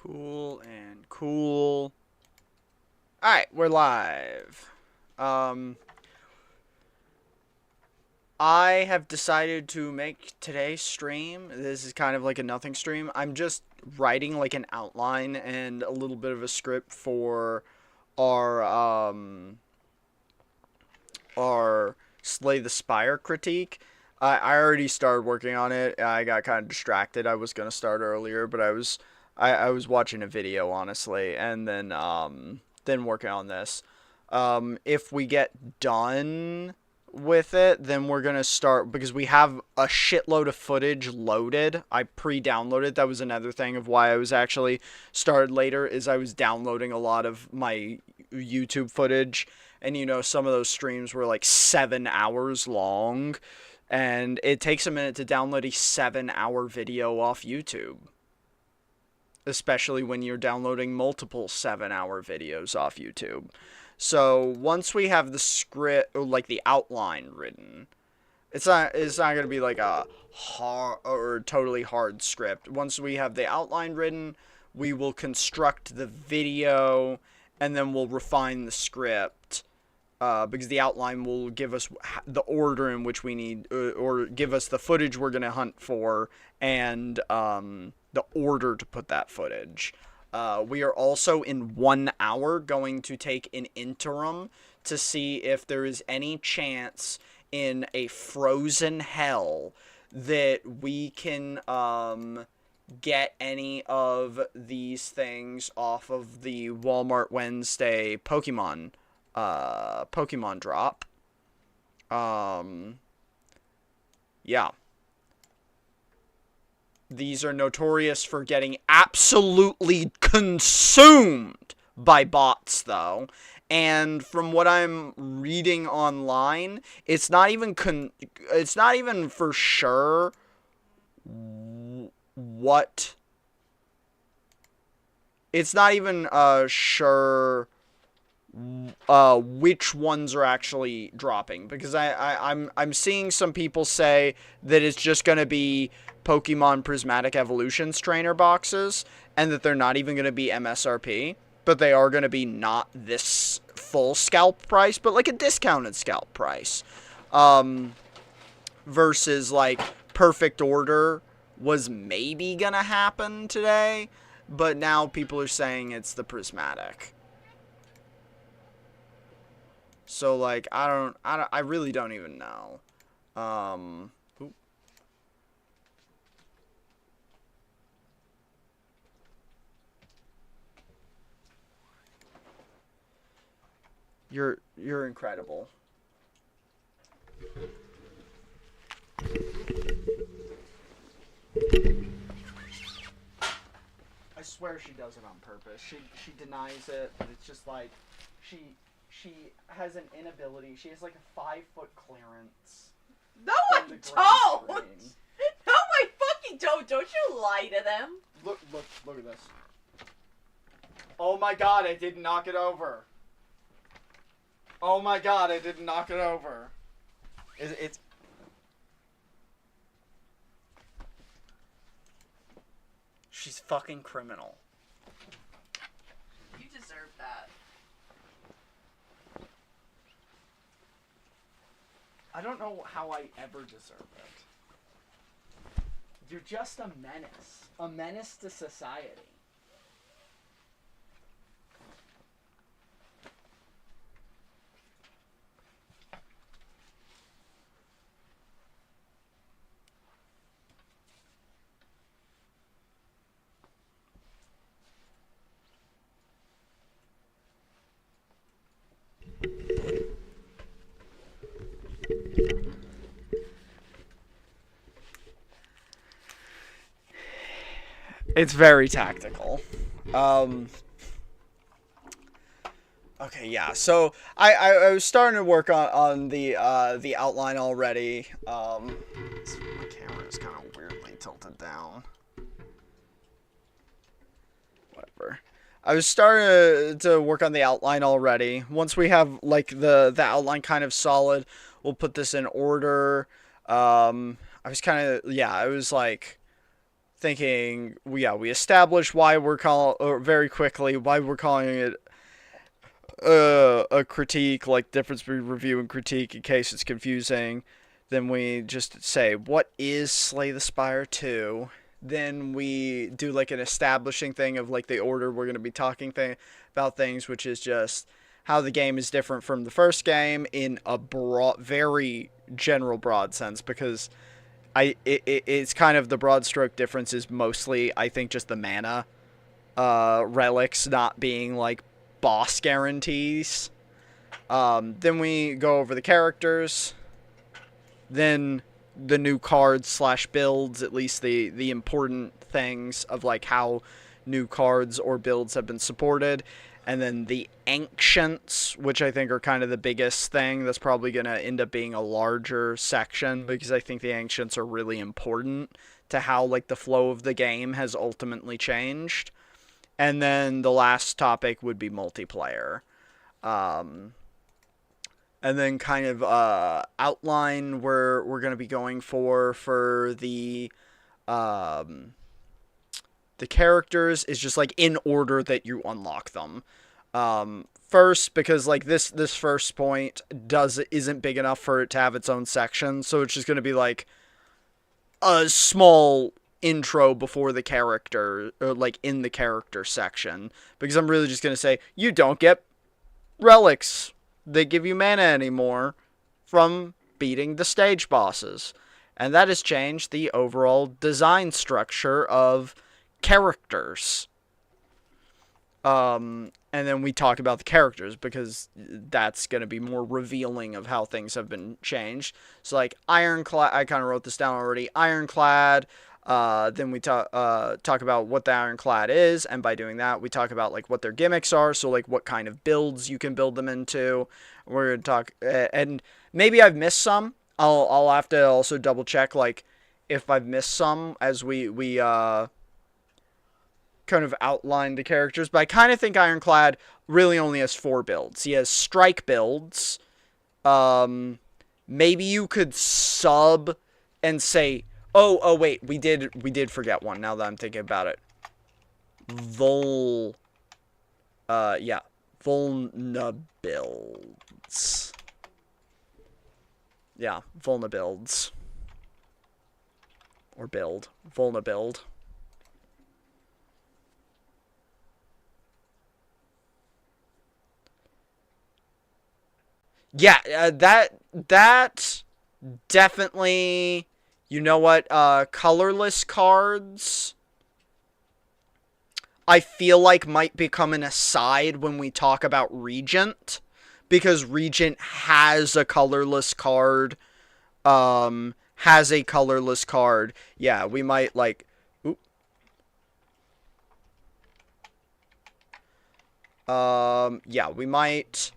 Cool and cool. Alright, we're live. I have decided to make today's stream, this is kind of like a nothing stream. I'm just writing like an outline and a little bit of a script for our, our Slay the Spire critique. I already started working on it. I got kind of distracted. I was gonna start earlier, but I was watching a video, honestly, and then working on this. If we get done with it, then we're gonna start, because we have a shitload of footage loaded. I pre-downloaded. That was another thing of why I was actually started later, is I was downloading a lot of my YouTube footage, and some of those streams were like 7 hours long, and it takes a minute to download a 7-hour video off YouTube, especially when you're downloading multiple 7-hour videos off YouTube. So once we have the script, or like the outline written, it's not going to be like a hard or totally hard script. Once we have the outline written, we will construct the video, and then we'll refine the script, because the outline will give us the order in which we need, or give us the footage we're going to hunt for, and the order to put that footage. We are also in 1 hour going to take an interim to see if there is any chance in a frozen hell that we can get any of these things off of the Walmart Wednesday Pokemon drop. Yeah. These are notorious for getting absolutely consumed by bots, though. And from what I'm reading online, it's not even for sure what. It's not even sure which ones are actually dropping, because I'm seeing some people say that it's just gonna be Pokemon Prismatic Evolutions trainer boxes, and that they're not even gonna be MSRP, but they are gonna be not this full scalp price, but like a discounted scalp price. Versus like Perfect Order was maybe gonna happen today, but now people are saying it's the Prismatic. So, like, I really don't even know. You're incredible. I swear she does it on purpose. She denies it, but it's just like she has an inability. She has like a 5-foot clearance. No, I don't. No, I fucking don't. Don't you lie to them. Look at this. Oh my god, I didn't knock it over. Oh my god, I didn't knock it over. It's... She's fucking criminal. You deserve that. I don't know how I ever deserve it. You're just a menace. A menace to society. It's very tactical. Okay, yeah. So I was starting to work on the outline already. My camera is kind of weirdly tilted down. Whatever. I was starting to work on the outline already. Once we have like the outline kind of solid, we'll put this in order. I was kind of, yeah, I was like thinking, yeah, we establish why we're calling, or very quickly, why we're calling it a critique, like difference between review and critique in case it's confusing. Then we just say, what is Slay the Spire 2? Then we do like an establishing thing of like the order we're going to be talking about things, which is just how the game is different from the first game in a broad, very general broad sense, because it's kind of the broad stroke difference is mostly, I think, just the mana relics not being like boss guarantees. Then we go over the characters. Then the new cards slash builds, at least the important things of like how new cards or builds have been supported. And then the ancients, which I think are kind of the biggest thing. That's probably going to end up being a larger section, because I think the ancients are really important to how like the flow of the game has ultimately changed. And then the last topic would be multiplayer. And then kind of outline where we're going to be going for the characters is just like in order that you unlock them. First, because like this first point isn't big enough for it to have its own section, so it's just going to be like a small intro before the character, or like in the character section, because I'm really just going to say you don't get relics that give you mana anymore from beating the stage bosses, and that has changed the overall design structure of characters. And then we talk about the characters, because that's going to be more revealing of how things have been changed. So like Ironclad, I kind of wrote this down already. Ironclad. Then we talk about what the Ironclad is, and by doing that, we talk about like what their gimmicks are. So like what kind of builds you can build them into. We're gonna talk, and maybe I've missed some. I'll have to also double check like if I've missed some as we kind of outline the characters. But I kind of think Ironclad really only has 4 builds. He has strike builds. Maybe you could sub and say, oh wait, we did forget one now that I'm thinking about it. Vulna builds. Yeah, Vulna builds. Or build. Vulna build. Yeah, that definitely, you know what, colorless cards, I feel like might become an aside when we talk about Regent, because Regent has a colorless card, Yeah, we might, like, yeah, we might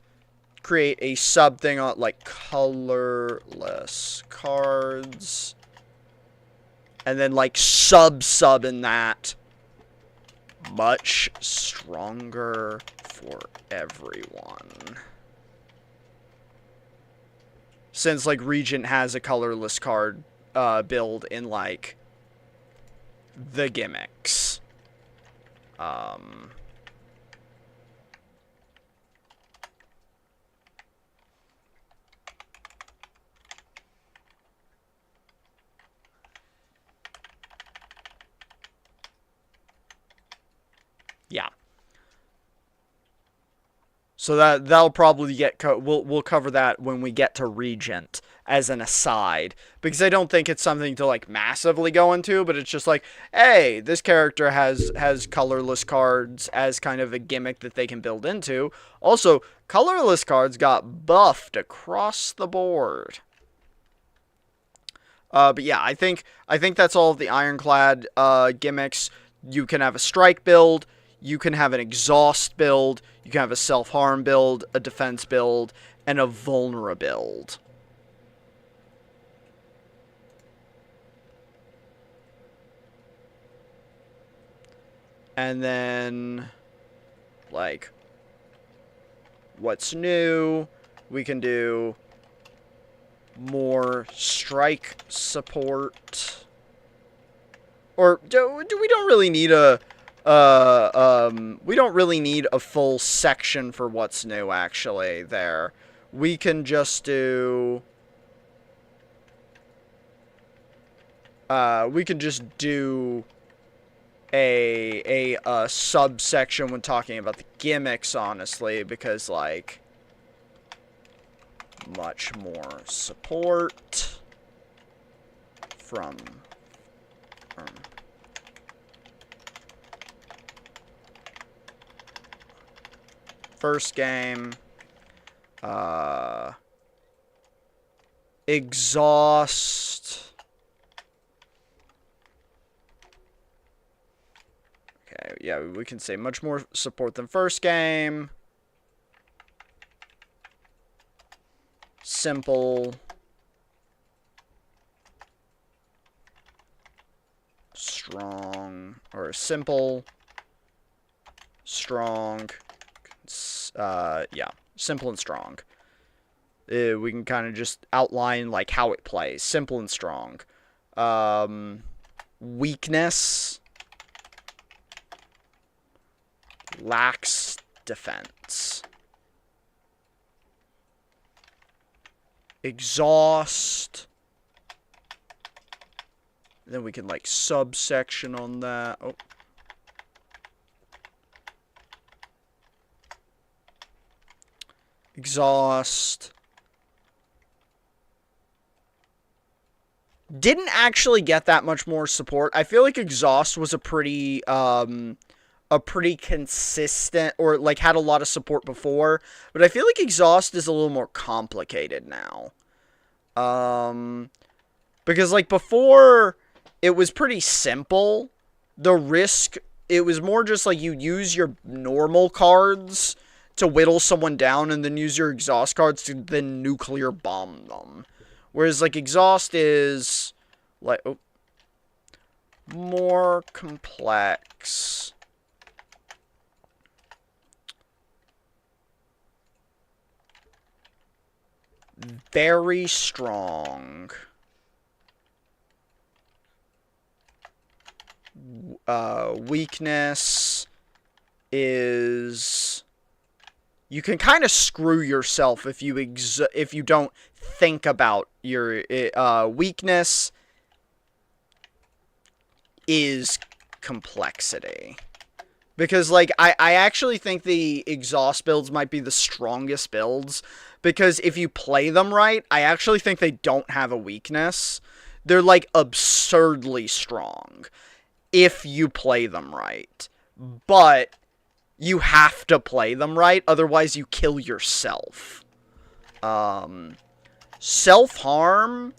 create a sub thing on like colorless cards, and then like sub in that much stronger for everyone, since like Regent has a colorless card build in like the gimmicks. Yeah. So that'll probably get we'll cover that when we get to Regent as an aside, because I don't think it's something to like massively go into, but it's just like, hey, this character has colorless cards as kind of a gimmick that they can build into. Also, colorless cards got buffed across the board. But yeah, I think that's all of the Ironclad gimmicks. You can have a strike build. You can have an exhaust build, you can have a self-harm build, a defense build, and a vulnerable build. And then, like, what's new? We can do more strike support. Or we don't really need a we don't really need a full section for what's new, actually, there. We can just do a subsection when talking about the gimmicks, honestly, because, like, much more support from first game, exhaust. Okay, yeah, we can say much more support than first game. Simple. Strong. Or simple. Strong. Yeah, simple and strong. We can kind of just outline, like, how it plays. Simple and strong. Weakness. Lacks defense. Exhaust. Then we can, like, subsection on that. Oh. Exhaust. Didn't actually get that much more support. I feel like exhaust was a pretty consistent, or like had a lot of support before, but I feel like exhaust is a little more complicated now. Because like before it was pretty simple. The risk, it was more just like you use your normal cards to whittle someone down and then use your exhaust cards to then nuclear bomb them. Whereas, like, exhaust is, like, more complex. Very strong. Weakness is... You can kind of screw yourself if you don't think about your weakness is complexity. Because, like, I actually think the exhaust builds might be the strongest builds. Because if you play them right, I actually think they don't have a weakness. They're, like, absurdly strong if you play them right. But you have to play them right, otherwise you kill yourself. Self-harm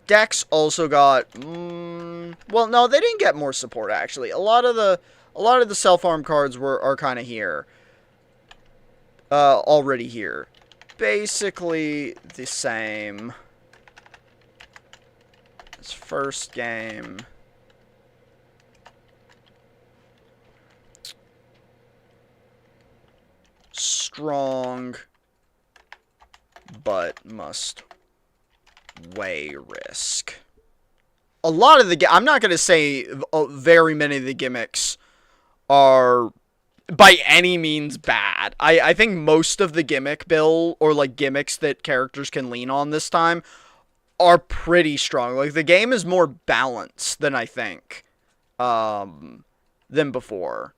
decks also got... well, no, they didn't get more support, actually. A lot of the self-harm cards are kind of here. Already here. Basically the same as first game. Strong, but must weigh risk. A lot of the... I'm not going to say very many of the gimmicks are by any means bad. I think most of the gimmick bill, or like gimmicks that characters can lean on this time, are pretty strong. Like, the game is more balanced than I think, than before.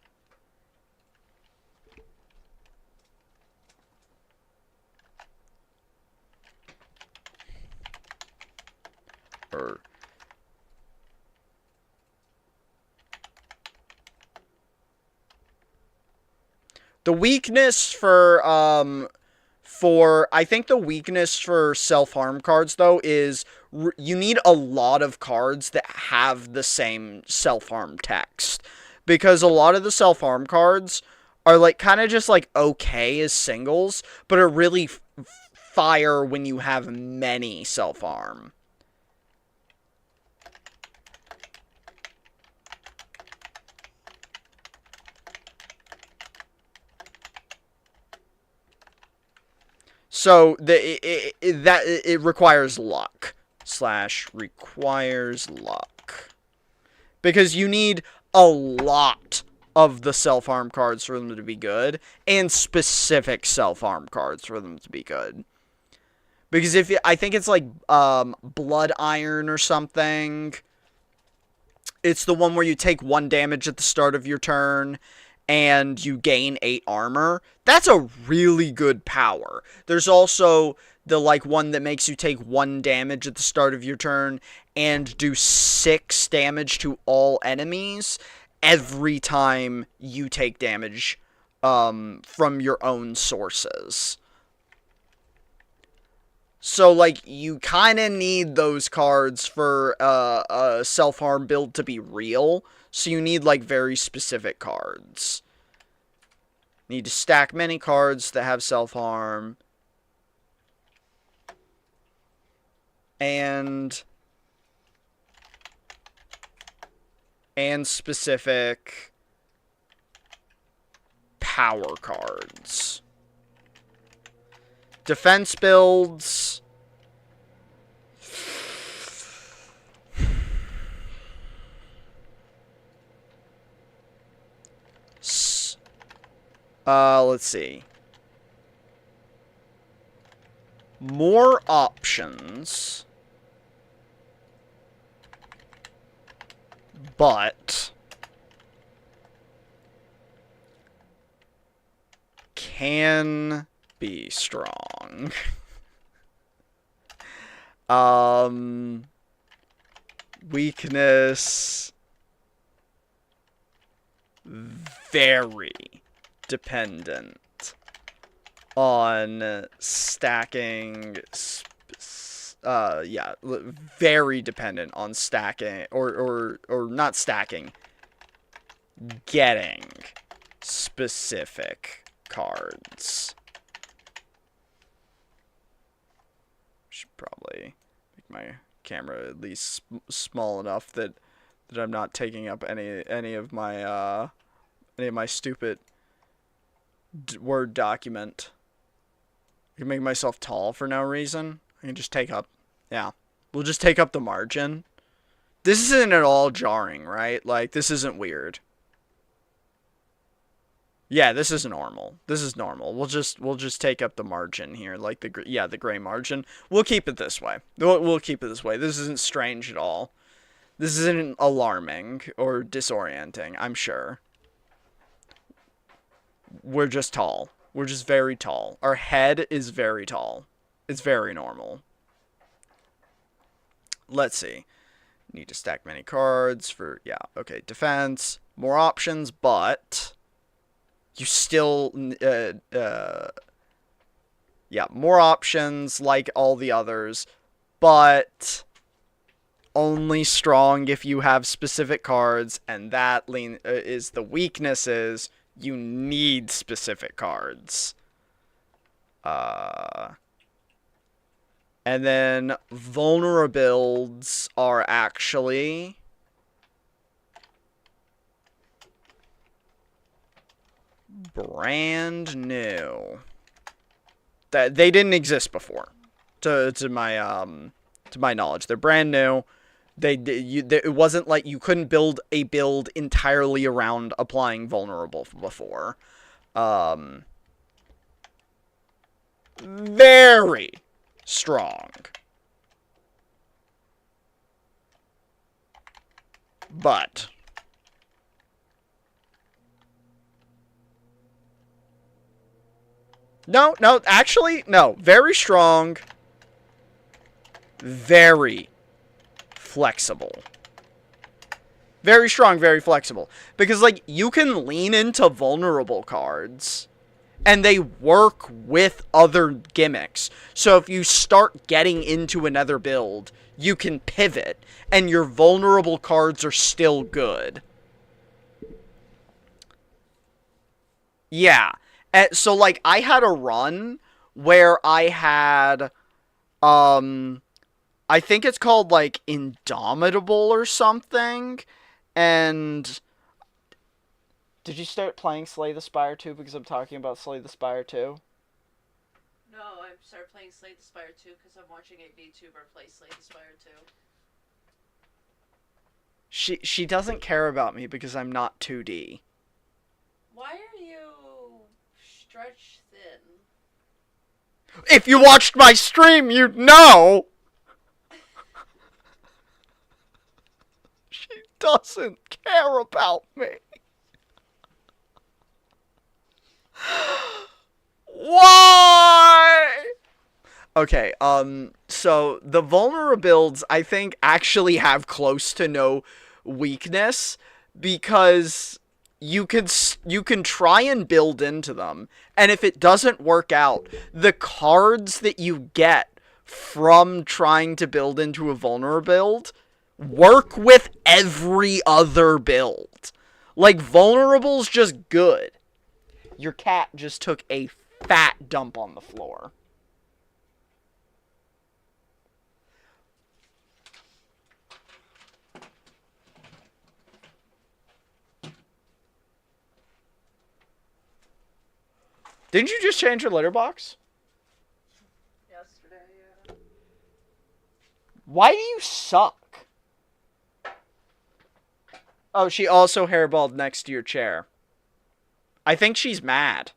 The weakness for I think the weakness for self-harm cards, though, is you need a lot of cards that have the same self-harm text. Because a lot of the self-harm cards are, like, kind of just, like, okay as singles, but are really fire when you have many self-harm. So it requires luck. /requires luck. Because you need a lot of the self-harm cards for them to be good, and specific self-harm cards for them to be good. Because I think it's like Blood Iron or something. It's the one where you take 1 damage at the start of your turn and you gain 8 armor. That's a really good power. There's also the one that makes you take 1 damage at the start of your turn and do 6 damage to all enemies every time you take damage from your own sources. So, you kind of need those cards for a self-harm build to be real. So you need, very specific cards. Need to stack many cards that have self-harm. And specific power cards. Defense builds. Let's see. More options. But can be strong. Weakness. Very dependent on stacking. Yeah, very dependent on stacking or not stacking. Getting specific cards. Should probably make my camera at least small enough that I'm not taking up any of my stupid Word document. I can make myself tall for no reason. I can just take up, yeah. We'll just take up the margin. This isn't at all jarring, right? This isn't weird. Yeah, this is normal. This is normal. We'll just take up the margin here, the gray margin. We'll keep it this way. We'll keep it this way. This isn't strange at all. This isn't alarming or disorienting, I'm sure. We're just tall. We're just very tall. Our head is very tall. It's very normal. Let's see. Need to stack many cards for, yeah, okay, defense. More options, but you still, yeah, more options like all the others, but only strong if you have specific cards, and that is the weaknesses. You need specific cards. And then vulnerables are actually brand new. That they didn't exist before, to my knowledge. They're brand new. It wasn't like you couldn't build a build entirely around applying vulnerable before. Very strong. But no, actually, no. Very strong. Very flexible. Very strong, very flexible. Because, you can lean into vulnerable cards, and they work with other gimmicks. So if you start getting into another build, you can pivot, and your vulnerable cards are still good. Yeah. So, I had a run where I had, I think it's called, Indomitable or something, and did you start playing Slay the Spire 2 because I'm talking about Slay the Spire 2? No, I started playing Slay the Spire 2 because I'm watching a VTuber play Slay the Spire 2. She doesn't care about me because I'm not 2D. Why are you stretched thin? If you watched my stream, you'd know! She doesn't care about me. Why? Okay, so the vulnerabilities, I think, actually have close to no weakness because you can try and build into them, and if it doesn't work out, the cards that you get from trying to build into a vulnerable work with every other build. Like, vulnerable's just good. Your cat just took a fat dump on the floor. Didn't you just change your litter box? Yesterday, yeah. Why do you suck? Oh, she also hairballed next to your chair. I think she's mad.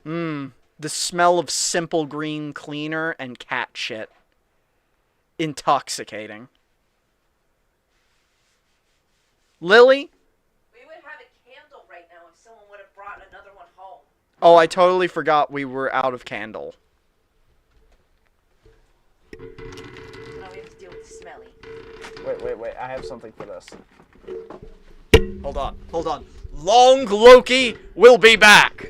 The smell of simple green cleaner and cat shit. Intoxicating. Lily? We would have a candle right now if someone would have brought another one home. Oh, I totally forgot we were out of candle. So now we have to deal with the smelly. Wait. I have something for this. Hold on. Long Loki will be back.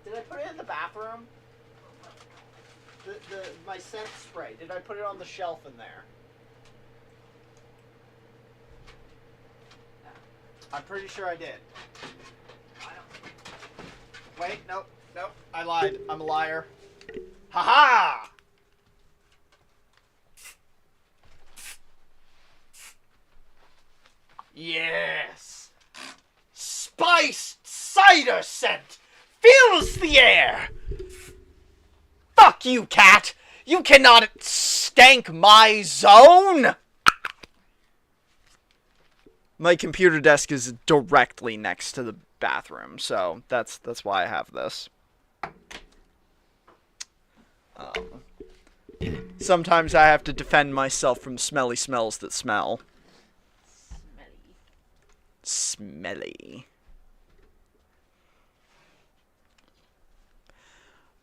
Did I put it in the bathroom? My scent spray. Did I put it on the shelf in there? I'm pretty sure I did. Wait, nope. I lied. I'm a liar. Ha-ha! Yes! Spiced cider scent fills the air! Fuck you, cat! You cannot stank my zone! My computer desk is directly next to the bathroom, so that's why I have this. Sometimes I have to defend myself from smelly smells that smell. Smelly.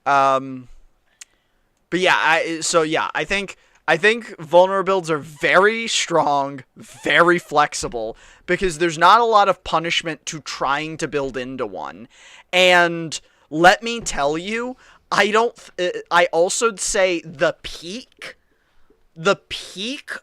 But yeah, I think vulnerabilities are very strong, very flexible, because there's not a lot of punishment to trying to build into one. And let me tell you, I also say the peak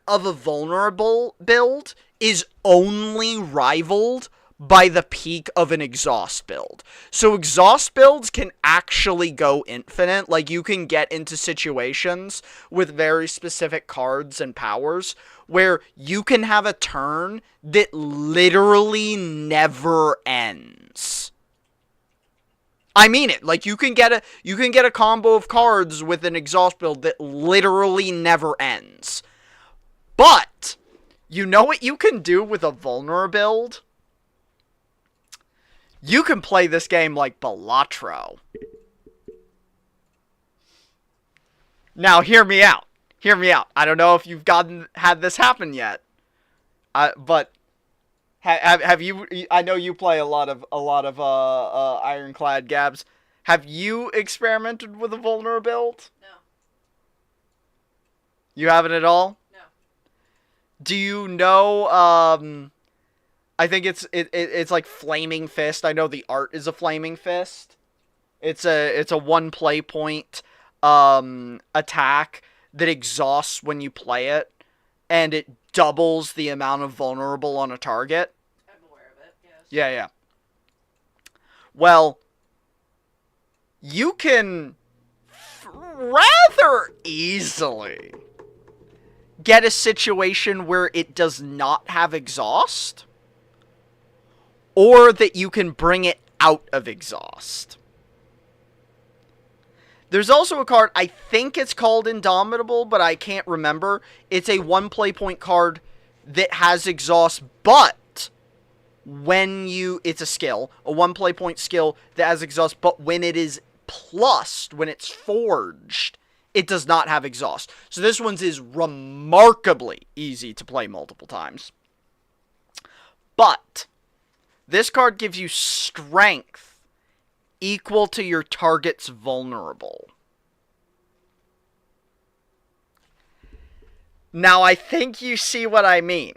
of a vulnerable build is only rivaled by the peak of an exhaust build. So exhaust builds can actually go infinite. Like, you can get into situations with very specific cards and powers where you can have a turn that literally never ends. I mean it. Like, you can get a combo of cards with an exhaust build that literally never ends. But you know what you can do with a vulnerable build? You can play this game like Balatro. Now, hear me out. I don't know if you've had this happen yet, but have you? I know you play a lot of Ironclad Gabs. Have you experimented with a vulnerable build? No. You haven't at all? No. Do you know? I think it's like Flaming Fist. I know the art is a Flaming Fist. It's a one play point attack that exhausts when you play it, and it doubles the amount of vulnerable on a target. I'm aware of it, yes. Yeah. Well, you can rather easily get a situation where it does not have exhaust, or that you can bring it out of exhaust. There's also a card, I think it's called Indomitable, but I can't remember. It's a 1 play point card that has exhaust, but it's a skill, a 1 play point skill that has exhaust, but when it is plussed, when it's forged, it does not have exhaust. So this one is remarkably easy to play multiple times. But this card gives you strength equal to your target's vulnerable. Now, I think you see what I mean.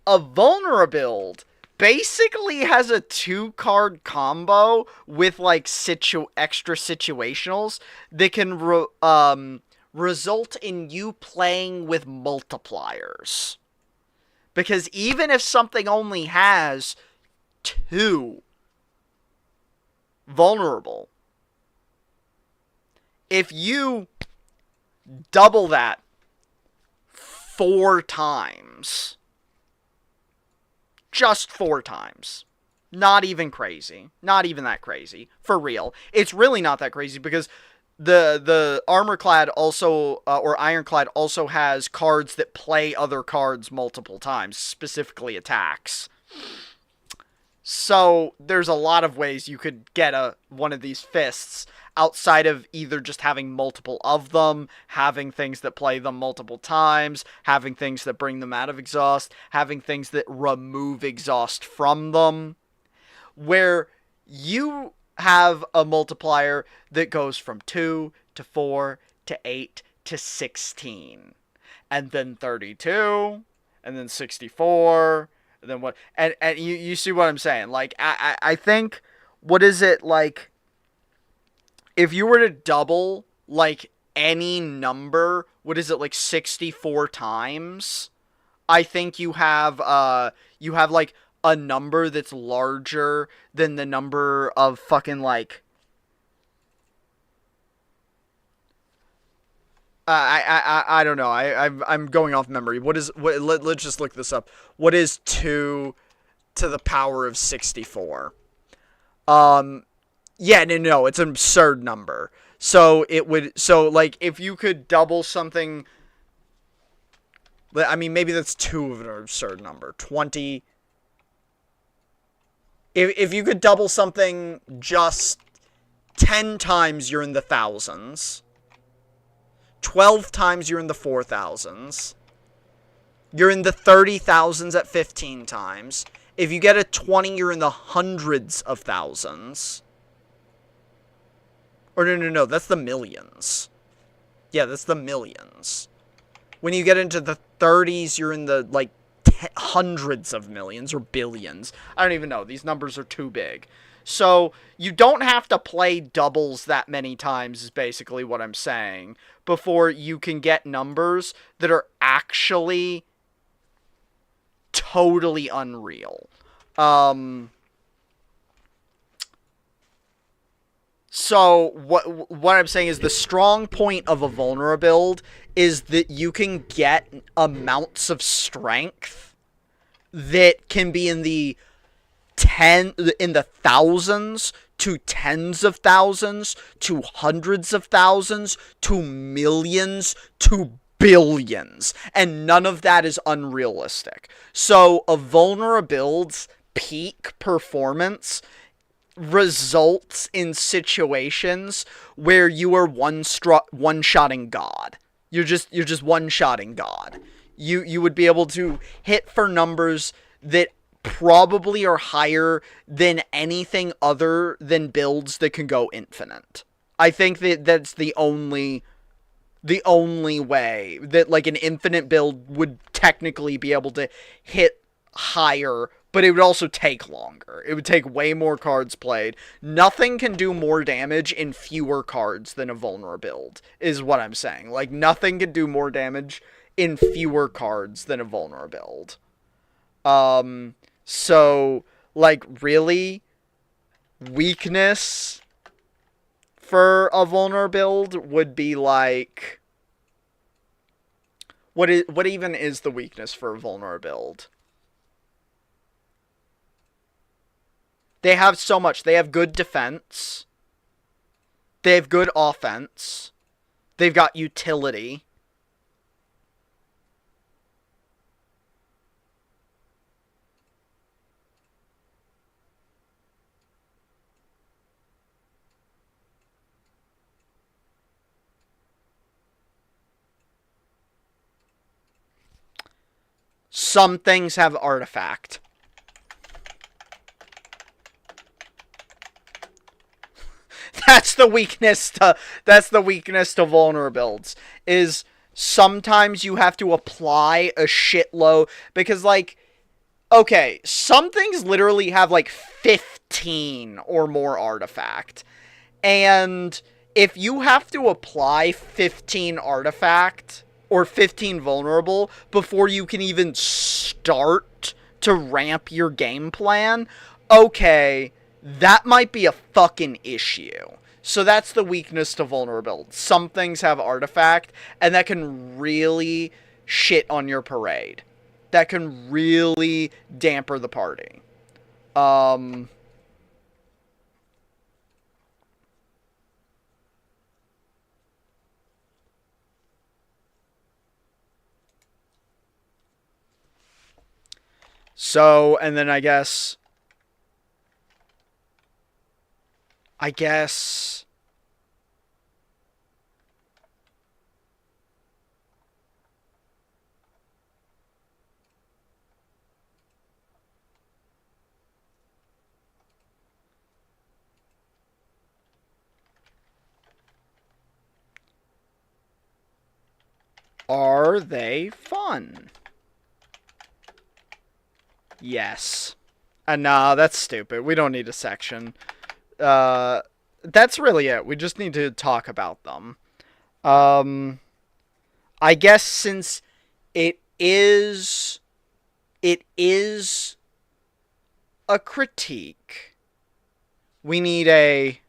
A vulnerable basically has a 2-card combo with, like, extra situationals that can result in you playing with multipliers. Because even if something only has 2 vulnerable, if you double that 4 times, just 4 times, not even crazy, not even that crazy, for real, it's really not that crazy, because the Armorclad also, or Ironclad also has cards that play other cards multiple times, specifically attacks. So there's a lot of ways you could get one of these fists outside of either just having multiple of them, having things that play them multiple times, having things that bring them out of exhaust, having things that remove exhaust from them, where you have a multiplier that goes from 2 to 4 to 8 to 16, and then 32, and then 64, and then what? And you see what I'm saying? Like, I think, what is it, like, if you were to double, like, any number, what is it, like, 64 times? I think you have like, a number that's larger than the number of fucking, like, I don't know. I'm going off memory. Let's just look this up. What is 2 to the power of 64? Yeah, no, it's an absurd number. So like, if you could double something, I mean, maybe that's 2 of an absurd number. 20. If you could double something just 10 times, you're in the thousands. 12 times, you're in the 4,000s. You're in the 30,000s at 15 times. If you get a 20, you're in the hundreds of thousands. Or no, that's the millions. Yeah, that's the millions. When you get into the 30s, you're in the, like, hundreds of millions or billions. I don't even know. These numbers are too big. So, you don't have to play doubles that many times, is basically what I'm saying, before you can get numbers that are actually totally unreal. So, what I'm saying is, the strong point of a vulnerable build is that you can get amounts of strength that can be in the thousands to tens of thousands to hundreds of thousands to millions to billions, and none of that is unrealistic. So a vulnerable build's peak performance results in situations where you are one-shotting God. You're just one-shotting God. You would be able to hit for numbers that probably are higher than anything other than builds that can go infinite. I think that's the only way that, like, an infinite build would technically be able to hit higher, but it would also take longer. It would take way more cards played. Nothing can do more damage in fewer cards than a vulnerable build, is what I'm saying. Like, nothing can do more damage in fewer cards than a vulnerable build. So, like, really, weakness for a vulner build would be like... What even is the weakness for a vulner build? They have so much. They have good defense. They have good offense. They've got utility. Some things have artifact. That's the weakness to vulnerable builds. Is sometimes you have to apply a shitload because like okay, some things literally have like 15 or more artifact. And if you have to apply 15 artifact or 15 vulnerable before you can even start to ramp your game plan, okay, that might be a fucking issue. So that's the weakness to vulnerable. Some things have artifact, and that can really shit on your parade. That can really damper the party. So, and then I guess... Are they fun? Yes. Nah, that's stupid. We don't need a section. That's really it. We just need to talk about them. I guess since it is a critique, we need a...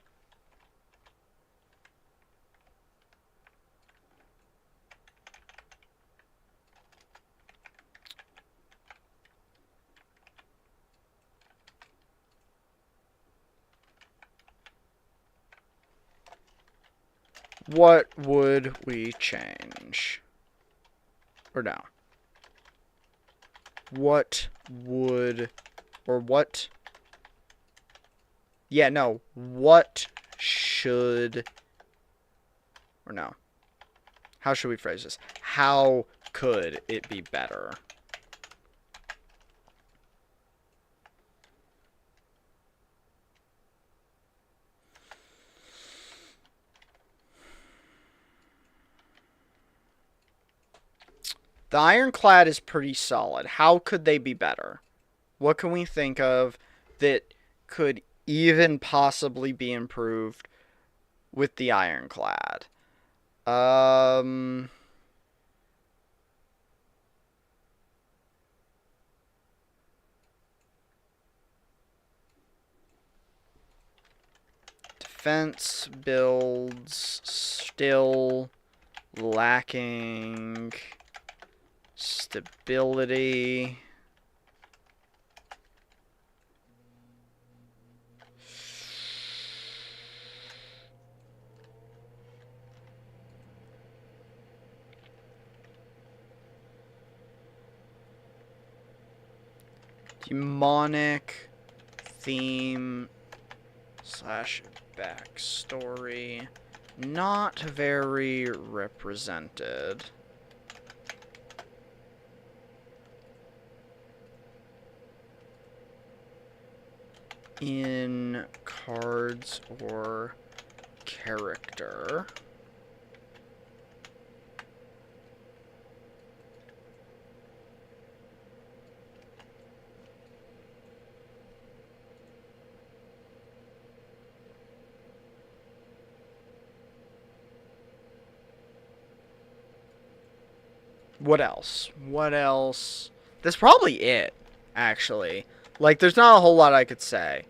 What would we change? Or no. What would... Or what... Yeah, no. What should... Or no. How should we phrase this? How could it be better? The ironclad is pretty solid. How could they be better? What can we think of that could even possibly be improved with the ironclad? Defense builds still lacking stability. Demonic theme / backstory. Not very represented. In cards or character. What else? What else? That's probably it, actually. Like, there's not a whole lot I could say.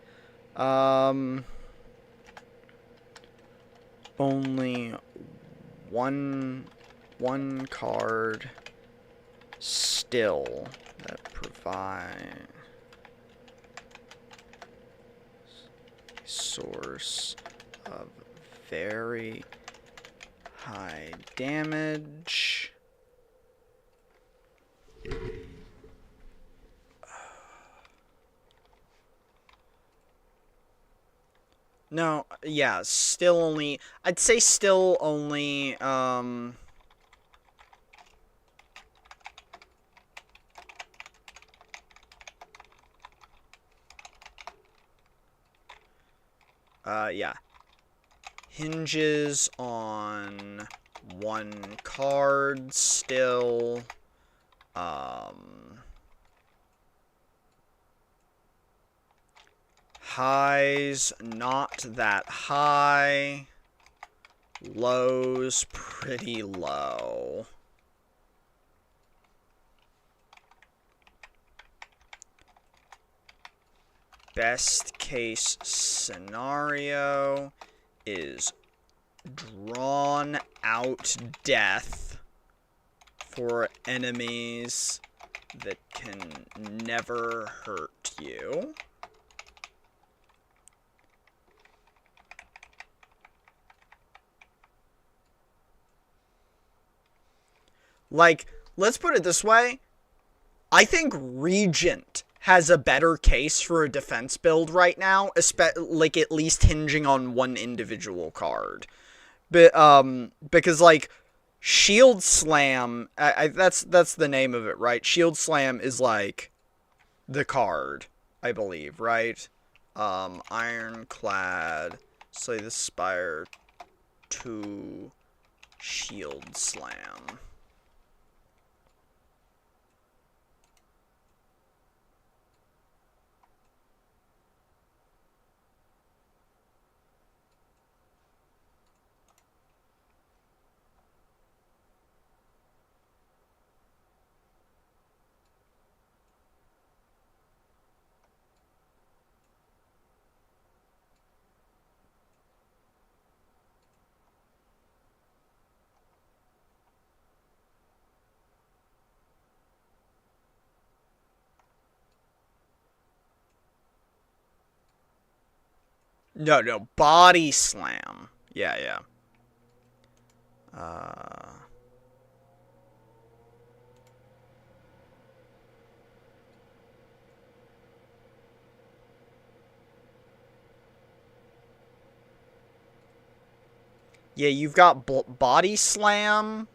only one card still that provide source of very high damage. No, yeah, still only, I'd say still only, yeah. Hinges on one card still, highs not that high, lows pretty low. Best case scenario is drawn out death for enemies that can never hurt you. Like, let's put it this way. I think Regent has a better case for a defense build right now, like at least hinging on one individual card. But because like Shield Slam, that's the name of it, right? Shield Slam is like the card, I believe, right? Ironclad, Slay the Spire, 2 Shield Slam. No, Body Slam. Yeah. Yeah, you've got Body Slam.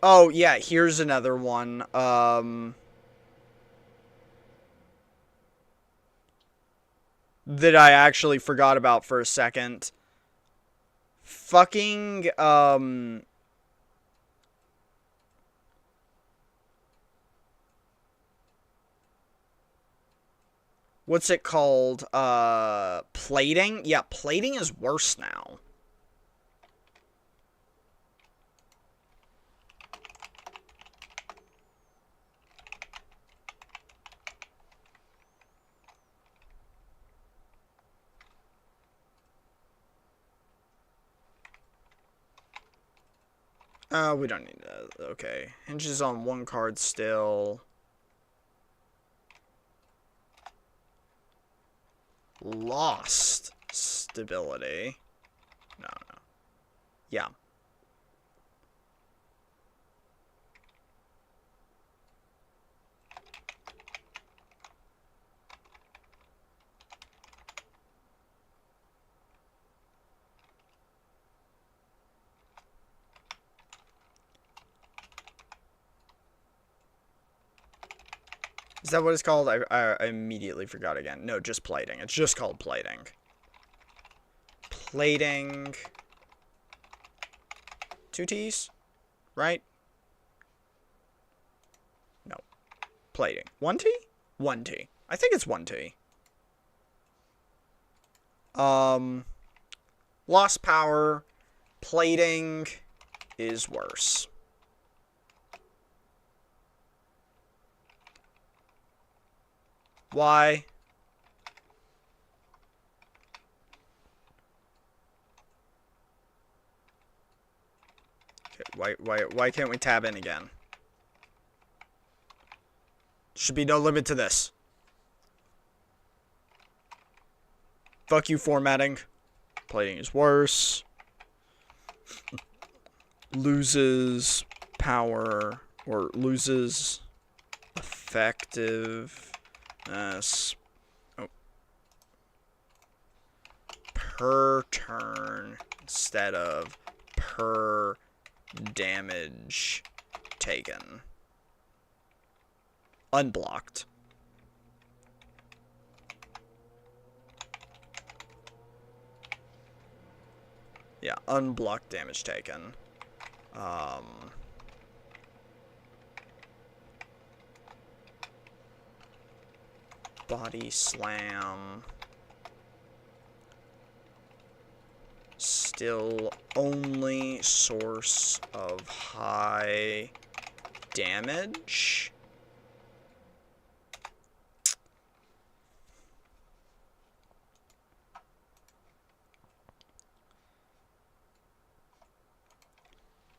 Oh, yeah, here's another one. That I actually forgot about for a second. Fucking, what's it called? Plating? Yeah, plating is worse now. We don't need that. Okay. Hinges on one card still. Lost stability. No. Yeah. Is that what it's called? I immediately forgot again. No, just plating. It's just called plating. Plating. 2 T's? Right? No. Plating. 1 T? 1 T. I think it's 1 T. Lost power. Plating is worse. Why? Why can't we tab in again? Should be no limit to this. Fuck you, formatting. Plating is worse. Loses power, or loses effectiveness per turn instead of per damage taken. Unblocked. Yeah, unblocked damage taken. Body slam. Still only source of high damage.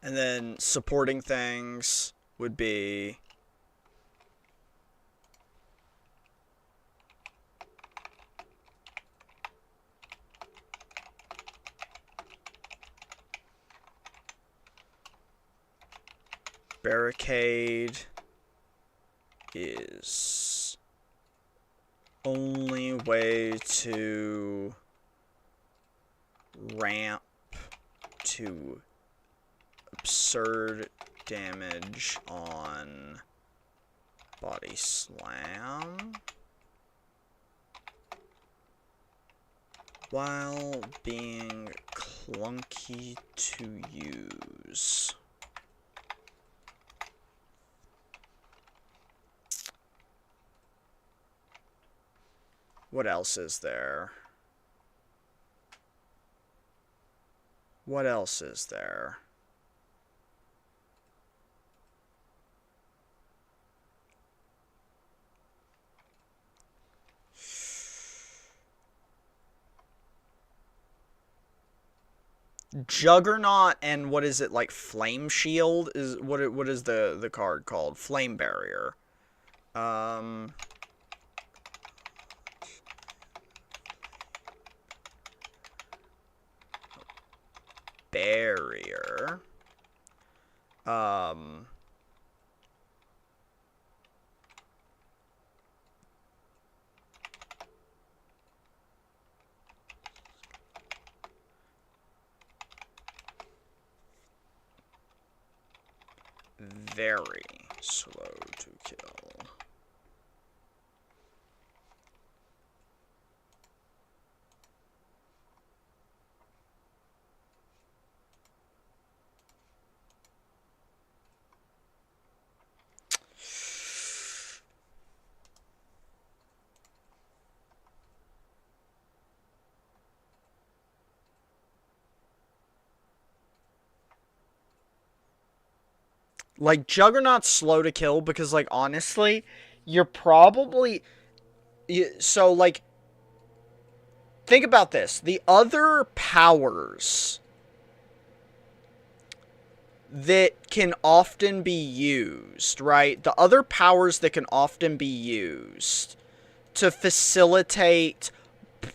And then supporting things would be barricade is only way to ramp to absurd damage on body slam while being clunky to use. What else is there? What else is there? Juggernaut and what is it, like Flame Shield is what is the card called? Flame Barrier. Barrier. Very slow to kill. Like, Juggernaut's slow to kill because, like, honestly, you're probably... So, like, think about this. The other powers that can often be used, right? The other powers that can often be used to facilitate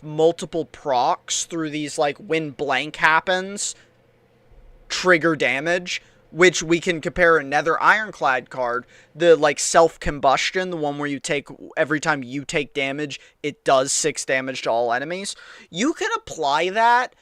multiple procs through these, like, when blank happens, trigger damage, which we can compare a Nether Ironclad card, the, like, self-combustion, the one where you take, every time you take damage, it does 6 damage to all enemies. You can apply that,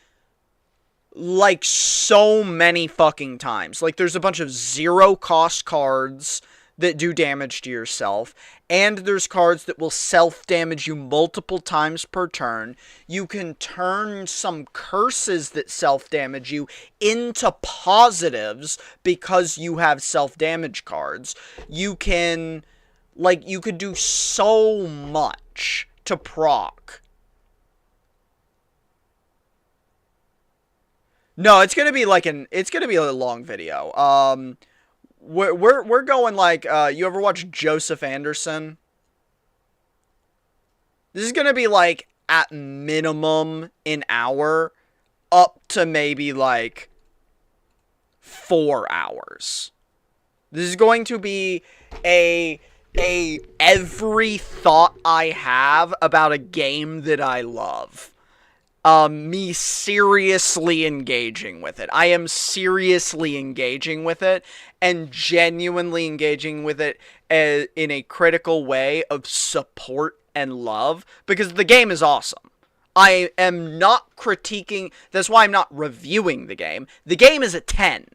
like, so many fucking times. Like, there's a bunch of zero-cost cards that do damage to yourself, and there's cards that will self-damage you multiple times per turn. You can turn some curses that self-damage you into positives because you have self-damage cards. You can, like, you could do so much to proc. No, it's gonna be like it's gonna be a long video. We're going like, you ever watch Joseph Anderson? This is gonna be like, at minimum, an hour, up to maybe like 4 hours. This is going to be a every thought I have about a game that I love. Me seriously engaging with it. I am seriously engaging with it and genuinely engaging with it in a critical way of support and love, because the game is awesome. I am not critiquing, that's why I'm not reviewing the game. The game is a 10.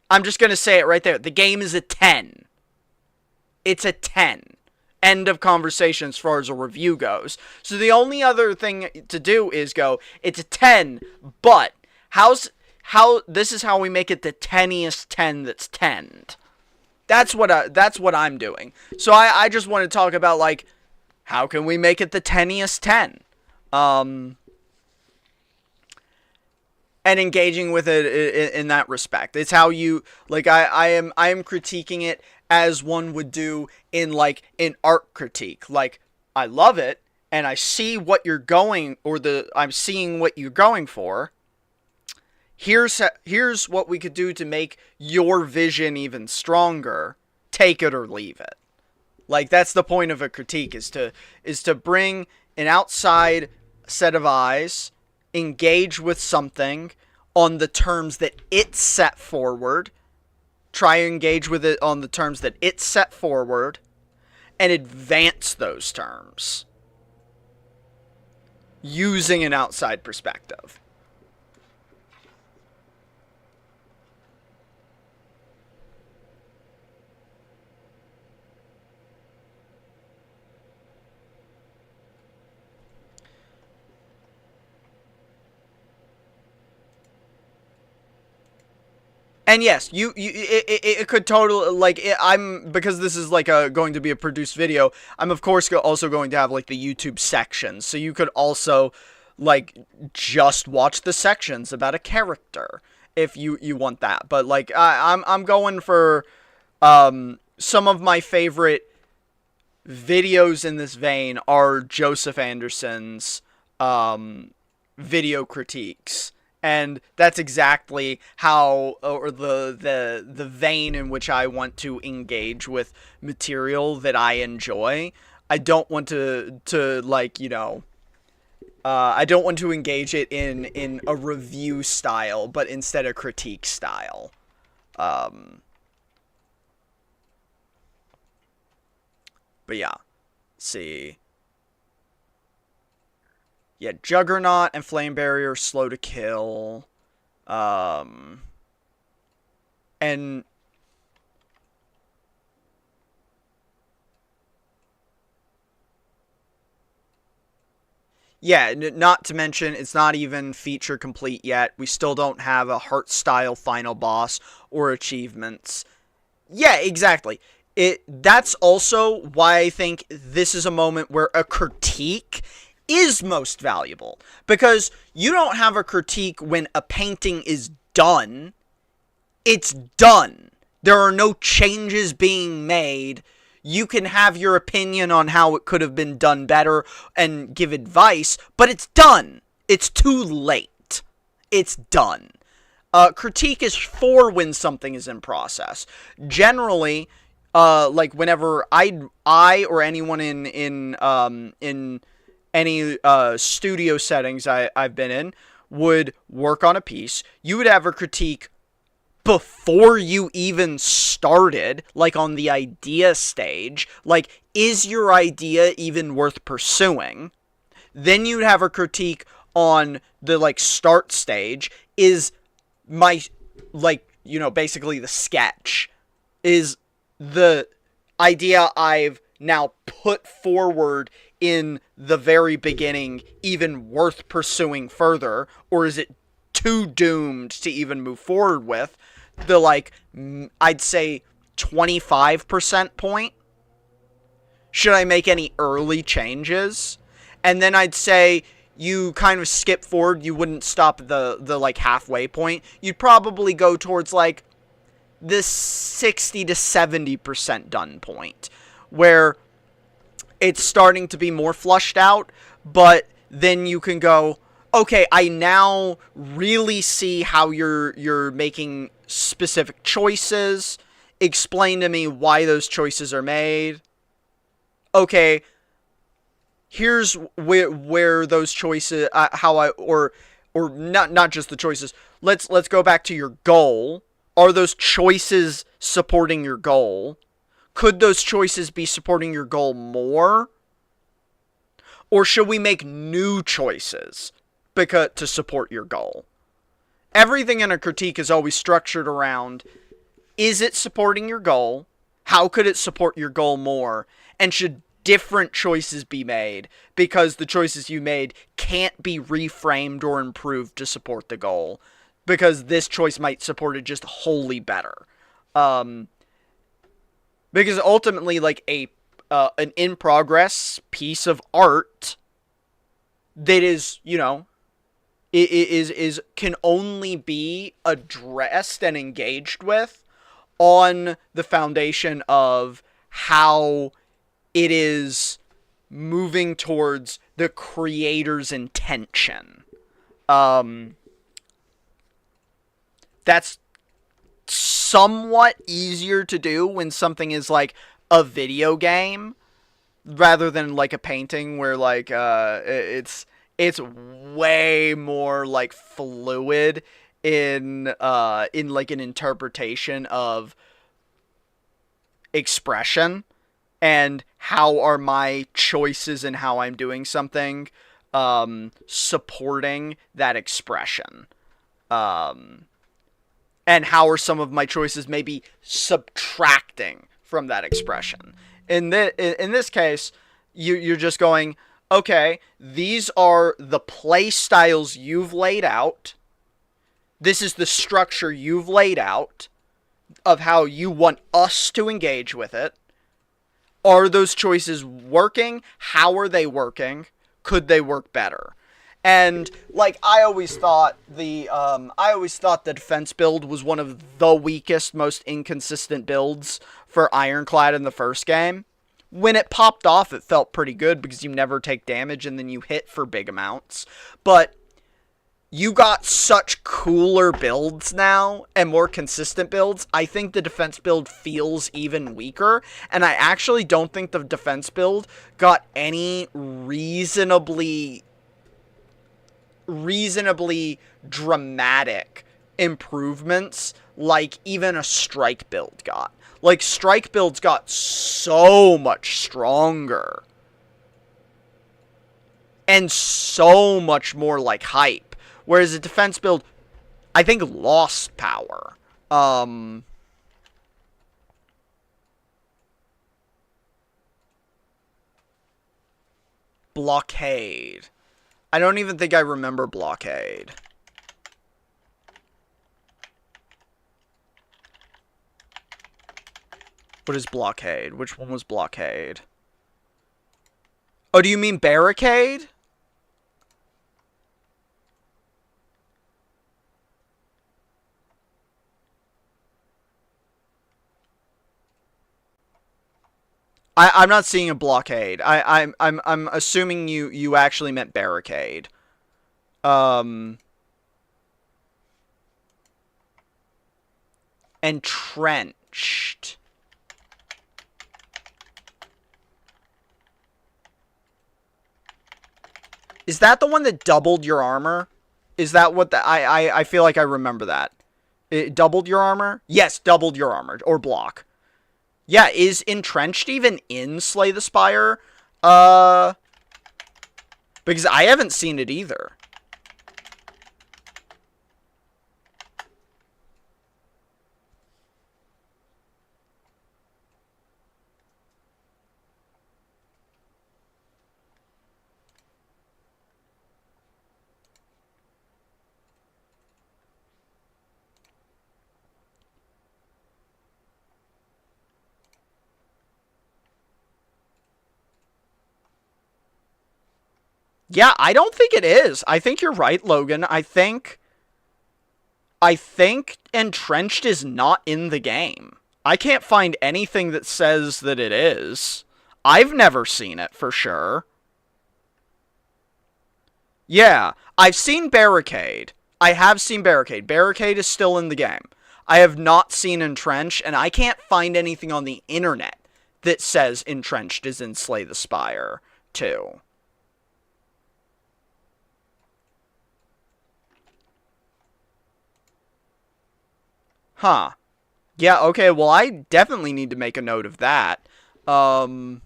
I'm just going to say it right there. The game is a 10. It's a 10. End of conversation as far as a review goes. So the only other thing to do is go, it's a 10, but this is how we make it the 10iest 10 that's 10'd. That's what I'm doing. So I just want to talk about, like, how can we make it the 10iest 10? And engaging with it in that respect. It's how you, like, I am critiquing it as one would do in, like, an art critique. Like, I love it, and I see what you're going, I'm seeing what you're going for. Here's what we could do to make your vision even stronger. Take it or leave it. Like, that's the point of a critique, is to bring an outside set of eyes, engage with something on the terms that it's set forward, try to engage with it on the terms that it's set forward, and advance those terms using an outside perspective. And yes, it could totally, like, because this is, like, going to be a produced video, I'm of course also going to have, like, the YouTube sections, so you could also, like, just watch the sections about a character, if you want that. But, like, I'm going for, some of my favorite videos in this vein are Joseph Anderson's, video critiques. And that's exactly how, or the vein in which I want to engage with material that I enjoy. I don't want to like, you know, I don't want to engage it in a review style, but instead a critique style. But yeah, let's see. Yeah, Juggernaut and Flame Barrier are slow to kill. And yeah, not to mention, it's not even feature complete yet. We still don't have a Heart-style final boss or achievements. Yeah, exactly. That's also why I think this is a moment where a critique is most valuable, because you don't have a critique when a painting is done. It's done. There are no changes being made. You can have your opinion on how it could have been done better and give advice, but it's done. It's too late. It's done. Critique is for when something is in process. Generally, like, whenever I or anyone in any studio settings I've been in would work on a piece, you would have a critique before you even started, like on the idea stage. Like, is your idea even worth pursuing? Then you'd have a critique on the, like, start stage. Is my, like, you know, basically the sketch, is the idea I've now put forward in the very beginning even worth pursuing further, or is it too doomed to even move forward with? The, like, I'd say 25% point. Should I make any early changes? And then I'd say you kind of skip forward. You wouldn't stop at the like, halfway point. You'd probably go towards, like, the 60 to 70% done point, where it's starting to be more flushed out, but then you can go, okay, I now really see how you're making specific choices. Explain to me why those choices are made. Okay, here's where those choices how I or not just the choices. Let's go back to your goal. Are those choices supporting your goal? Could those choices be supporting your goal more? Or should we make new choices to support your goal? Everything in a critique is always structured around, is it supporting your goal? How could it support your goal more? And should different choices be made because the choices you made can't be reframed or improved to support the goal because this choice might support it just wholly better. Because ultimately, like an in progress piece of art that is, you know, is can only be addressed and engaged with on the foundation of how it is moving towards the creator's intention. That's somewhat easier to do when something is like a video game rather than like a painting where like it's way more like fluid in like an interpretation of expression and how are my choices and how I'm doing something supporting that expression. And how are some of my choices maybe subtracting from that expression. In this case, you're just going, okay, these are the play styles you've laid out. This is the structure you've laid out of how you want us to engage with it. Are those choices working? How are they working? Could they work better? And like I always thought the defense build was one of the weakest, most inconsistent builds for Ironclad in the first game. When it popped off, it felt pretty good because you never take damage and then you hit for big amounts. But you got such cooler builds now and more consistent builds. I think the defense build feels even weaker. And I actually don't think the defense build got any reasonably dramatic improvements like even a strike build got. Like strike builds got so much stronger and so much more like hype, whereas a defense build I think lost power. Blockade. I don't even think I remember Blockade. What is Blockade? Which one was Blockade? Oh, do you mean Barricade? I'm not seeing a Blockade. I'm assuming you actually meant Barricade. Entrenched. Is that the one that doubled your armor? Is that what the I feel like I remember that. It doubled your armor? Yes, doubled your armor or block. Yeah, is Entrenched even in Slay the Spire? Because I haven't seen it either. Yeah, I don't think it is. I think you're right, Logan. I think Entrenched is not in the game. I can't find anything that says that it is. I've never seen it for sure. Yeah, I've seen Barricade. I have seen Barricade. Barricade is still in the game. I have not seen Entrenched, and I can't find anything on the internet that says Entrenched is in Slay the Spire 2. Huh. Yeah, okay, well, I definitely need to make a note of that. No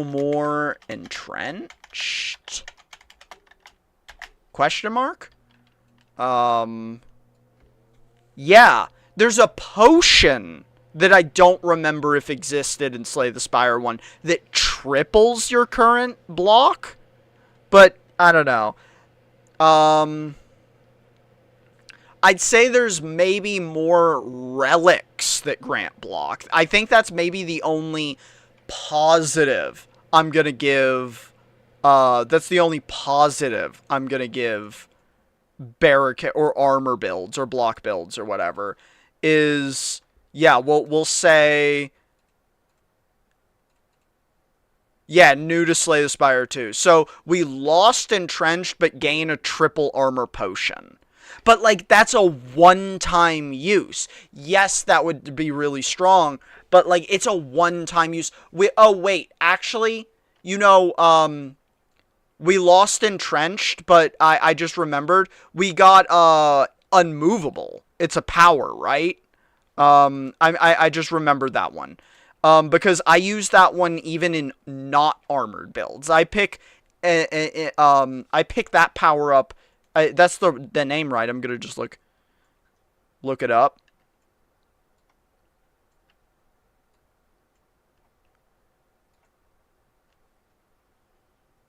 more Entrenched? Question mark? Yeah, there's a potion that I don't remember if existed in Slay the Spire 1 that triples your current block, but I don't know. I'd say there's maybe more relics that grant block. I think that's maybe the only positive I'm gonna give. That's the only positive I'm gonna give barricade or armor builds or block builds or whatever. Is yeah, we'll say yeah, new to Slay the Spire 2. So we lost Entrenched but gain a triple armor potion. But, like, that's a one-time use. Yes, that would be really strong, but, like, it's a one-time use. Oh, wait, actually, you know, we lost Entrenched, but I just remembered. We got, Unmovable. It's a power, right? I just remembered that one. Because I use that one even in not armored builds. I pick that power up. That's the name, right? I'm gonna just look it up.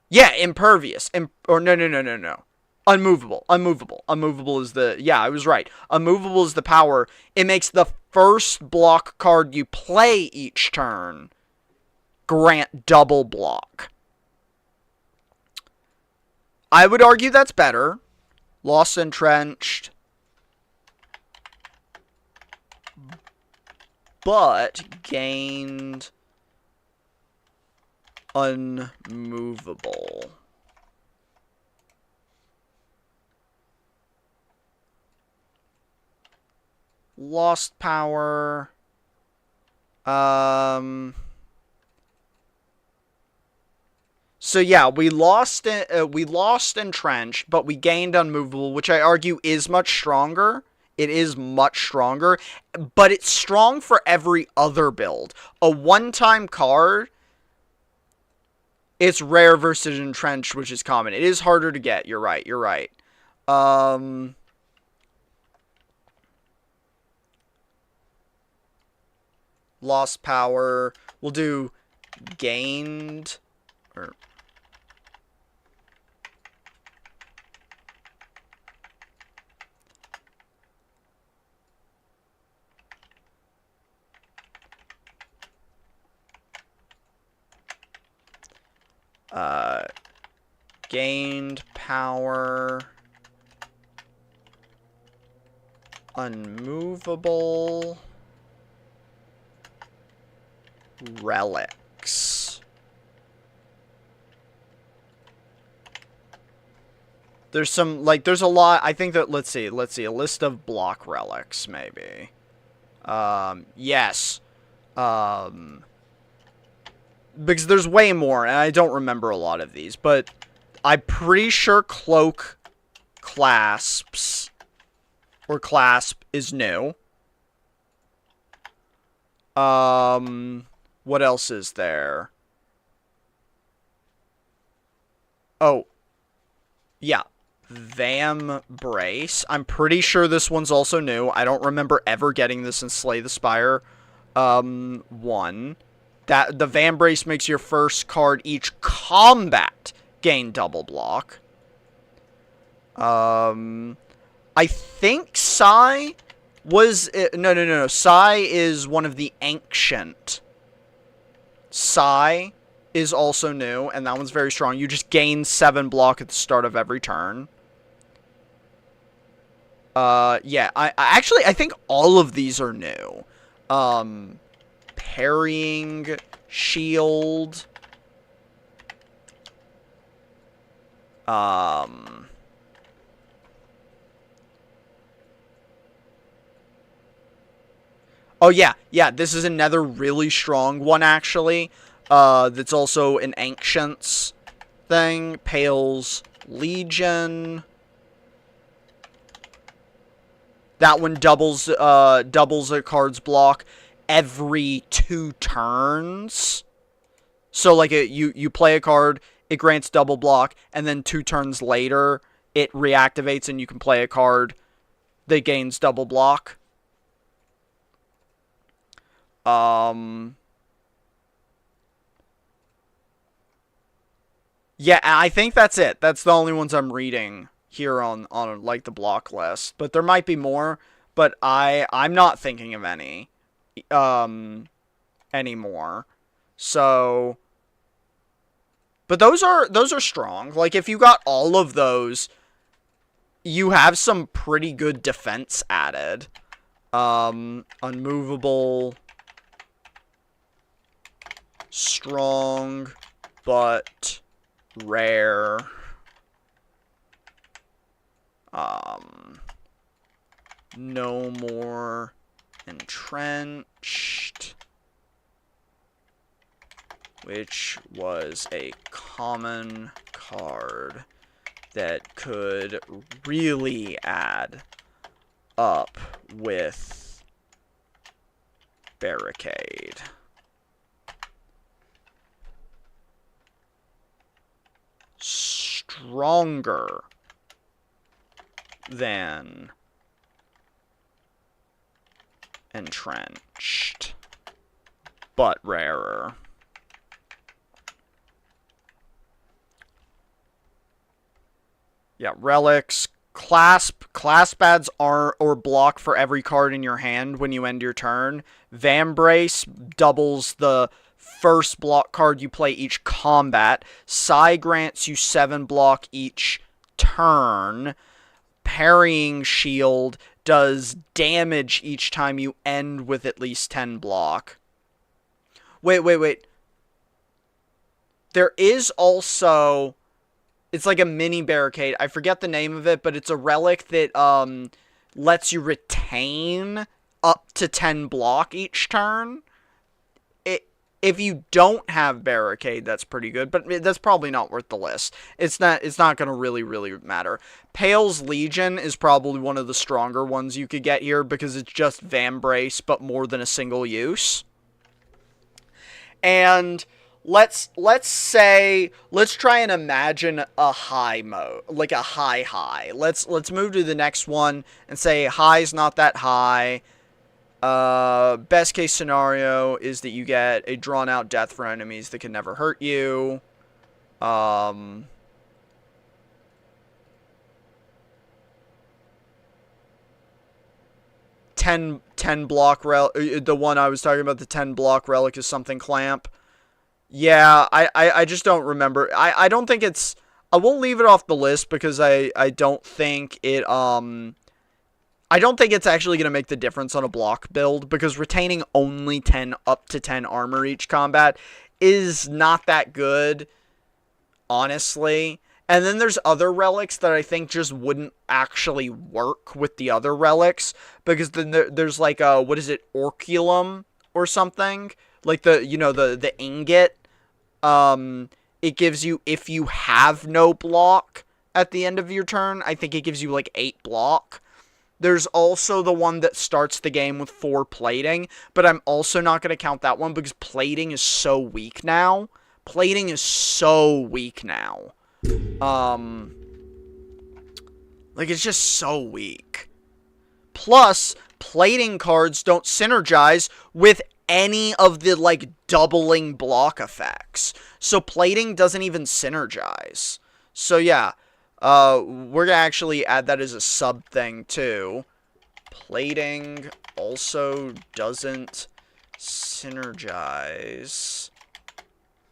Yeah, impervious. Or no. Unmovable. Unmovable is the... Yeah, I was right. Unmovable is the power. It makes the first block card you play each turn grant double block. I would argue that's better. Lost Entrenched. But gained Unmovable. Lost power. So yeah, we lost Entrenched, but we gained Unmovable, which I argue is much stronger. It is much stronger, but it's strong for every other build. A one-time card, it's rare versus Entrenched, which is common. It is harder to get. You're right. Lost power. We'll do gained or gained power, Unmovable, relics. There's some, like, there's a lot. I think that, let's see, a list of block relics, maybe. Yes. Because there's way more, and I don't remember a lot of these, but I'm pretty sure Cloak Clasps, or Clasp, is new. What else is there? Oh. Yeah. Vambrace. I'm pretty sure this one's also new. I don't remember ever getting this in Slay the Spire 1. That the Vambrace makes your first card each combat gain double block. I think Psy was... No. Psy is one of the ancient. Psy is also new, and that one's very strong. You just gain 7 block at the start of every turn. Yeah, I think all of these are new. Parrying, shield. Um... Oh, yeah. Yeah, this is another really strong one, actually. That's also an Ancients thing. Pale's Legion. That one doubles a card's block every 2 turns. So, like, you play a card, it grants double block, and then 2 turns later, it reactivates and you can play a card that gains double block. Yeah, I think that's it. That's the only ones I'm reading here on like the block list. But there might be more, but I'm not thinking of any anymore. So, but those are strong. Like if you got all of those, you have some pretty good defense added. Unmovable, strong, but rare. No more entrenched, which was a common card that could really add up with barricade. Stronger than entrenched, but rarer. Yeah, relics. Clasp adds are or block for every card in your hand when you end your turn. Vambrace doubles the first block card you play each combat. Psy grants you 7 block each turn. Parrying Shield does damage each time you end with at least 10 block. Wait. There is also... It's like a mini barricade. I forget the name of it, but it's a relic that lets you retain up to 10 block each turn. If you don't have barricade, that's pretty good, but that's probably not worth the list. It's not going to really matter. Pale's Legion is probably one of the stronger ones you could get here because it's just Vambrace, but more than a single use. And let's try and imagine a high mode, like a high. Let's move to the next one and say high's not that high. Best case scenario is that you get a drawn out death for enemies that can never hurt you. 10 block the one I was talking about, the 10 block relic is something clamp. Yeah, I just don't remember. I don't think it's... I will leave it off the list because I don't think it, I don't think it's actually going to make the difference on a block build because retaining only up to 10 armor each combat is not that good, honestly. And then there's other relics that I think just wouldn't actually work with the other relics because then there's like a, what is it, Orculum or something? Like the ingot. It gives you, if you have no block at the end of your turn, I think it gives you like 8 block. There's also the one that starts the game with 4 plating, but I'm also not going to count that one because plating is so weak now. Plating is so weak now. Like, it's just so weak. Plus, plating cards don't synergize with any of the, like, doubling block effects. So plating doesn't even synergize. So, yeah. We're gonna actually add that as a sub thing, too. Plating also doesn't synergize.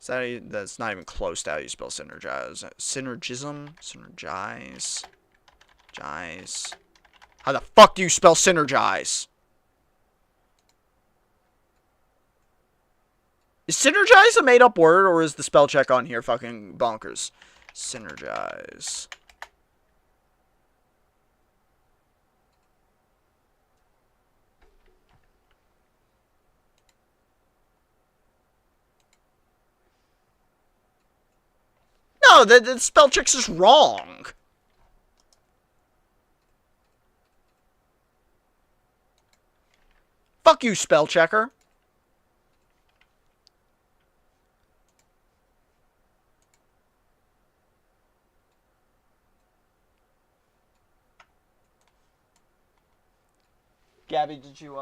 That's not even close to how you spell synergize. Synergism? Synergize. Gize. How the fuck do you spell synergize? Is synergize a made-up word, or is the spell check on here fucking bonkers? Synergize. No, the spell check's just wrong. Fuck you, spell checker. Gabby, did you,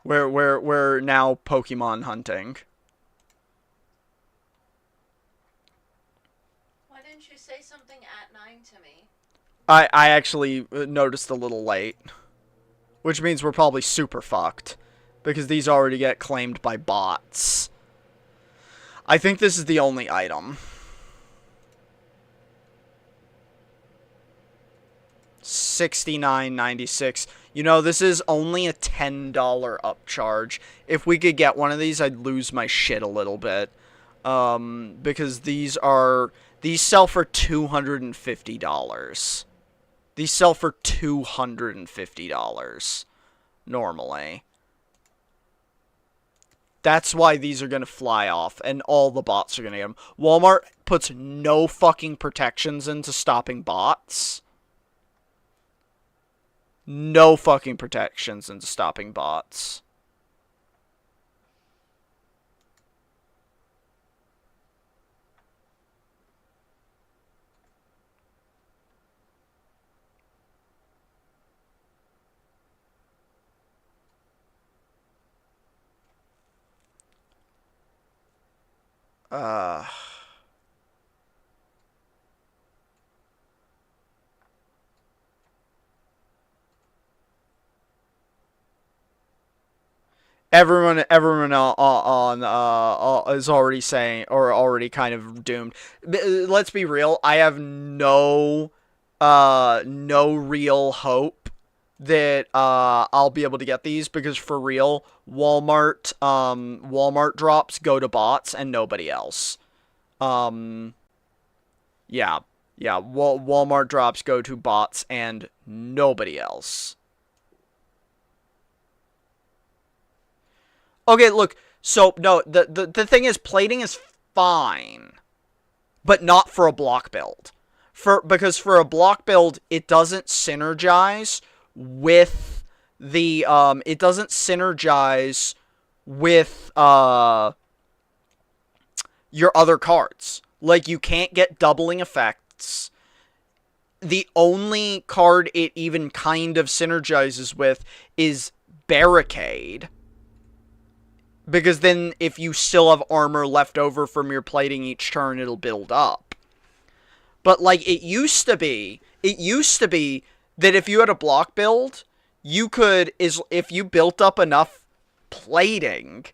We're now Pokemon hunting. Why didn't you say something at 9 to me? I actually noticed a little late. Which means we're probably super fucked. Because these already get claimed by bots. I think this is the only item. 69.96. You know, this is only a $10 upcharge. If we could get one of these, I'd lose my shit a little bit. Because these sell for $250. These sell for $250 normally. That's why these are going to fly off, and all the bots are going to get them. Walmart puts no fucking protections into stopping bots. No fucking protections into stopping bots. Everyone is already saying, or already kind of doomed. Let's be real. I have no real hope that I'll be able to get these, because for real, Walmart drops go to bots and nobody else. Yeah, Walmart drops go to bots and nobody else. Okay, look, so, no, the thing is, plating is fine, but not for a block build. Because for a block build, it doesn't synergize with the, it doesn't synergize with, your other cards. Like, you can't get doubling effects. The only card it even kind of synergizes with is Barricade. Because then, if you still have armor left over from your plating each turn, it'll build up. But, like, it used to be that if you had a block build, you could, if you built up enough plating,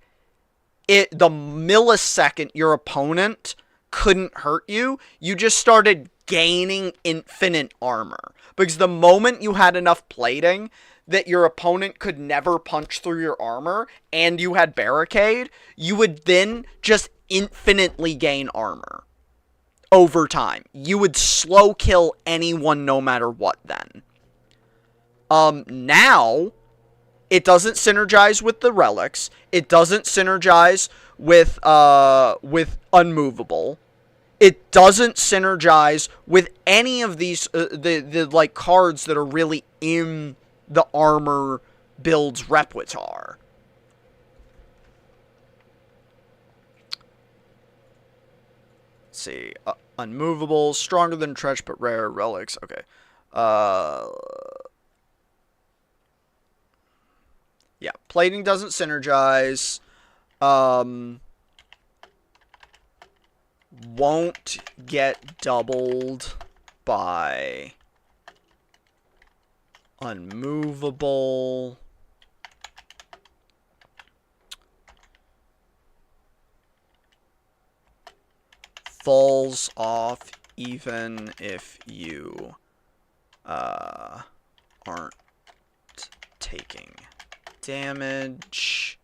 the millisecond your opponent couldn't hurt you, you just started gaining infinite armor. Because the moment you had enough plating that your opponent could never punch through your armor, and you had Barricade, you would then just infinitely gain armor over time. You would slow kill anyone no matter what then. Now, it doesn't synergize with the relics. It doesn't synergize with unmovable. It doesn't synergize with any of these, the like, cards that are really in the armor build's repertoire. Let's see. Unmovable, stronger than Trench, but rare relics. Okay. Yeah, plating doesn't synergize. Won't get doubled by unmovable. Falls off even if you aren't taking damage.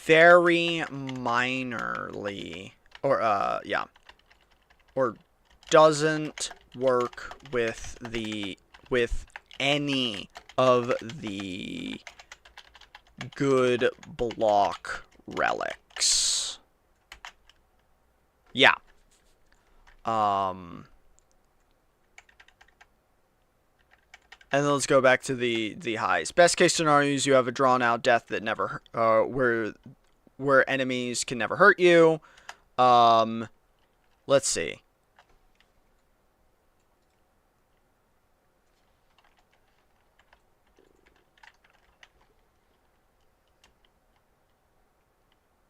very minorly, or yeah, or doesn't work with any of the good block relics. Yeah. And then let's go back to the highs. Best case scenarios, you have a drawn out death that never where enemies can never hurt you. Let's see.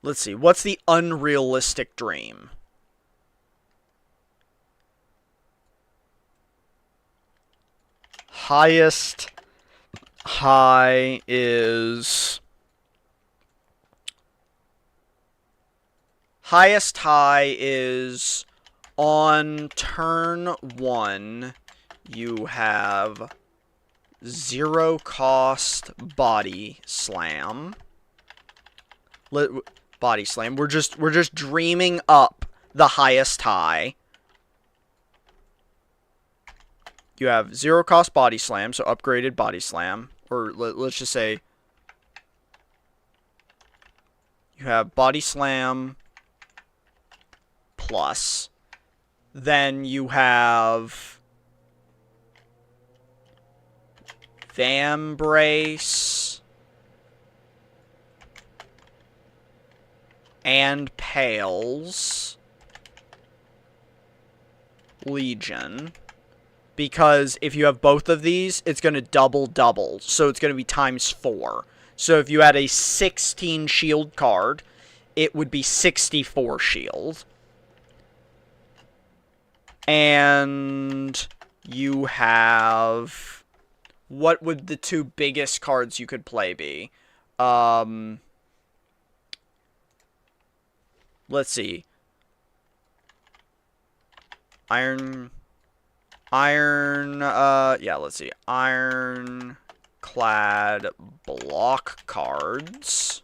Let's see. What's the unrealistic dream? Highest high is on turn 1 you have 0 cost body slam. Body slam. We're just dreaming up the highest high. You have 0 cost body slam, so upgraded body slam. Or let's just say you have body slam plus. Then you have Vambrace and Pales Legion. Because if you have both of these, it's going to double. So it's going to be times 4. So if you had a 16 shield card, it would be 64 shield. And you have... What would the 2 biggest cards you could play be? Let's see. Yeah, let's see. Ironclad block cards.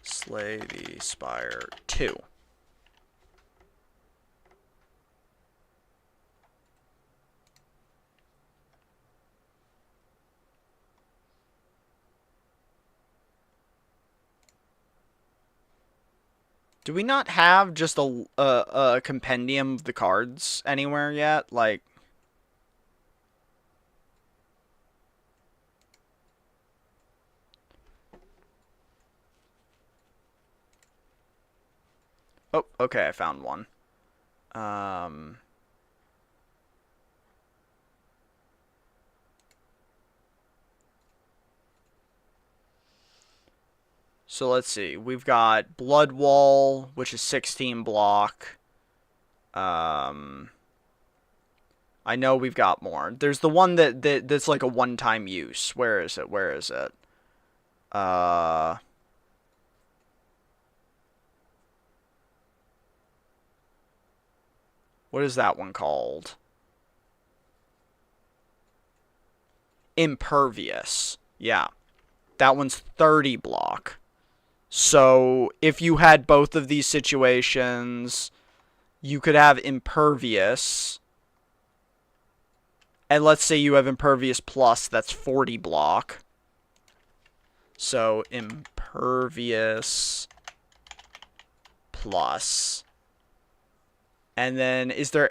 Slay the Spire 2. Do we not have just a compendium of the cards anywhere yet? Like... Oh, okay, I found one. So let's see. We've got Blood Wall, which is 16 block. I know we've got more. There's the one that's like a one-time use. Where is it? Where is it? What is that one called? Impervious. Yeah. That one's 30 block. So, if you had both of these situations, you could have Impervious. And let's say you have Impervious Plus, that's 40 block. So, Impervious Plus. And then, is there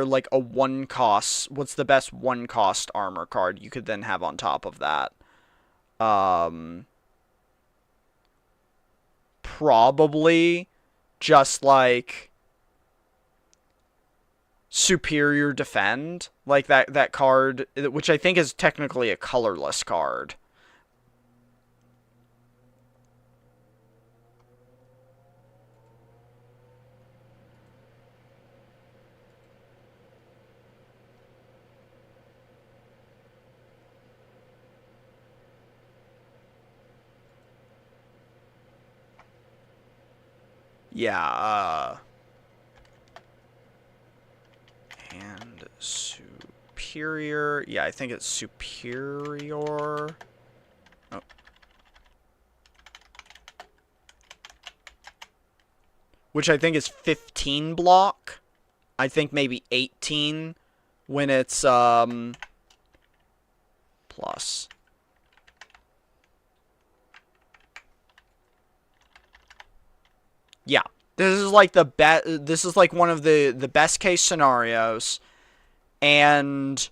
like a 1 cost? What's the best 1 cost armor card you could then have on top of that? Probably just like Superior Defend, like that card, which I think is technically a colorless card. Yeah, and Superior superior. Yeah, I think it's superior. Oh. Which I think is 15 block. I think maybe 18 when it's plus. Yeah. This is like the this is like one of the best case scenarios, and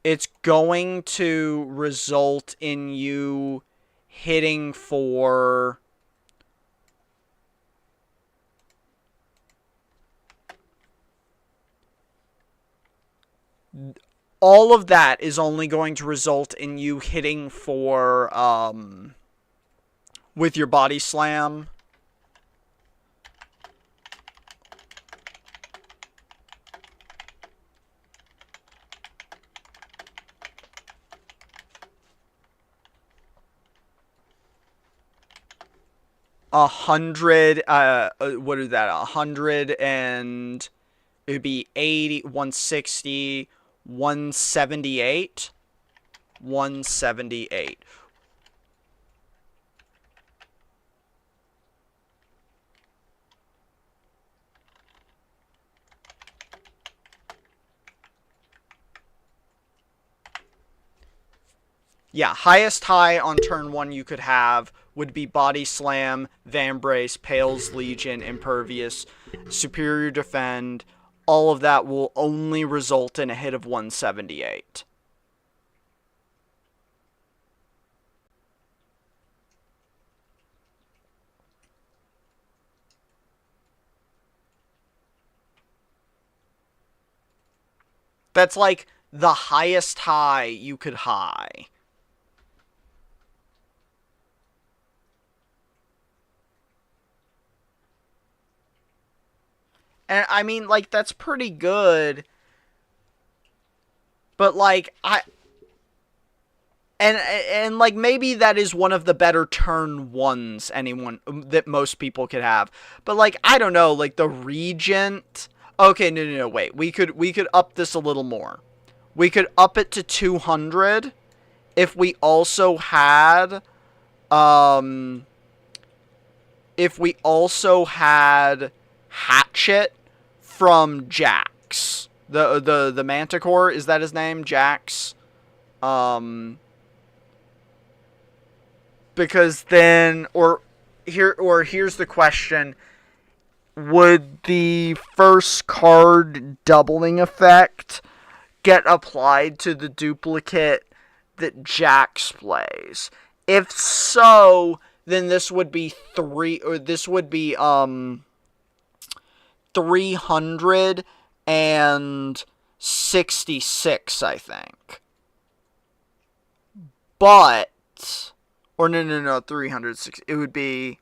it's going to result in you hitting for all of that is only going to result in you hitting for with your body slam. What is that? 100 and it would be 80, 160, 178, 178. Yeah, highest high on turn 1 you could have would be Body Slam, Vambrace, Pale's Legion, Impervious, Superior Defend. All of that will only result in a hit of 178. That's like the highest high you could high. And I mean, like, that's pretty good. But like and like maybe that is one of the better turn ones that most people could have. But like I don't know, like the Regent. Okay, no, wait. We could up this a little more. We could up it to 200 if we also had Hatchet from Jax. The Manticore, is that his name? Jax? Because then here's the question. Would the first card doubling effect get applied to the duplicate that Jax plays? If so, then this would be 366, I think. But, or no, 360. It would be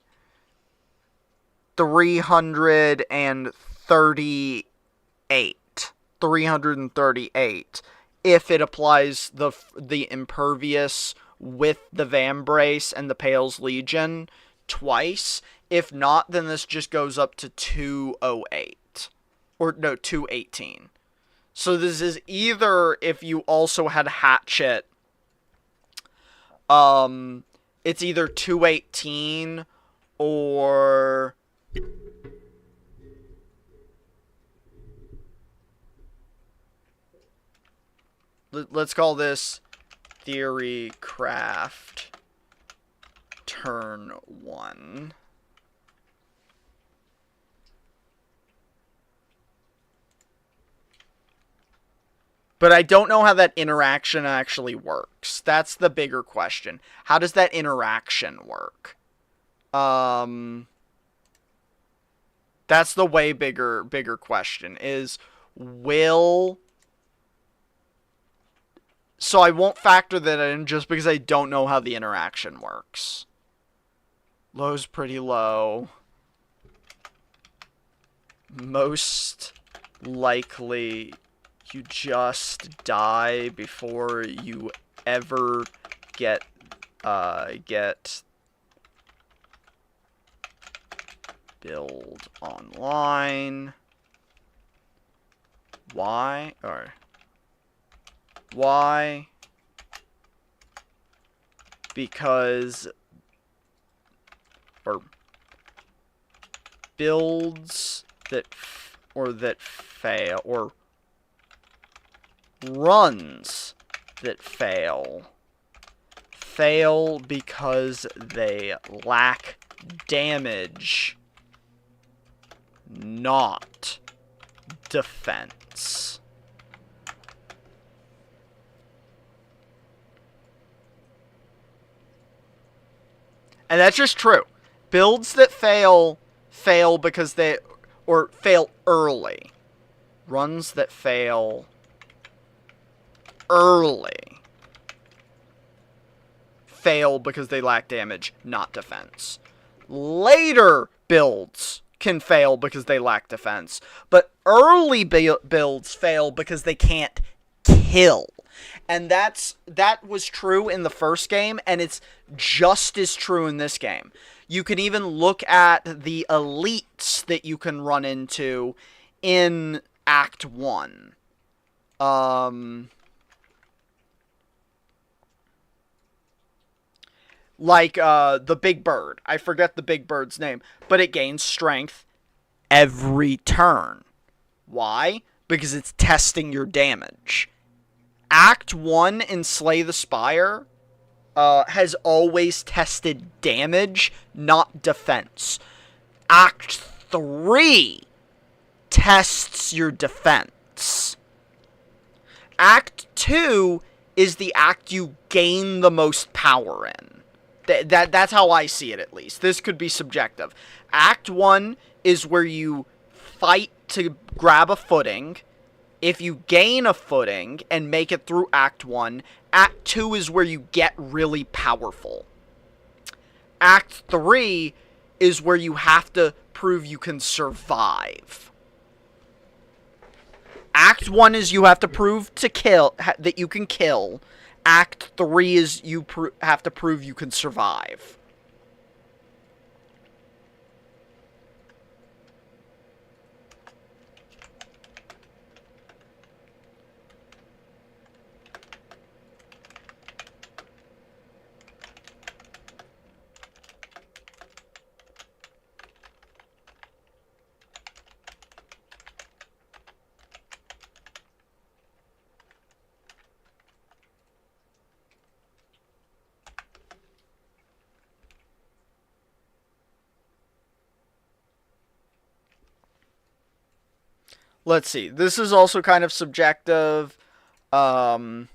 338. 338 if it applies the Impervious with the Vambrace and the Pale's Legion twice. If not, then this just goes up to 208. Or, no, 218. So this is either if you also had Hatchet, it's either 218 or... Let's call this Theory Craft turn 1. But I don't know how that interaction actually works. That's the bigger question. How does that interaction work? That's the way bigger question is, will... So I won't factor that in just because I don't know how the interaction works. Low's pretty low. Most likely you just die before you ever get build online. Why? Or why? Because, or builds that that fail, or runs that fail because they lack damage, not defense. And that's just true. Builds that fail because they, or fail early. Runs that fail early fail because they lack damage, not defense. Later builds can fail because they lack defense, but early builds fail because they can't kill. And that was true in the first game, and it's just as true in this game. You can even look at the elites that you can run into in Act 1. Like the big bird. I forget the big bird's name, but it gains strength every turn. Why? Because it's testing your damage. Act 1 in Slay the Spire has always tested damage, not defense. Act 3 tests your defense. Act 2 is the act you gain the most power in. That's how I see it, at least. This could be subjective. Act 1 is where you fight to grab a footing. If you gain a footing and make it through Act 1, Act 2 is where you get really powerful. Act 3 is where you have to prove you can survive. Act 1 is you have to prove that you can kill. Act 3 is you have to prove you can survive. Let's see. This is also kind of subjective. So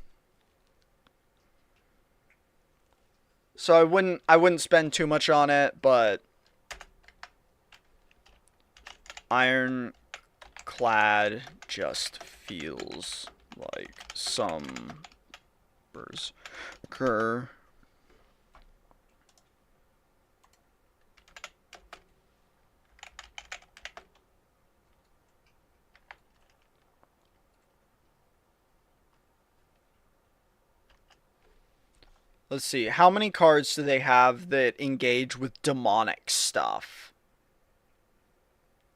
I wouldn't spend too much on it, but Ironclad just feels like some berserker. Let's see, how many cards do they have that engage with demonic stuff?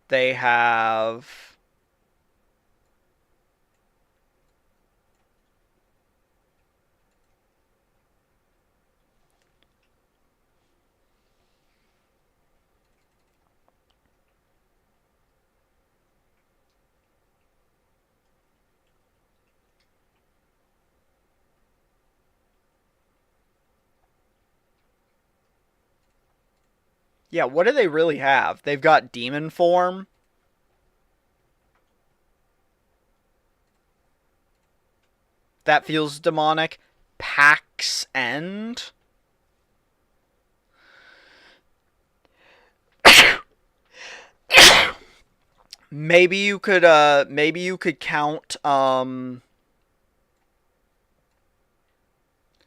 They have... Yeah, what do they really have? They've got demon form. That feels demonic. Pax End. Maybe you could count,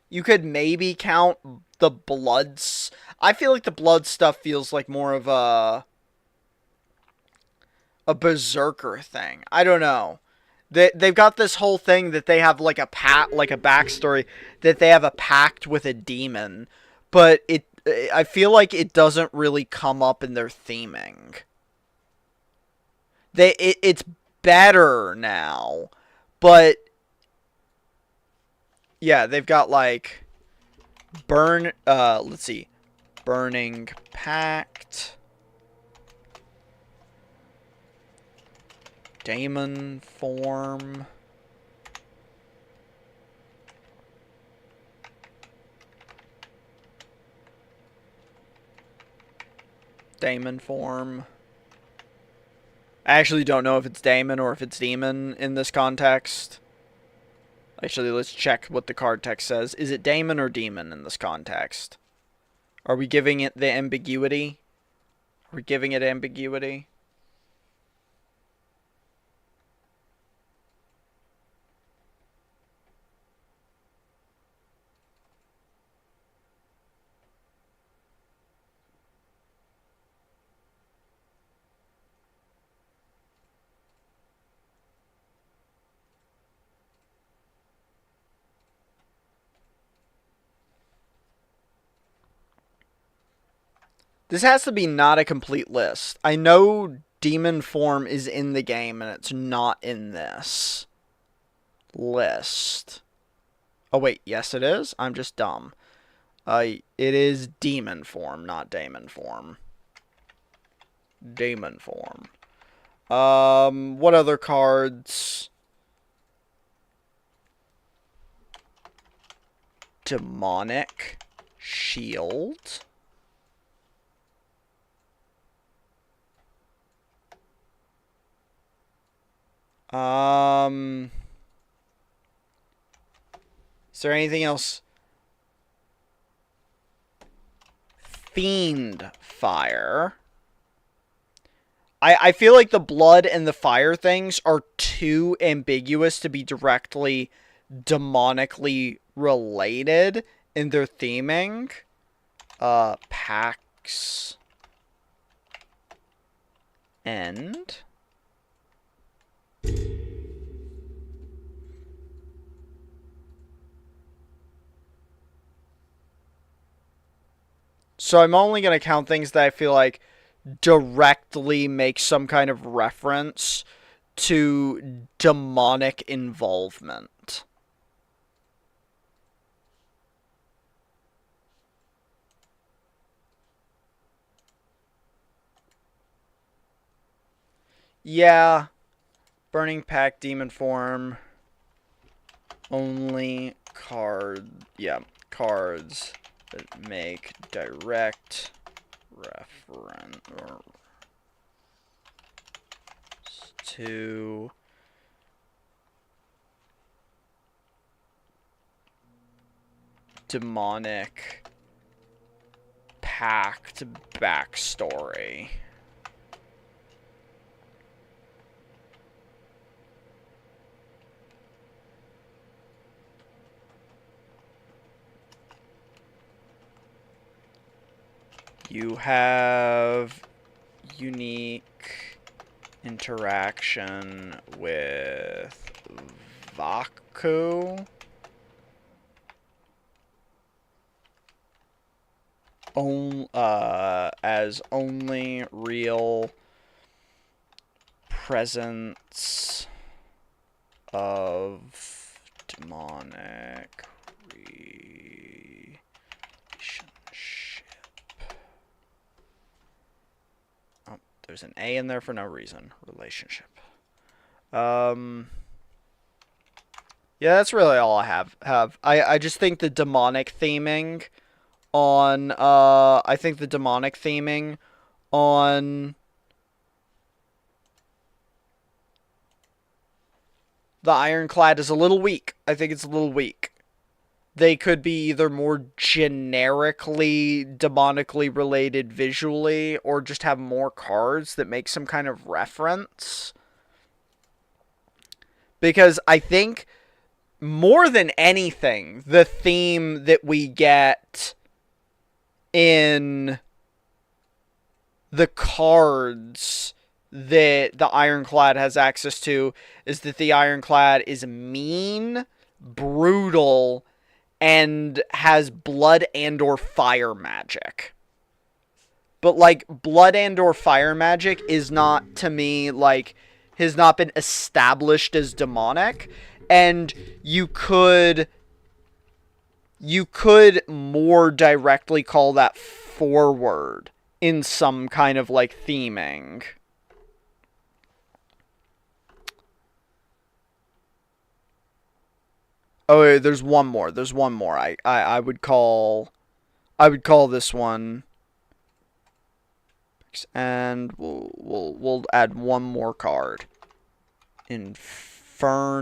you could maybe count the Bloods. I feel like the blood stuff feels like more of a berserker thing. I don't know. They've got this whole thing that they have like a backstory that they have a pact with a demon, but I feel like it doesn't really come up in their theming. It's better now, but yeah, they've got like let's see, Burning Pact, Daemon Form. Daemon Form. I actually don't know if it's Daemon or if it's Demon in this context. Actually, let's check what the card text says. Is it Daemon or Demon in this context? Are we giving it the ambiguity? Are we giving it ambiguity? This has to be not a complete list. I know Demon Form is in the game and it's not in this list. Oh wait, yes it is? I'm just dumb. It is Demon Form, not Daemon Form. Daemon Form. What other cards? Demonic Shield. Is there anything else? Fiend Fire. I feel like the blood and the fire things are too ambiguous to be directly demonically related in their theming. Pax End. So I'm only going to count things that I feel like directly make some kind of reference to demonic involvement. Yeah. Burning Pact, Demon Form. Only card. Yeah. Cards that make direct reference to demonic pact backstory. You have unique interaction with Vaku. As only real presence of demonic relationship. Oh, there's an A in there for no reason. Relationship. Yeah, that's really all I have. I just think the demonic theming on the Ironclad is a little weak. I think it's a little weak. They could be either more generically demonically related visually or just have more cards that make some kind of reference. Because I think more than anything, the theme that we get in the cards that the Ironclad has access to is that the Ironclad is mean, brutal, and has blood and or fire magic. But like blood and or fire magic is not, to me, like, has not been established as demonic, and you could more directly call that forward in some kind of like theming. Oh, wait, there's one more. There's one more. I would call this one, and we'll add one more card. Infernal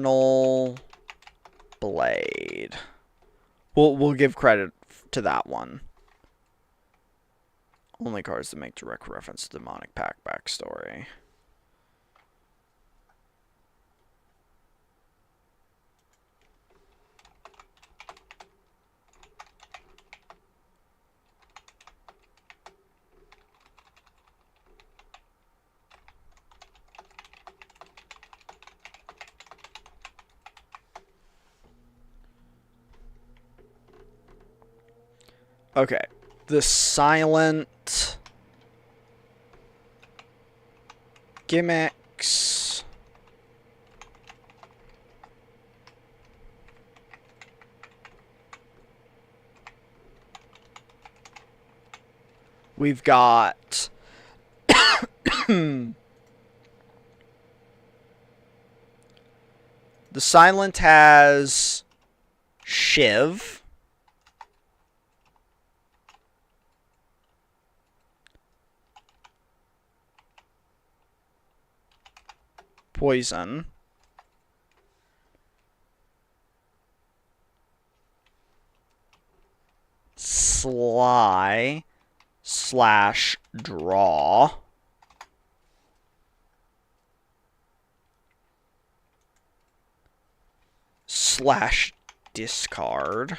Blade. We'll give credit to that one. Only cards that make direct reference to demonic pack backstory. Okay. The silent gimmicks. We've got the silent has Shiv. Poison. Sly / draw. / discard.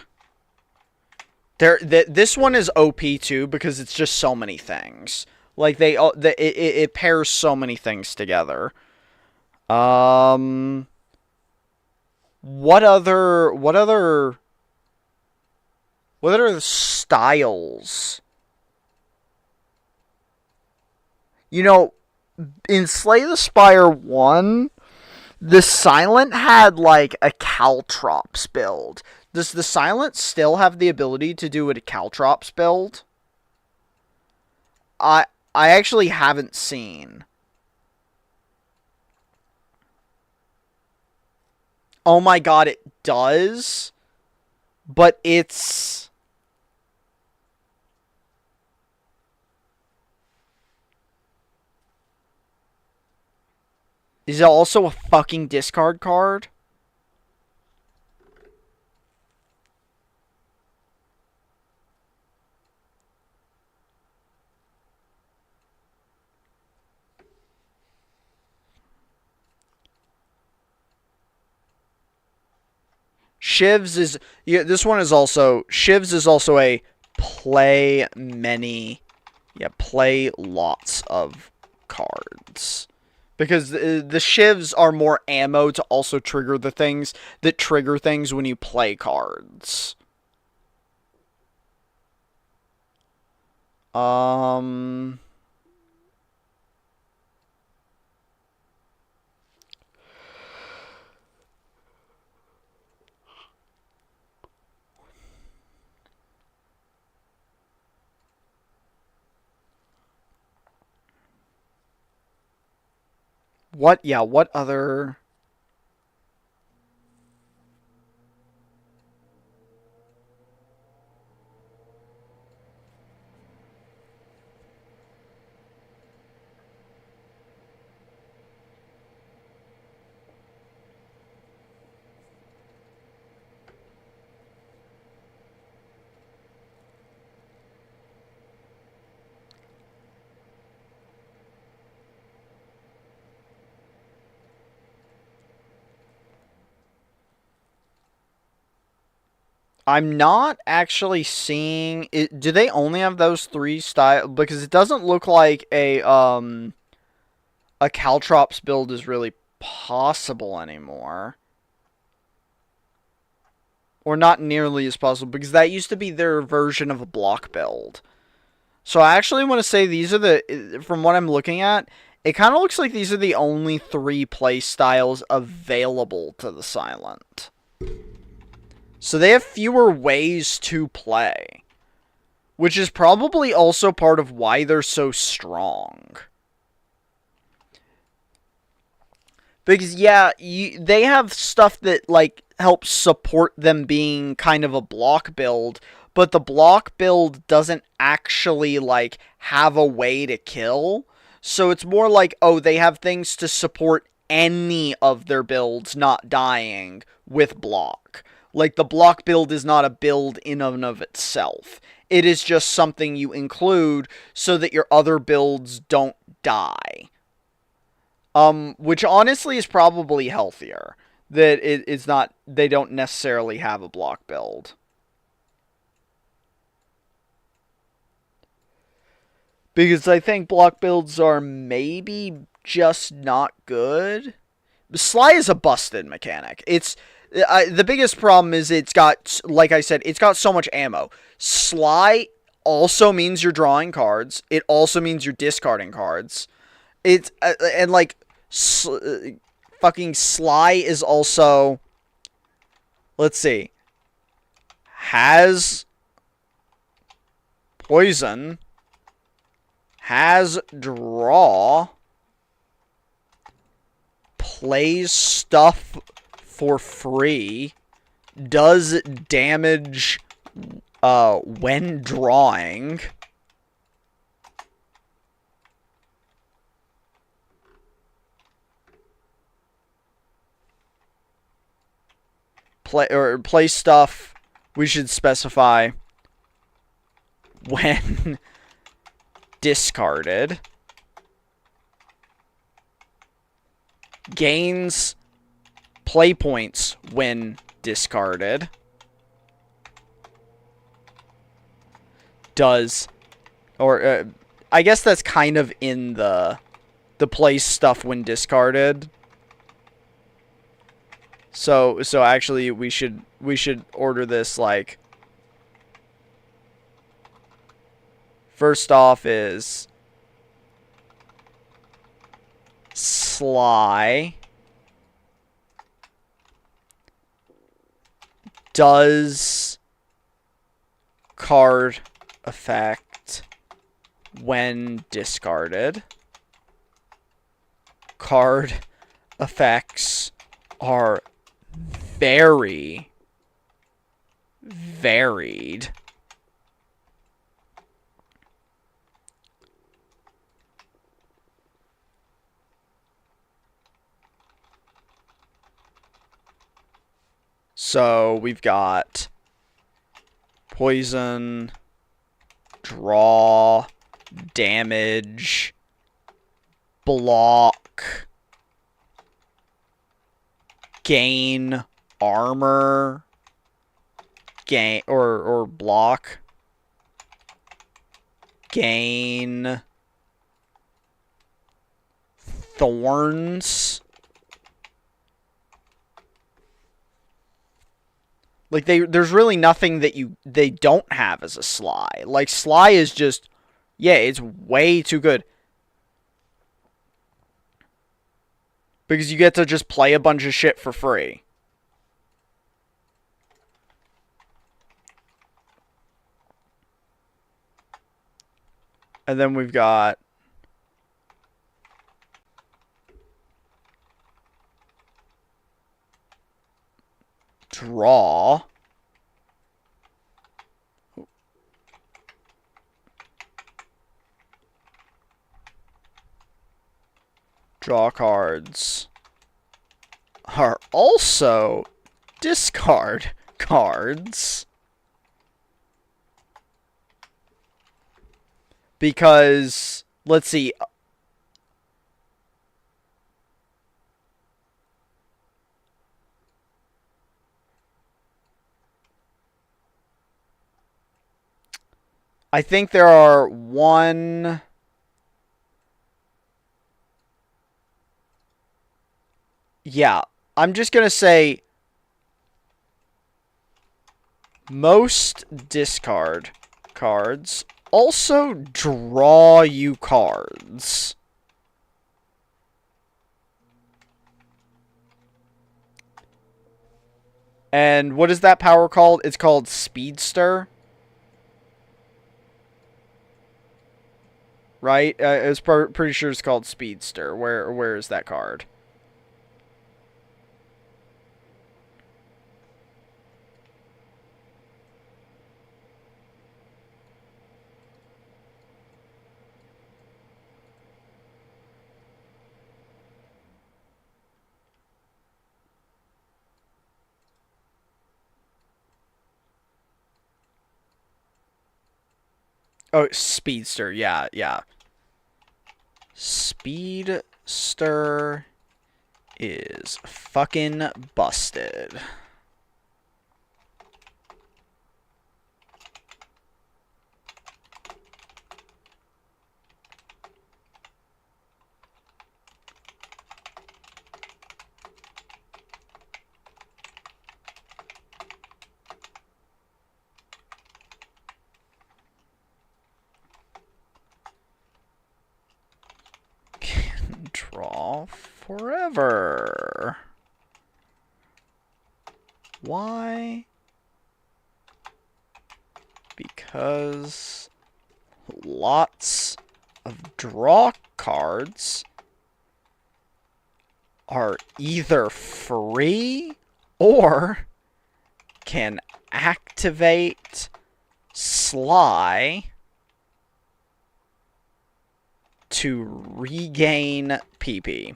This one is OP too because it's just so many things. Like it pairs so many things together. What other styles? You know, in Slay the Spire 1, the Silent had like a Caltrops build. Does the Silent still have the ability to do a Caltrops build? I actually haven't seen. Oh my god, it does. But it's... Is it also a fucking discard card? Shivs is... Yeah, this one is also... Shivs is also a play many... Yeah, play lots of cards. Because the Shivs are more ammo to also trigger the things that trigger things when you play cards. What other... I'm not actually seeing it. Do they only have those three style? Because it doesn't look like a Caltrops build is really possible anymore. Or not nearly as possible, because that used to be their version of a block build. So I actually want to say these are the, from what I'm looking at, it kind of looks like these are the only 3 play styles available to the Silent. So they have fewer ways to play. Which is probably also part of why they're so strong. Because, yeah, they have stuff that, like, helps support them being kind of a block build, but the block build doesn't actually, like, have a way to kill. So it's more like, oh, they have things to support any of their builds not dying with block. Like, the block build is not a build in and of itself. It is just something you include so that your other builds don't die. Which honestly is probably healthier. That it's not, they don't necessarily have a block build. Because I think block builds are maybe just not good. Sly is a busted mechanic. It's the biggest problem is it's got, like I said, it's got so much ammo. Sly also means you're drawing cards. It also means you're discarding cards. It's and like fucking Sly is also, let's see, has poison, has draw, plays stuff for free, does damage when drawing, play stuff, we should specify, when discarded, gains play points when discarded, does, or I guess that's kind of in the play stuff when discarded. So actually we should order this like, first off is Sly does card effect when discarded. Card effects are very varied. So we've got poison, draw, damage, block, gain armor, gain or block, gain thorns. Like there's really nothing that they don't have as a Sly. Like Sly is just, yeah, it's way too good. Because you get to just play a bunch of shit for free. And then we've got draw. Draw cards are also discard cards. Because, let's see. I think there are one... Yeah, I'm just going to say Most discard cards also draw you cards. And what is that power called? It's called Speedster. Right? I was pretty sure it's called Speedster. Where is that card? Oh, Speedster. Yeah, yeah. Speedster is fucking busted. Can draw forever. Why? Because lots of draw cards are either free or can activate Sly to regain PP.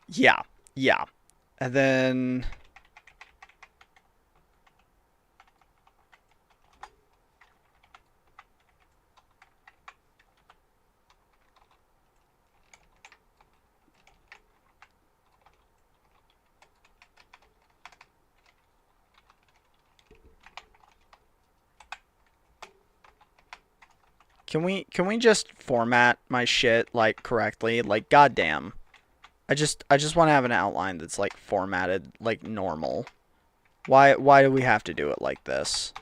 Yeah, yeah. And then can we just format my shit like correctly? Like goddamn. I just want to have an outline that's like formatted like normal. Why do we have to do it like this?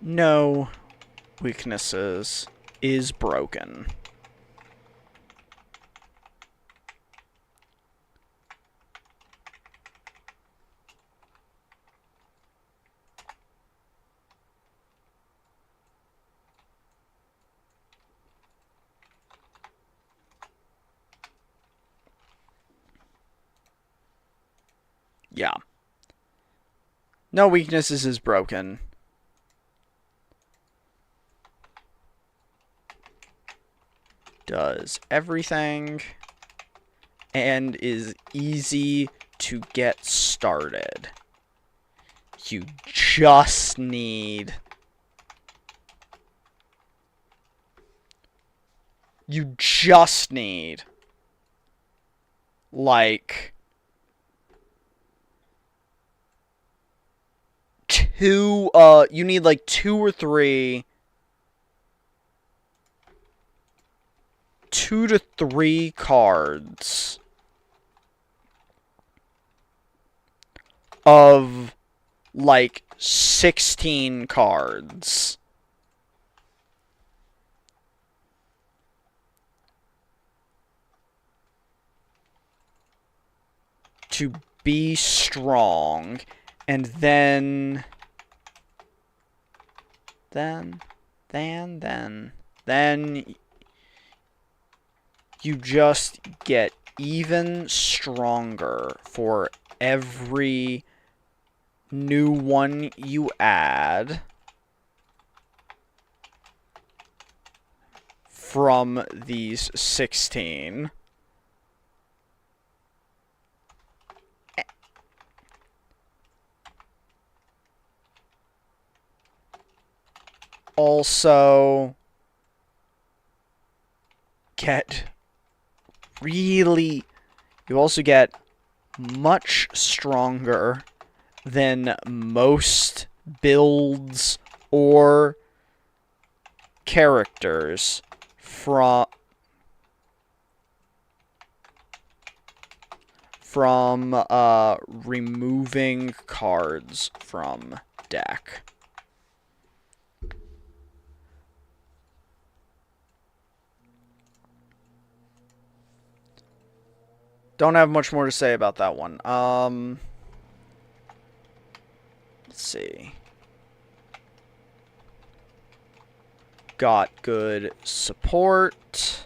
No weaknesses is broken. Yeah. No weaknesses is broken. Does everything and is easy to get started. You just need like you need like 2 to 3 cards of like 16 cards to be strong, And then you just get even stronger for every new one you add from these 16. Also get you also get much stronger than most builds or characters from removing cards from deck. Don't have much more to say about that one. Let's see. Got good support.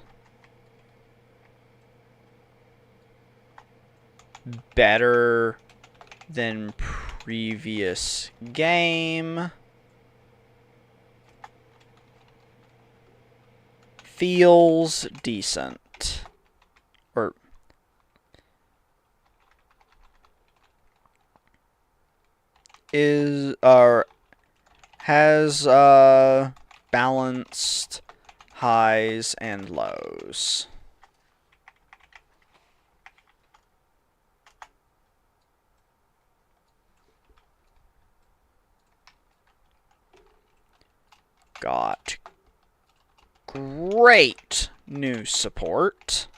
Better than previous game. Feels decent. Or has balanced highs and lows. Got great new support.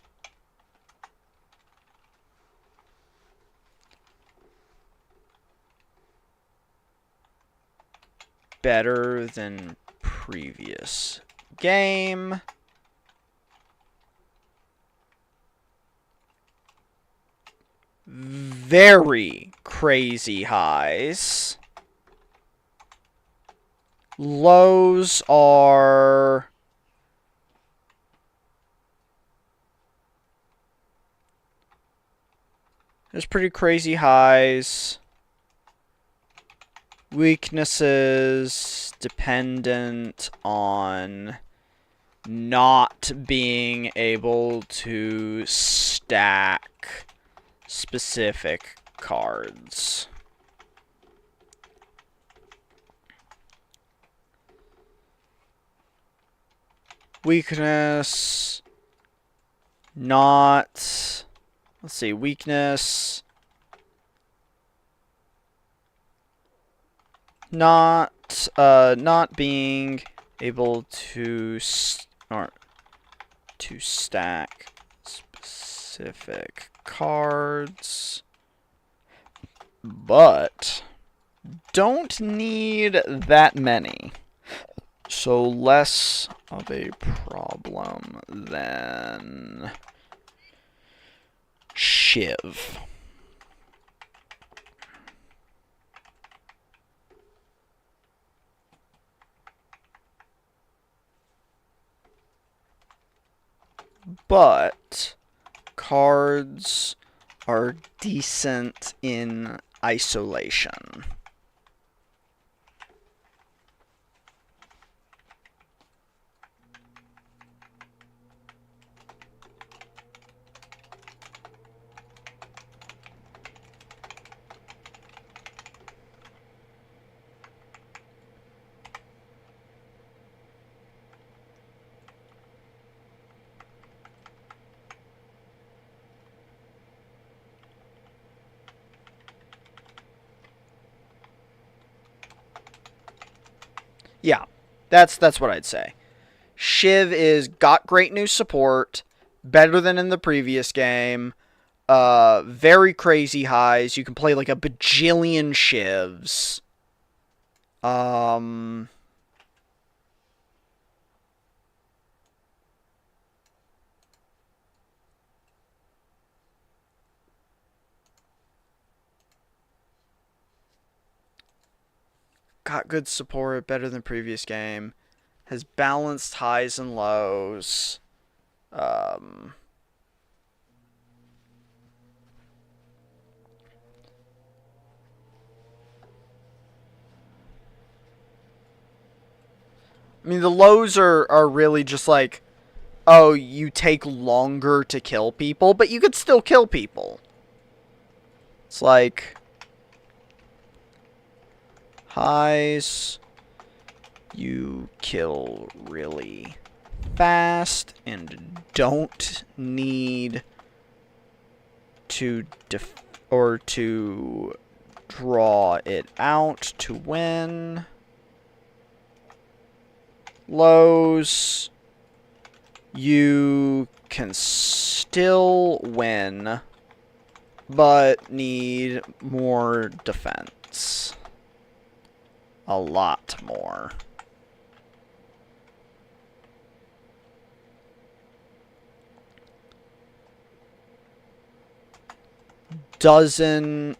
Better than previous game. Very crazy highs. Lows are there's pretty crazy highs. Weaknesses dependent on not being able to stack specific cards. Weakness not, let's see, weakness not being able to stack specific cards, but don't need that many, so less of a problem than Shiv. But cards are decent in isolation. Yeah, that's what I'd say. Shiv is got great new support, better than in the previous game. Very crazy highs. You can play like a bajillion Shivs. got good support, better than previous game. Has balanced highs and lows. I mean, the lows are really just like, oh, you take longer to kill people, but you could still kill people. It's like, highs, you kill really fast and don't need to to draw it out to win. Lows, you can still win, but need more defense. A lot more. Doesn't,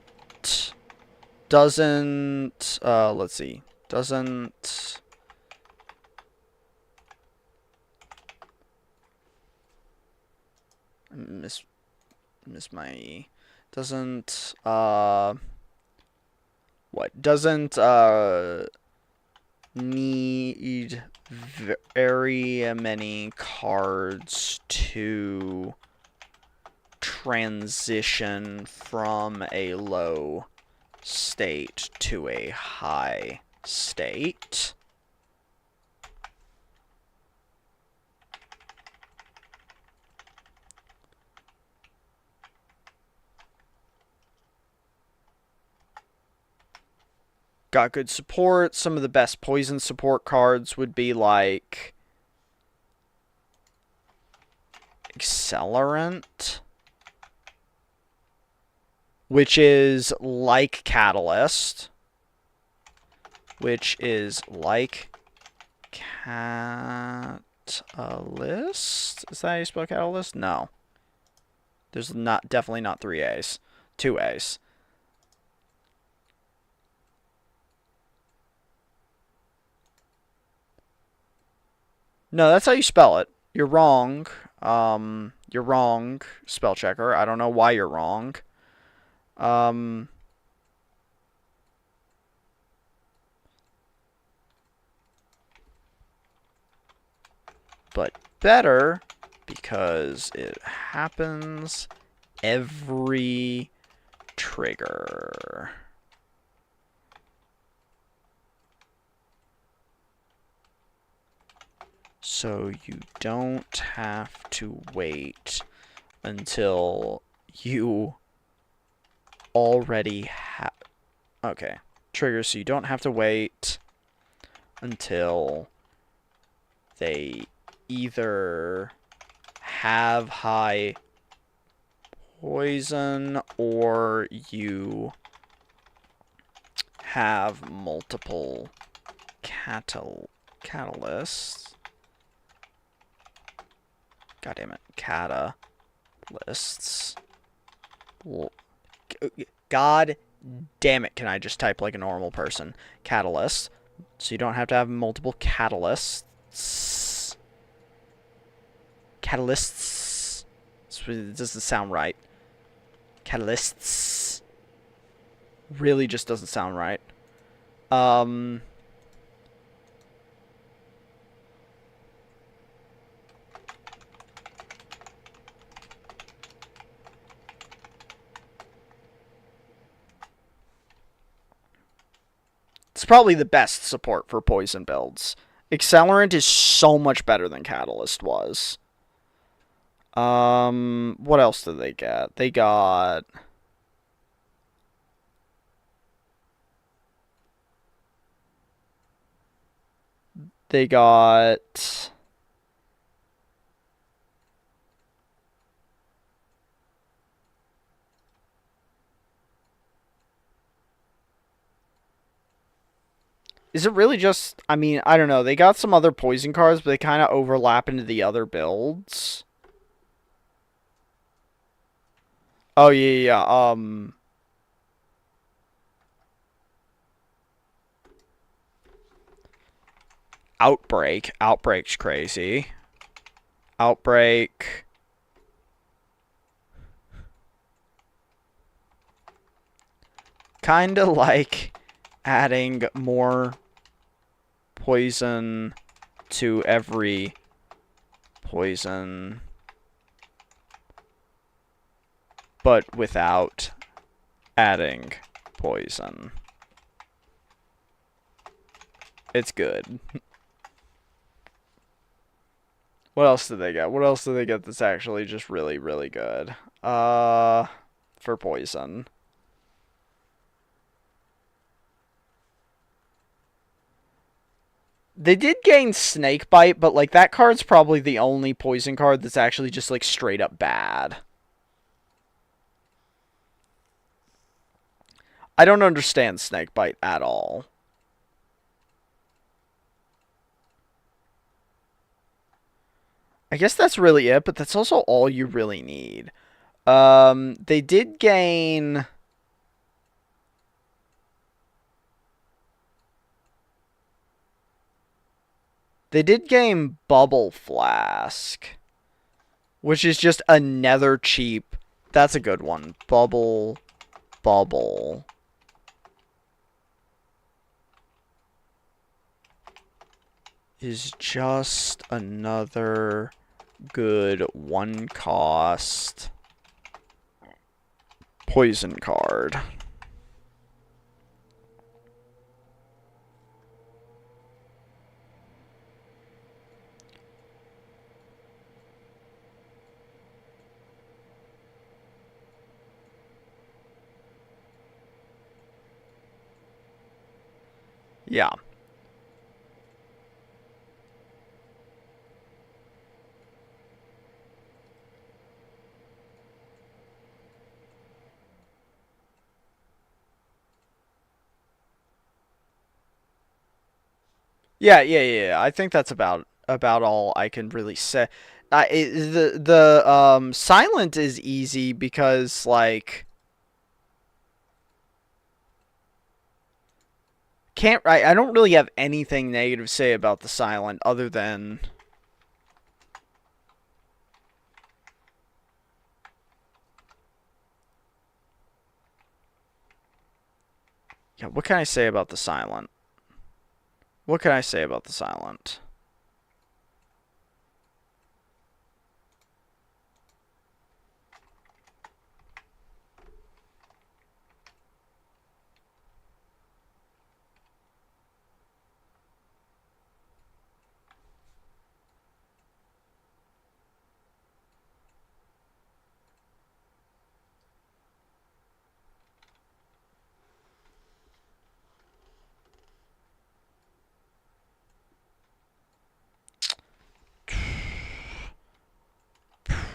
let's see, doesn't, miss my E. Doesn't, what? Doesn't, need very many cards to transition from a low state to a high state. Got good support. Some of the best poison support cards would be like Accelerant, which is like Catalyst, which is like Catalyst. Is that how you spell Catalyst? No. There's definitely not 3 A's. 2 A's. No, that's how you spell it. You're wrong. You're wrong, spell checker. I don't know why you're wrong. But better because it happens every trigger. So you don't have to wait until you already have... Okay. Triggers, so you don't have to wait until they either have high poison or you have multiple catalysts. God damn it. Catalysts. God damn it. Can I just type like a normal person? Catalysts. So you don't have to have multiple catalysts. Catalysts. It doesn't sound right. Catalysts. Really just doesn't sound right. It's probably the best support for poison builds. Accelerant is so much better than Catalyst was. What else did they get? They got... They got... Is it really just... I mean, I don't know. They got some other poison cards, but they kind of overlap into the other builds. Oh, yeah. Outbreak. Outbreak's crazy. Outbreak. Kinda like adding more poison to every poison, but without adding poison. It's good. What else did they get? What else did they get that's actually just really, really good? For poison. They did gain Snake Bite, but like that card's probably the only poison card that's actually just like straight up bad. I don't understand Snake Bite at all. I guess that's really it, but that's also all you really need. They did gain... They did gain Bubble Flask, which is just another cheap... That's a good one. Bubble. Is just another good one cost poison card. Yeah. Yeah. I think that's about all I can really say. The silent is easy because like I don't really have anything negative to say about the silent other than yeah, what can I say about the silent? What can I say about the silent?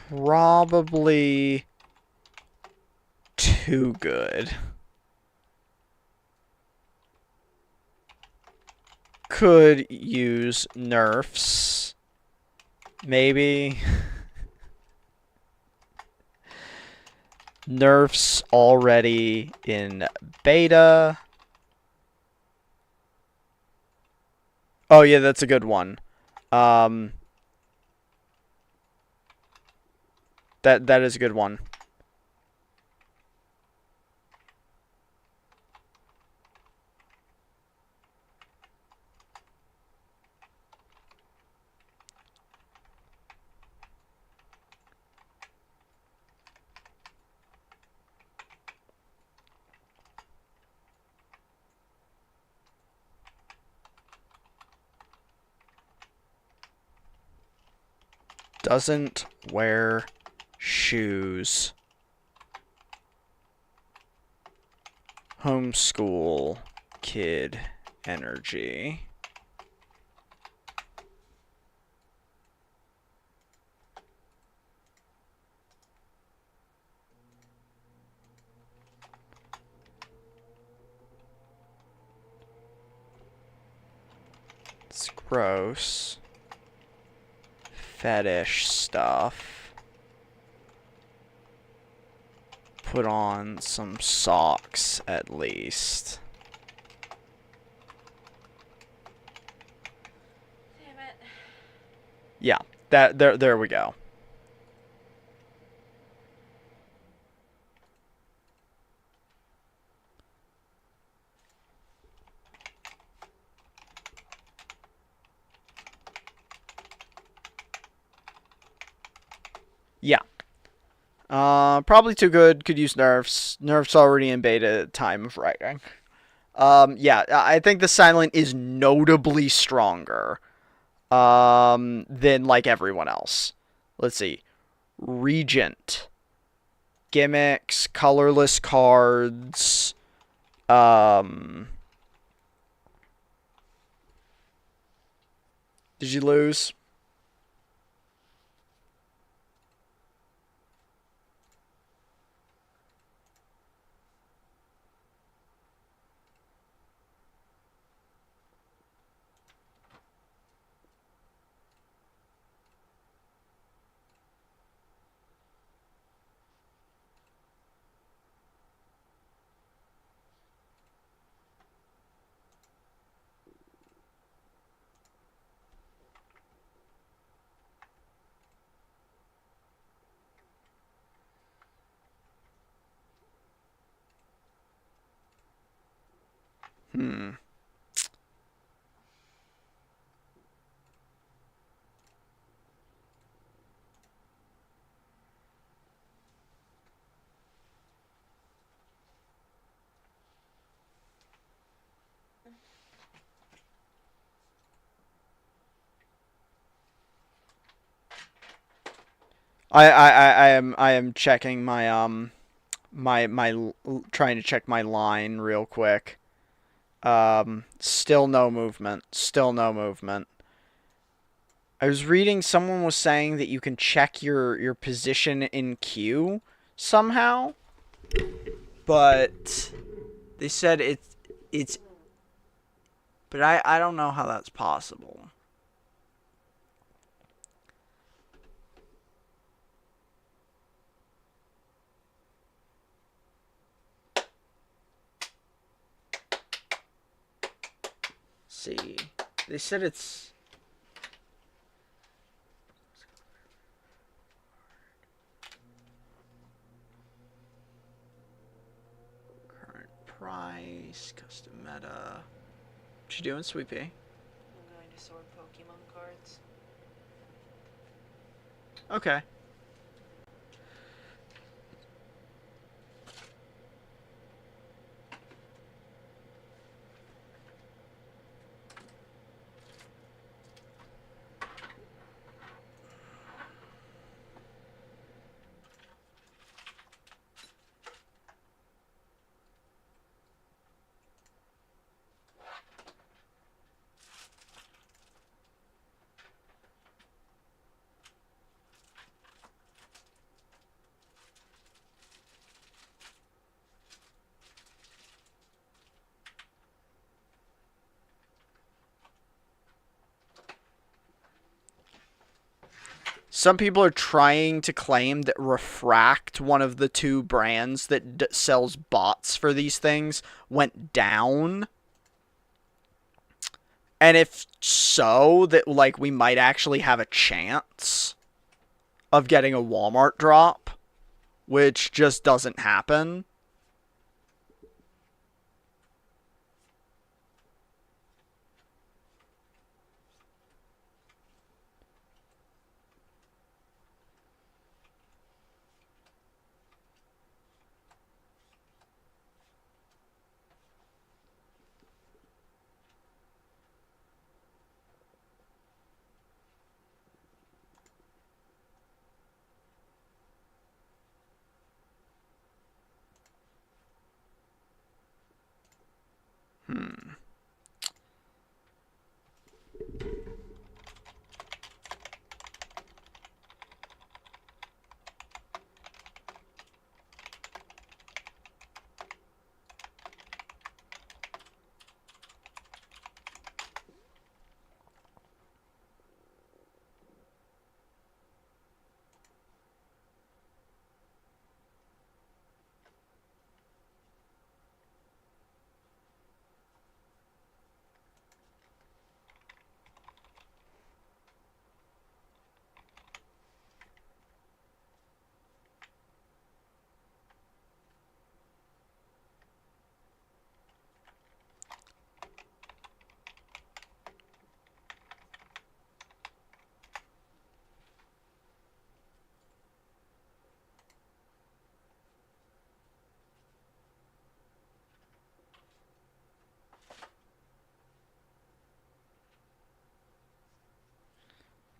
Probably too good. Could use nerfs. Maybe. Nerfs already in beta. Oh yeah, that's a good one. That is a good one. Doesn't wear shoes. Homeschool kid energy. It's gross. Fetish stuff. Put on some socks at least. Yeah. There we go. Yeah. Probably too good. Could use nerfs. Nerfs already in beta at time of writing. Yeah, I think the silent is notably stronger than like everyone else. Let's see. Regent, gimmicks, colorless cards. Um, did you lose? Hmm. I am checking my trying to check my line real quick. Still no movement. Still no movement. I was reading someone was saying that you can check your position in queue somehow, but they said it's but I don't know how that's possible. Let's see. They said it's current price, custom meta. What you doing, Sweet Pea? I'm going to sort Pokemon cards. Okay. Some people are trying to claim that Refract, one of the two brands that sells bots for these things, went down. And if so, that like we might actually have a chance of getting a Walmart drop, which just doesn't happen.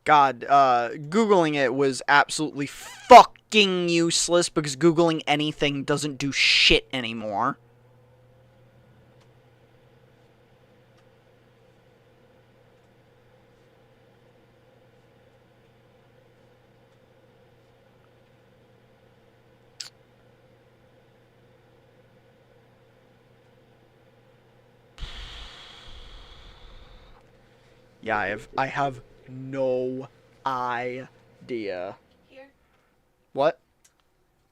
God, Googling it was absolutely fucking useless because Googling anything doesn't do shit anymore. Yeah, I have no idea. Here, What?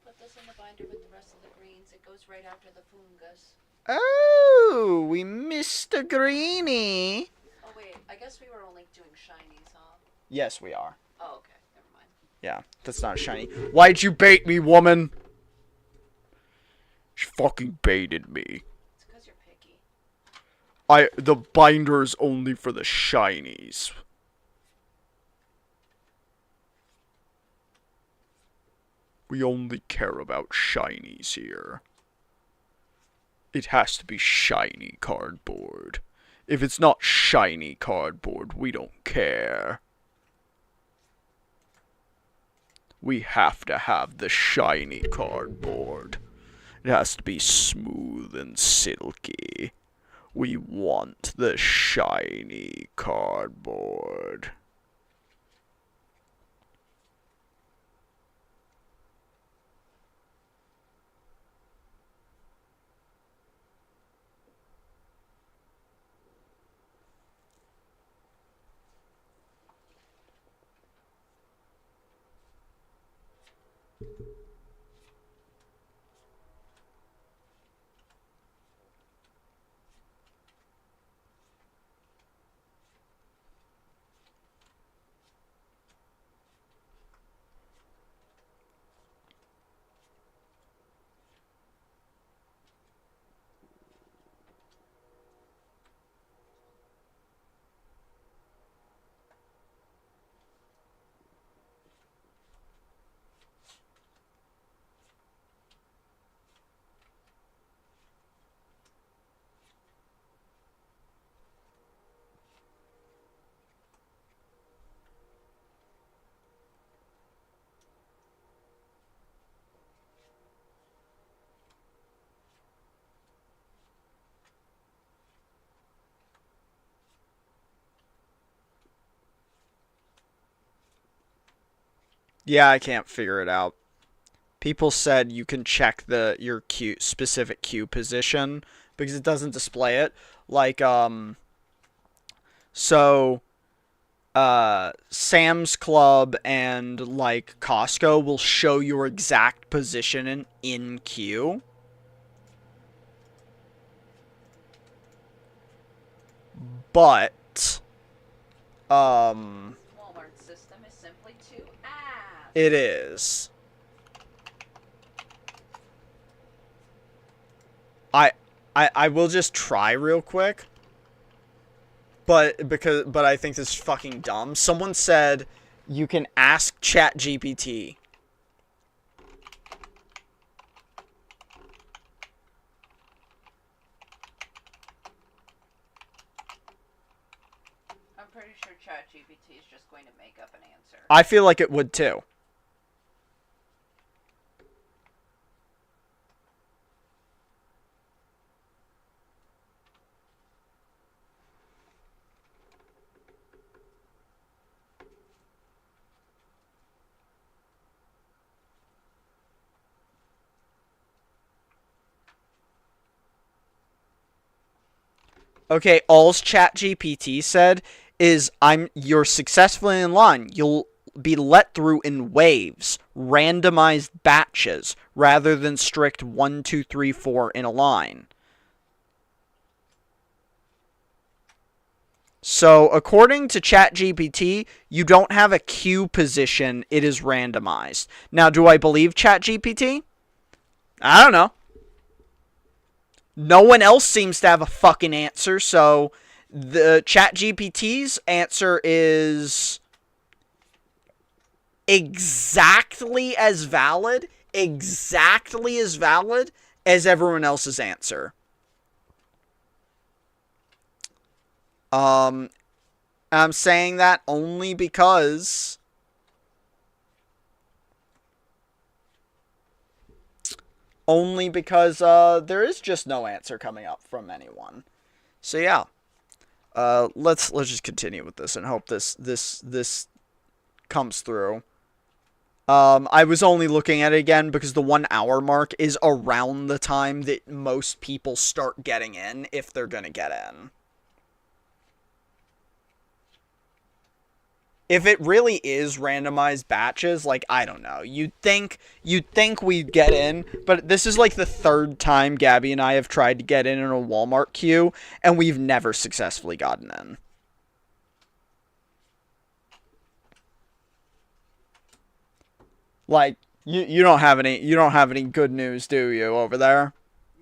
put this in the binder with the rest of the greens. It goes right after the fungus. Oh, we missed a greenie. Oh wait, I guess we were only doing shinies, huh? Yes, we are. Oh, okay, never mind. Yeah, that's not a shiny. Why'd you bait me, woman? She fucking baited me. It's because you're picky. The binder's only for the shinies. We only care about shinies here. It has to be shiny cardboard. If it's not shiny cardboard, we don't care. We have to have the shiny cardboard. It has to be smooth and silky. We want the shiny cardboard. Yeah, I can't figure it out. People said you can check your queue specific queue position because it doesn't display it. Like so Sam's Club and like Costco will show your exact position in queue. But Walmart's system is simply too ass. it is. I will just try real quick. But I think this is fucking dumb. Someone said you can ask ChatGPT. I'm pretty sure ChatGPT is just going to make up an answer. I feel like it would too. Okay, all's ChatGPT said is you're successfully in line. You'll be let through in waves, randomized batches, rather than strict 1, 2, 3, 4 in a line. So, according to ChatGPT, you don't have a queue position, it is randomized. Now, do I believe ChatGPT? I don't know. No one else seems to have a fucking answer, so the ChatGPT's answer is exactly as valid as everyone else's answer. And I'm saying that only because there is just no answer coming up from anyone. So yeah. Let's just continue with this and hope this comes through. I was only looking at it again because the 1 hour mark is around the time that most people start getting in, if they're gonna get in. If it really is randomized batches, like, I don't know, you'd think we'd get in, but this is like the 3rd time Gabby and I have tried to get in a Walmart queue, and we've never successfully gotten in. Like, you don't have any good news, do you, over there?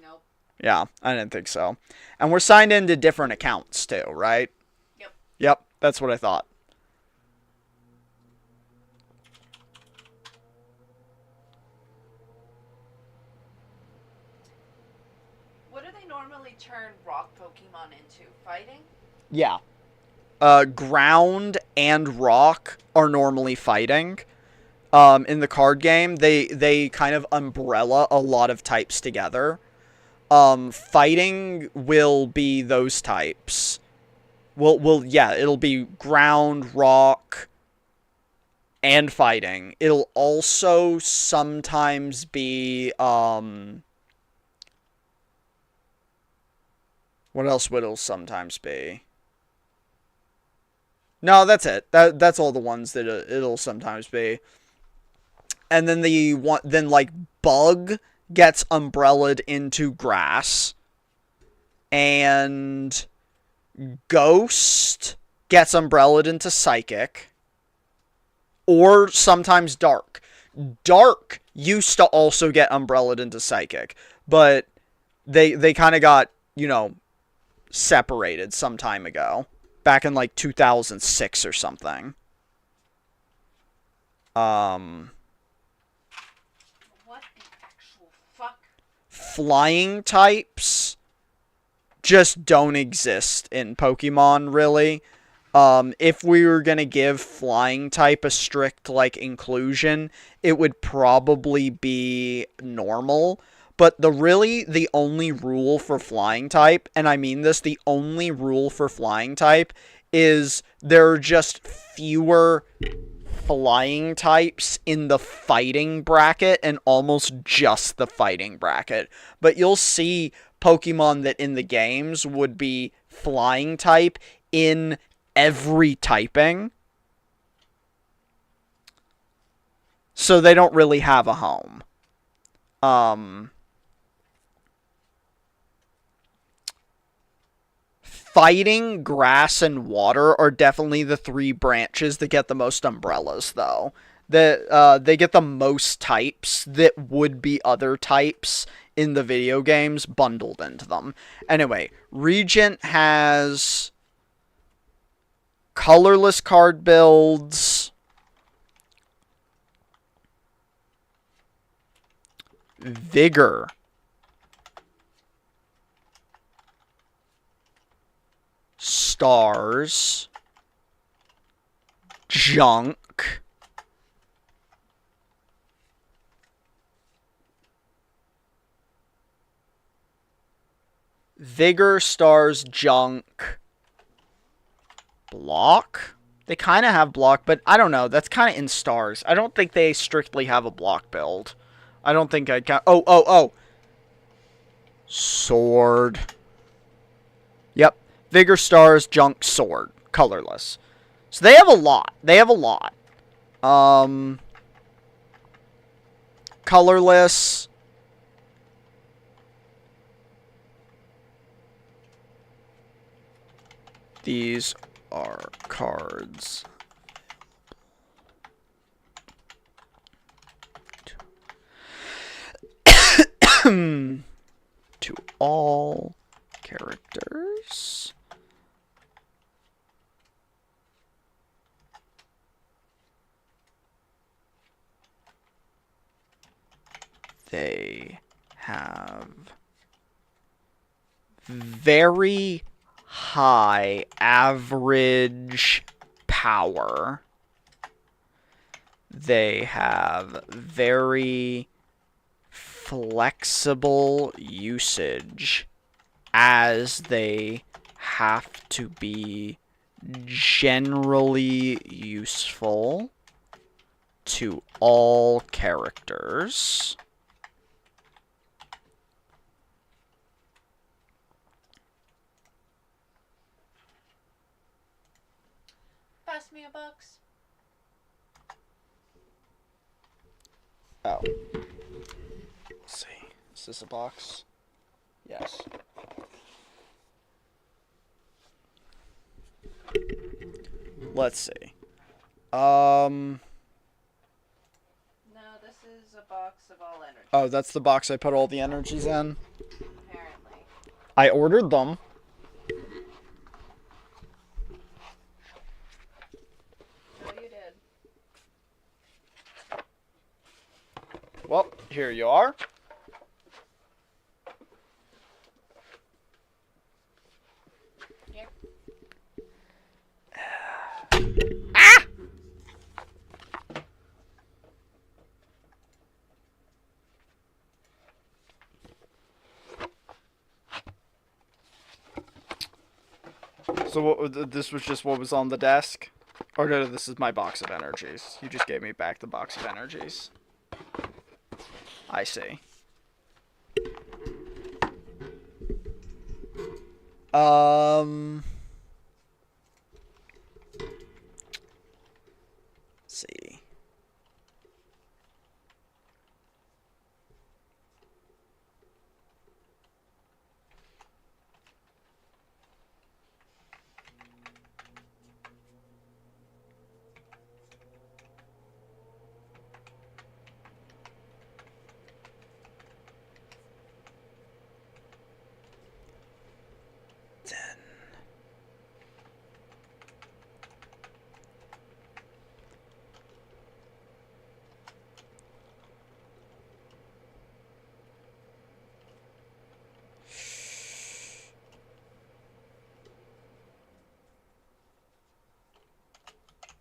Nope. Yeah, I didn't think so. And we're signed into different accounts too, right? Yep. Yep, that's what I thought. What do they normally turn rock Pokemon into? Fighting? Yeah. Ground and rock are normally fighting. In the card game, they kind of umbrella a lot of types together. Fighting will be those types. Yeah, it'll be ground, rock, and fighting. It'll also sometimes be, what else would it sometimes be? No, that's it. That's all the ones that it'll sometimes be. And then like bug gets umbrellaed into grass, and ghost gets umbrellaed into psychic, or sometimes dark. Dark used to also get umbrellaed into psychic, but they kind of got, separated some time ago, back in like 2006 or something. What the actual fuck? Flying types just don't exist in Pokemon, really. If we were gonna give flying type a strict, like, inclusion, it would probably be normal. But the only rule for flying type, and I mean this, the only rule for flying type is there are just fewer flying types in the fighting bracket and almost just the fighting bracket. But you'll see Pokemon that in the games would be flying type in every typing. So they don't really have a home. Fighting, grass, and water are definitely the 3 branches that get the most umbrellas, though. They get the most types that would be other types in the video games bundled into them. Anyway, Regent has colorless card builds, Vigor, Stars, Junk, Vigor, Stars, Junk, Block? They kind of have block, but I don't know. That's kind of in Stars. I don't think they strictly have a block build. I don't think I can. Oh. Sword. Yep. Vigor, Stars, Junk, Sword. Colorless. So they have a lot. Colorless. These are cards. To all characters. They have very high average power. They have very flexible usage, as they have to be generally useful to all characters. Pass me a box. Oh. Let's see. Is this a box? Yes. Let's see. No, this is a box of all energy. Oh, that's the box I put all the energies in? Apparently. I ordered them. Oh, you did. Well, here you are. Yep. Ah! So this was just what was on the desk? Or no, this is my box of energies. You just gave me back the box of energies. I see. Let's see.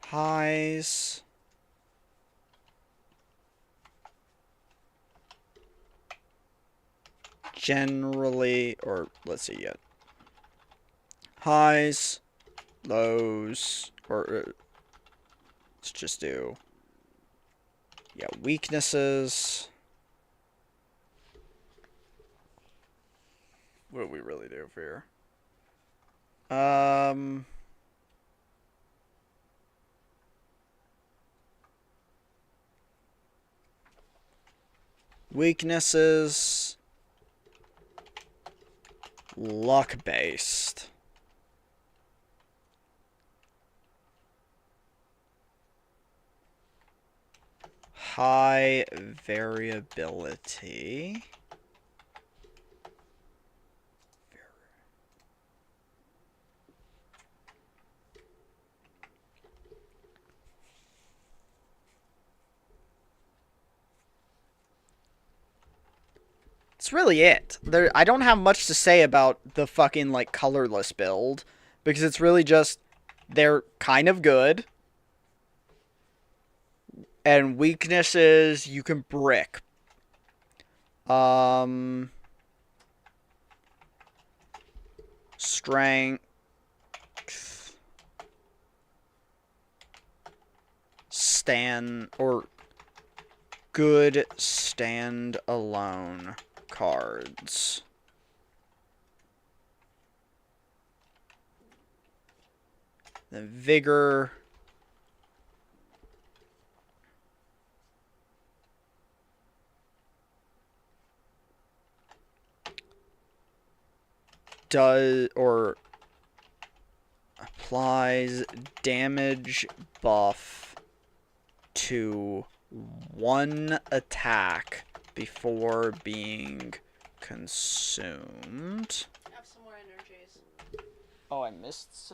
Highs. Generally, or let's see yet. Highs, lows, or let's just do, yeah, weaknesses. What do we really do for here? Weaknesses. Luck based. High variability. That's really it. I don't have much to say about the fucking, like, colorless build, because it's really just, they're kind of good. And weaknesses, you can brick. Strength. Or good stand-alone cards. The vigor. Does, or applies damage buff to one attack before being consumed. Have some more energies. Oh, I missed.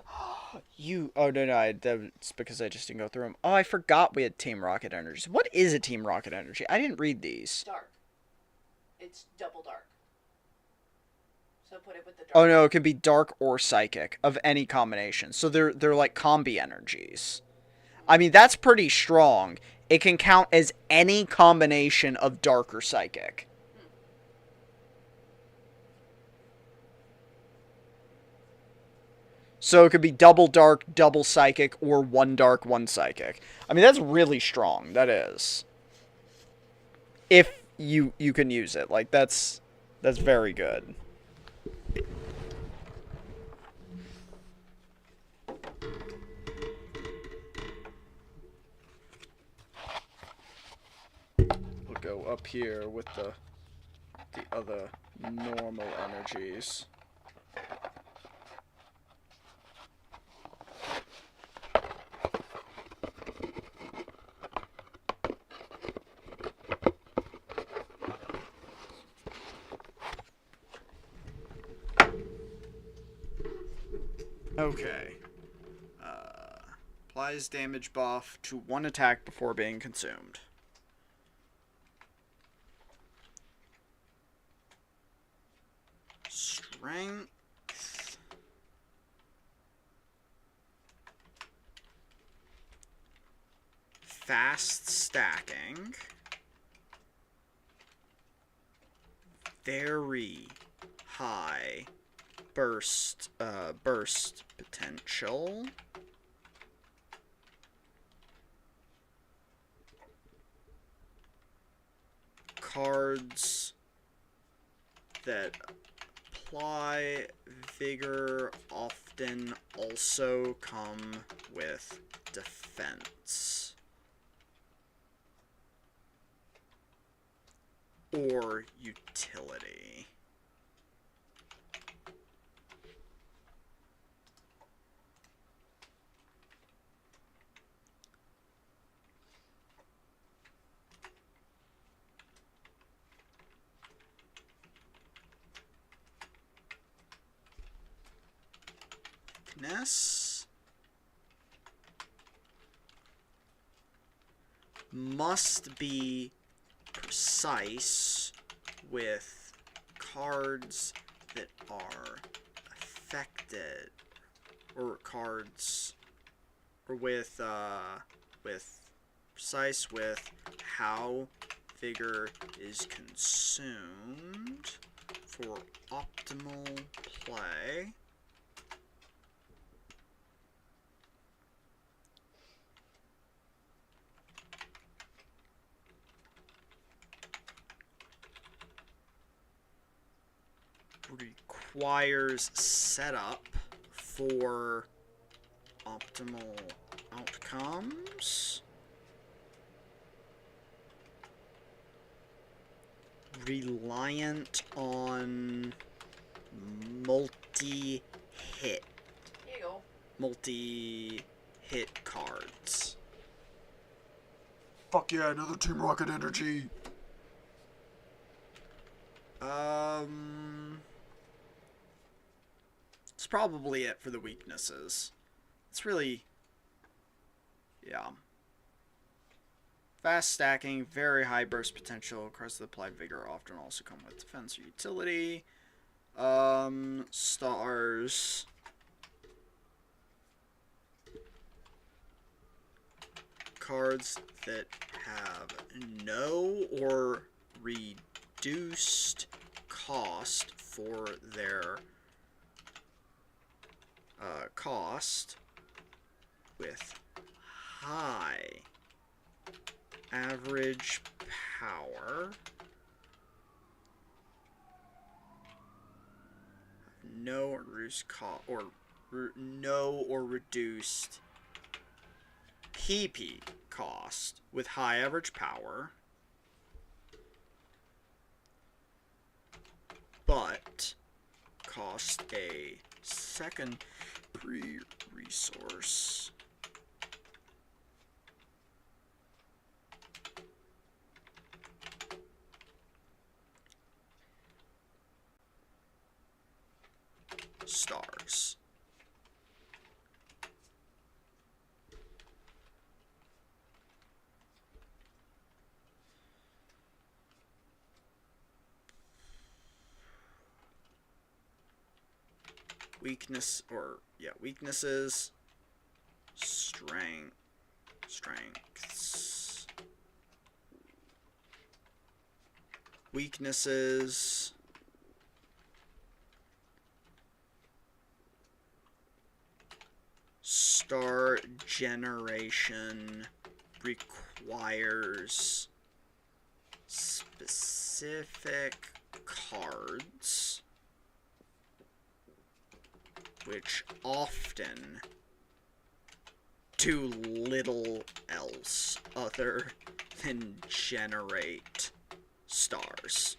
You. Oh, no. That's because I just didn't go through them. Oh, I forgot we had Team Rocket energies. What is a Team Rocket energy? I didn't read these. Dark. It's double dark. So put it with the dark. Oh no, it can be dark or psychic of any combination. So they're like combi energies. I mean, that's pretty strong. It can count as any combination of dark or psychic. So it could be double dark, double psychic, or one dark, one psychic. I mean, that's really strong. That is. If you can use it. Like, that's very good. We'll go up here with the other normal energies. Okay. Applies damage buff to one attack before being consumed. Strength. Fast stacking. Very high burst potential. Cards that apply vigor often also come with defense. Or utility. Ness must be precise with cards that are affected, or cards, or with precise with how vigor is consumed for optimal play. Requires setup for optimal outcomes. Reliant on multi-hit. Here you go. Multi-hit cards. Fuck yeah, another Team Rocket energy. It's probably it for the weaknesses. It's really, yeah. Fast stacking, very high burst potential. Cards that apply vigor often also come with defense or utility. Stars. Cards that have no or reduced cost for their cost with high average power, no or reduced cost, or no or reduced PP cost with high average power, but cost a secondary resource. Stars. weaknesses, strengths, weaknesses, star generation requires specific cards, which often do little else other than generate stars.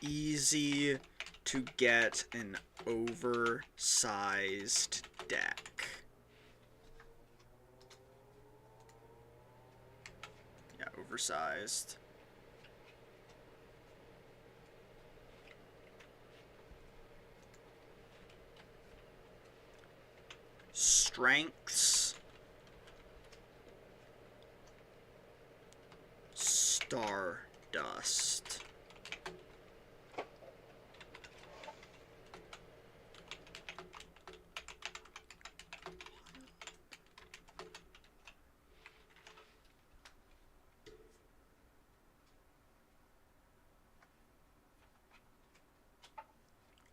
Easy to get an oversized deck. Yeah, oversized. Strengths. Stardust.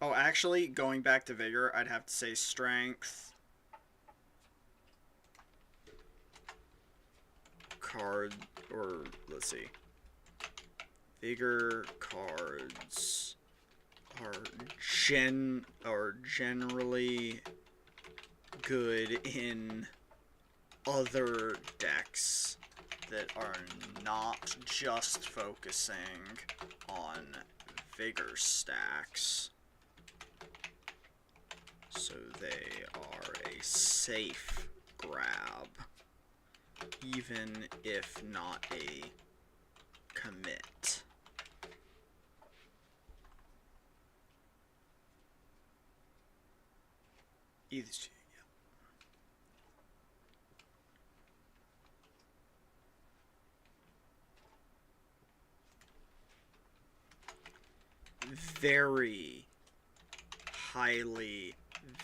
Oh, actually, going back to vigor, I'd have to say strength, card, or let's see, vigor cards are generally good in other decks that are not just focusing on vigor stacks. So they are a safe grab, even if not a commit. Either, yeah. Very highly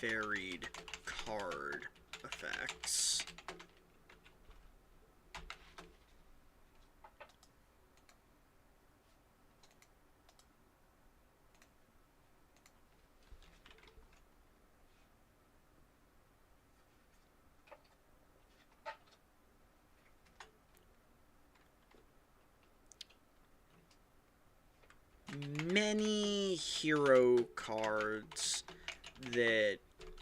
varied card effects. Many hero cards that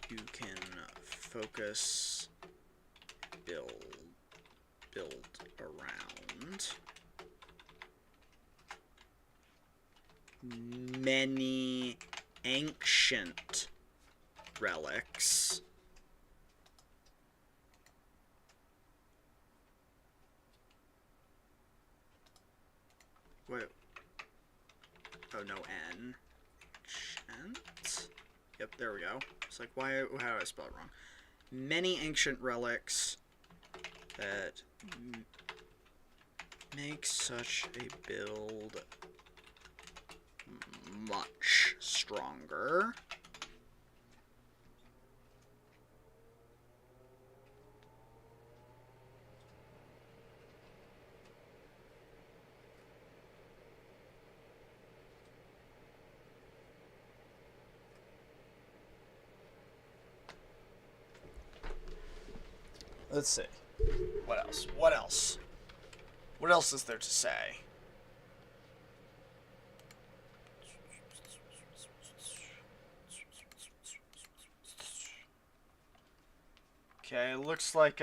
you can focus, build around. Many ancient relics. Wait. Oh, no N. Ancient. Yep, there we go. It's like, how did I spell it wrong? Many ancient relics that make such a build much stronger. Let's see. What else? What else? What else is there to say? Okay, looks like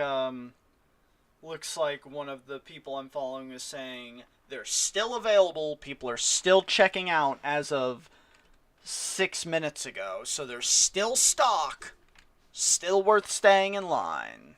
one of the people I'm following is saying they're still available. People are still checking out as of 6 minutes ago, so there's still stock. Still worth staying in line.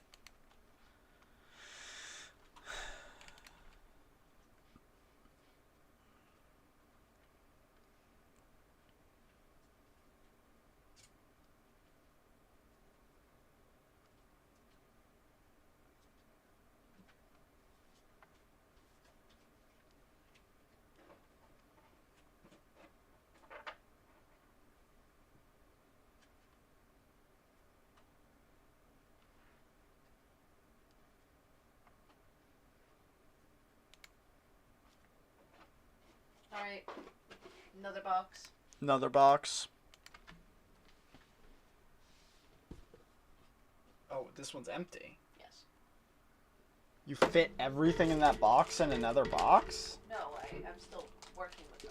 Alright. Another box. Another box. Oh, this one's empty. Yes. You fit everything in that box in another box? No, I'm still working with them.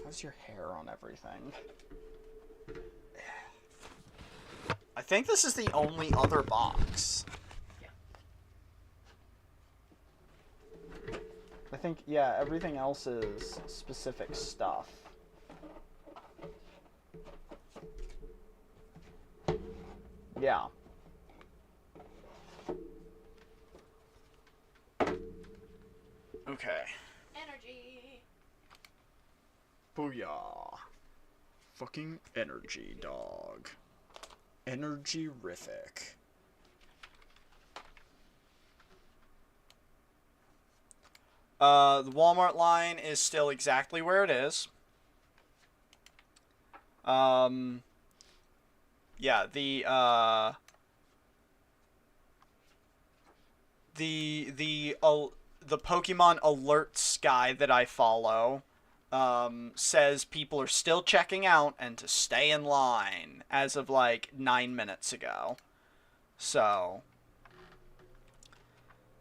How's your hair on everything? I think this is the only other box. Yeah. I think, yeah, everything else is specific stuff. Yeah. Okay. Energy. Booyah. Fucking energy, dog. Energy-rific. The Walmart line is still exactly where it is. Yeah, the Pokemon alerts guy that I follow says people are still checking out and to stay in line as of like 9 minutes ago. So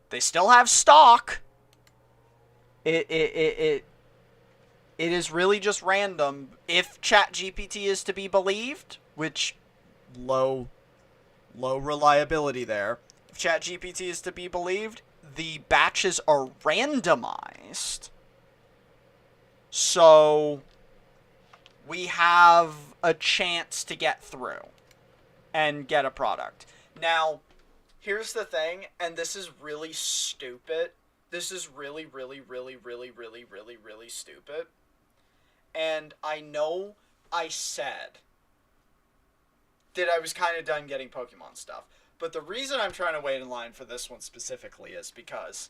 they still have stock. It is really just random if ChatGPT is to be believed, which low reliability there. If ChatGPT is to be believed, the batches are randomized. So we have a chance to get through and get a product. Now, here's the thing, and this is really stupid. This is really, really, really, really, really, really, really stupid. And I know I said that I was kind of done getting Pokemon stuff. But the reason I'm trying to wait in line for this one specifically is because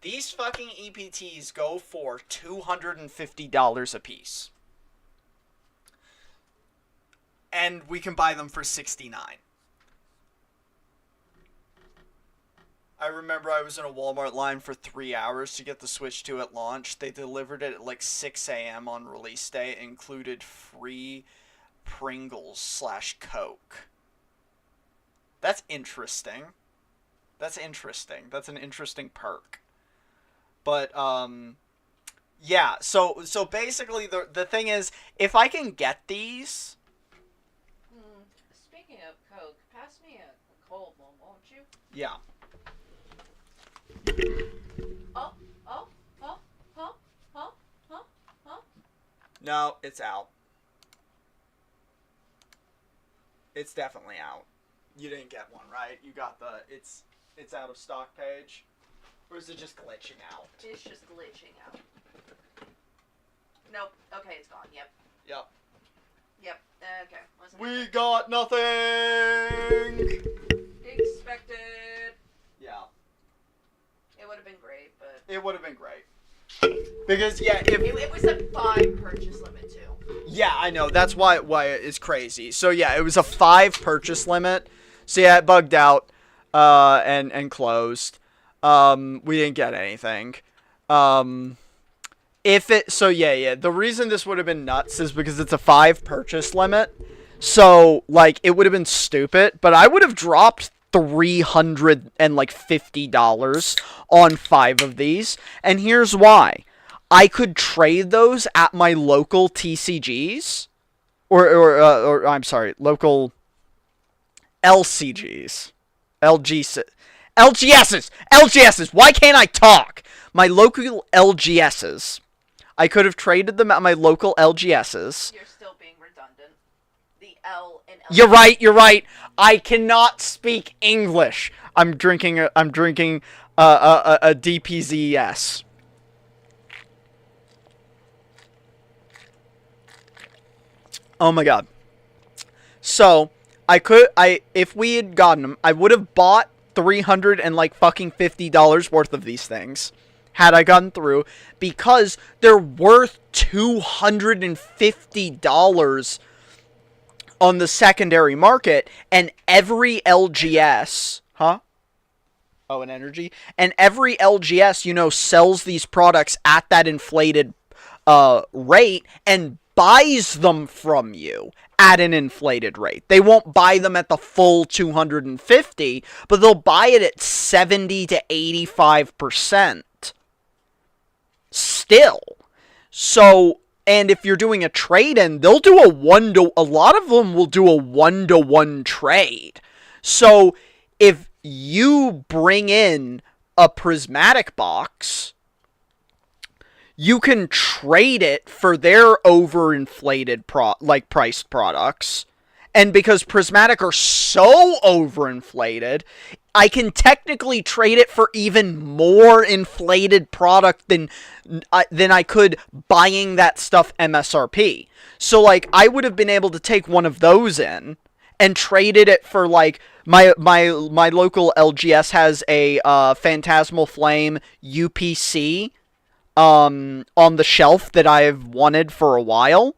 these fucking EPTs go for $250 a piece. And we can buy them for $69. I remember I was in a Walmart line for 3 hours to get the Switch 2 at launch. They delivered it at like 6 a.m. on release day. It included free Pringles/Coke. That's interesting. That's interesting. That's an interesting perk. But, yeah. So basically the thing is, if I can get these... Speaking of Coke, pass me a cold one, won't you? Yeah. Oh. No, it's out. It's definitely out. You didn't get one, right? You got the it's out of stock page? Or is it just glitching out? It's just glitching out. Nope. Okay, it's gone. Yep. Okay. We got nothing! Expected. Yeah. It would have been great, but... It would have been great. Because, yeah, if... It was a 5 purchase limit, too. Yeah, I know. That's why it's crazy. So, yeah, it was a 5 purchase limit. So, yeah, it bugged out and closed. We didn't get anything. The reason this would have been nuts is because it's a 5 purchase limit. So, like, it would have been stupid, but I would have dropped $350 on 5 of these, and here's why. I could trade those at my local TCGs, or I'm sorry, local LCGs, LGSs. Why can't I talk? My local LGSs. I could have traded them at my local LGSs. You're still being redundant. The L in L. You're right. I cannot speak English. I'm drinking a DPZS. Oh my god. So, if we had gotten them, I would have bought $350 worth of these things had I gotten through, because they're worth $250 on the secondary market, and every LGS, huh? Oh, an energy, and every LGS, sells these products at that inflated rate and buys them from you at an inflated rate. They won't buy them at the full 250, but they'll buy it at 70 to 85% still. So, and if you're doing a trade-in, they'll do a lot of them will do a 1-to-1 trade. So, if you bring in a prismatic box, you can trade it for their overinflated priced products. And because prismatic are so overinflated, I can technically trade it for even more inflated product than I could buying that stuff MSRP. So, like, I would have been able to take one of those in and traded it for, like, my local LGS has a Phantasmal Flame UPC on the shelf that I've wanted for a while.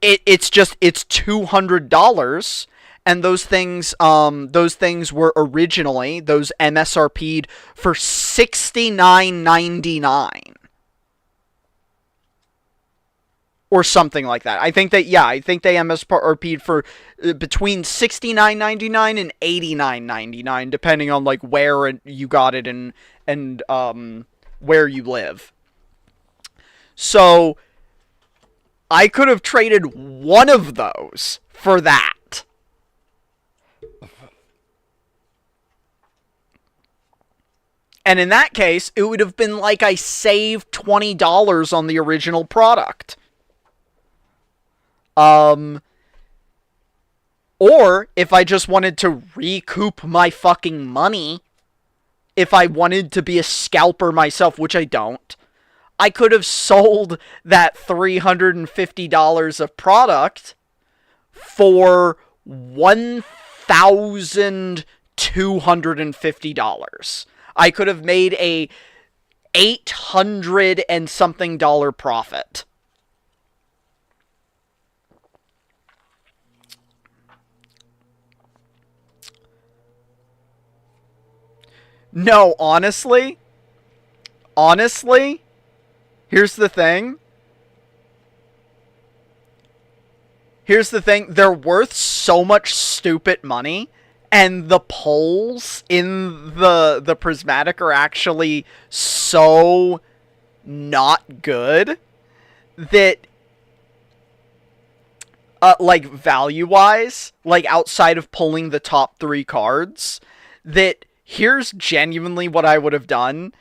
It's $200, and those things were originally, those MSRP'd for $69.99. Or something like that. I think they MSRP'd for between $69.99 and $89.99, depending on, like, where you got it and where you live. So, I could have traded one of those for that. And in that case, it would have been like I saved $20 on the original product. Or, if I just wanted to recoup my fucking money, if I wanted to be a scalper myself, which I don't, I could have sold that $350 of product for $1,250. I could have made a $800 and something profit. No, honestly, here's the thing. They're worth so much stupid money, and the polls in the prismatic are actually so not good that, like, value-wise, like, outside of pulling the top 3 cards, that here's genuinely what I would have done.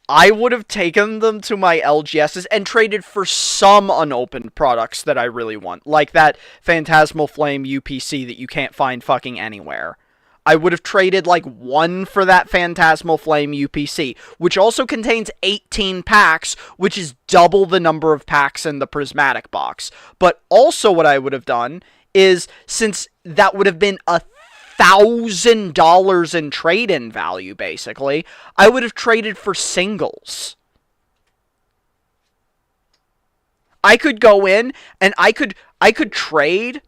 I would have taken them to my LGSs and traded for some unopened products that I really want. Like that Phantasmal Flame UPC that you can't find fucking anywhere. I would have traded, like, one for that Phantasmal Flame UPC, which also contains 18 packs, which is double the number of packs in the prismatic box. But also what I would have done is, since that would have been $1,000 in trade-in value, basically, I would have traded for singles. I could go in and I could trade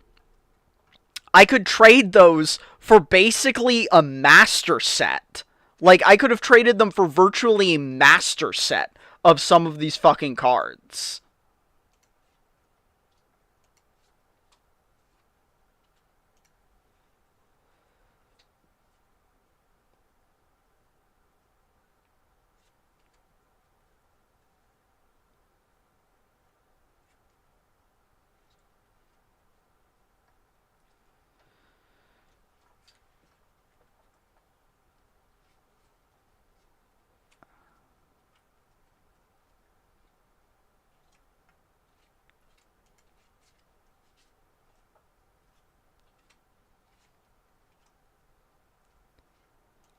those for basically a master set. Like, I could have traded them for virtually a master set of some of these fucking cards.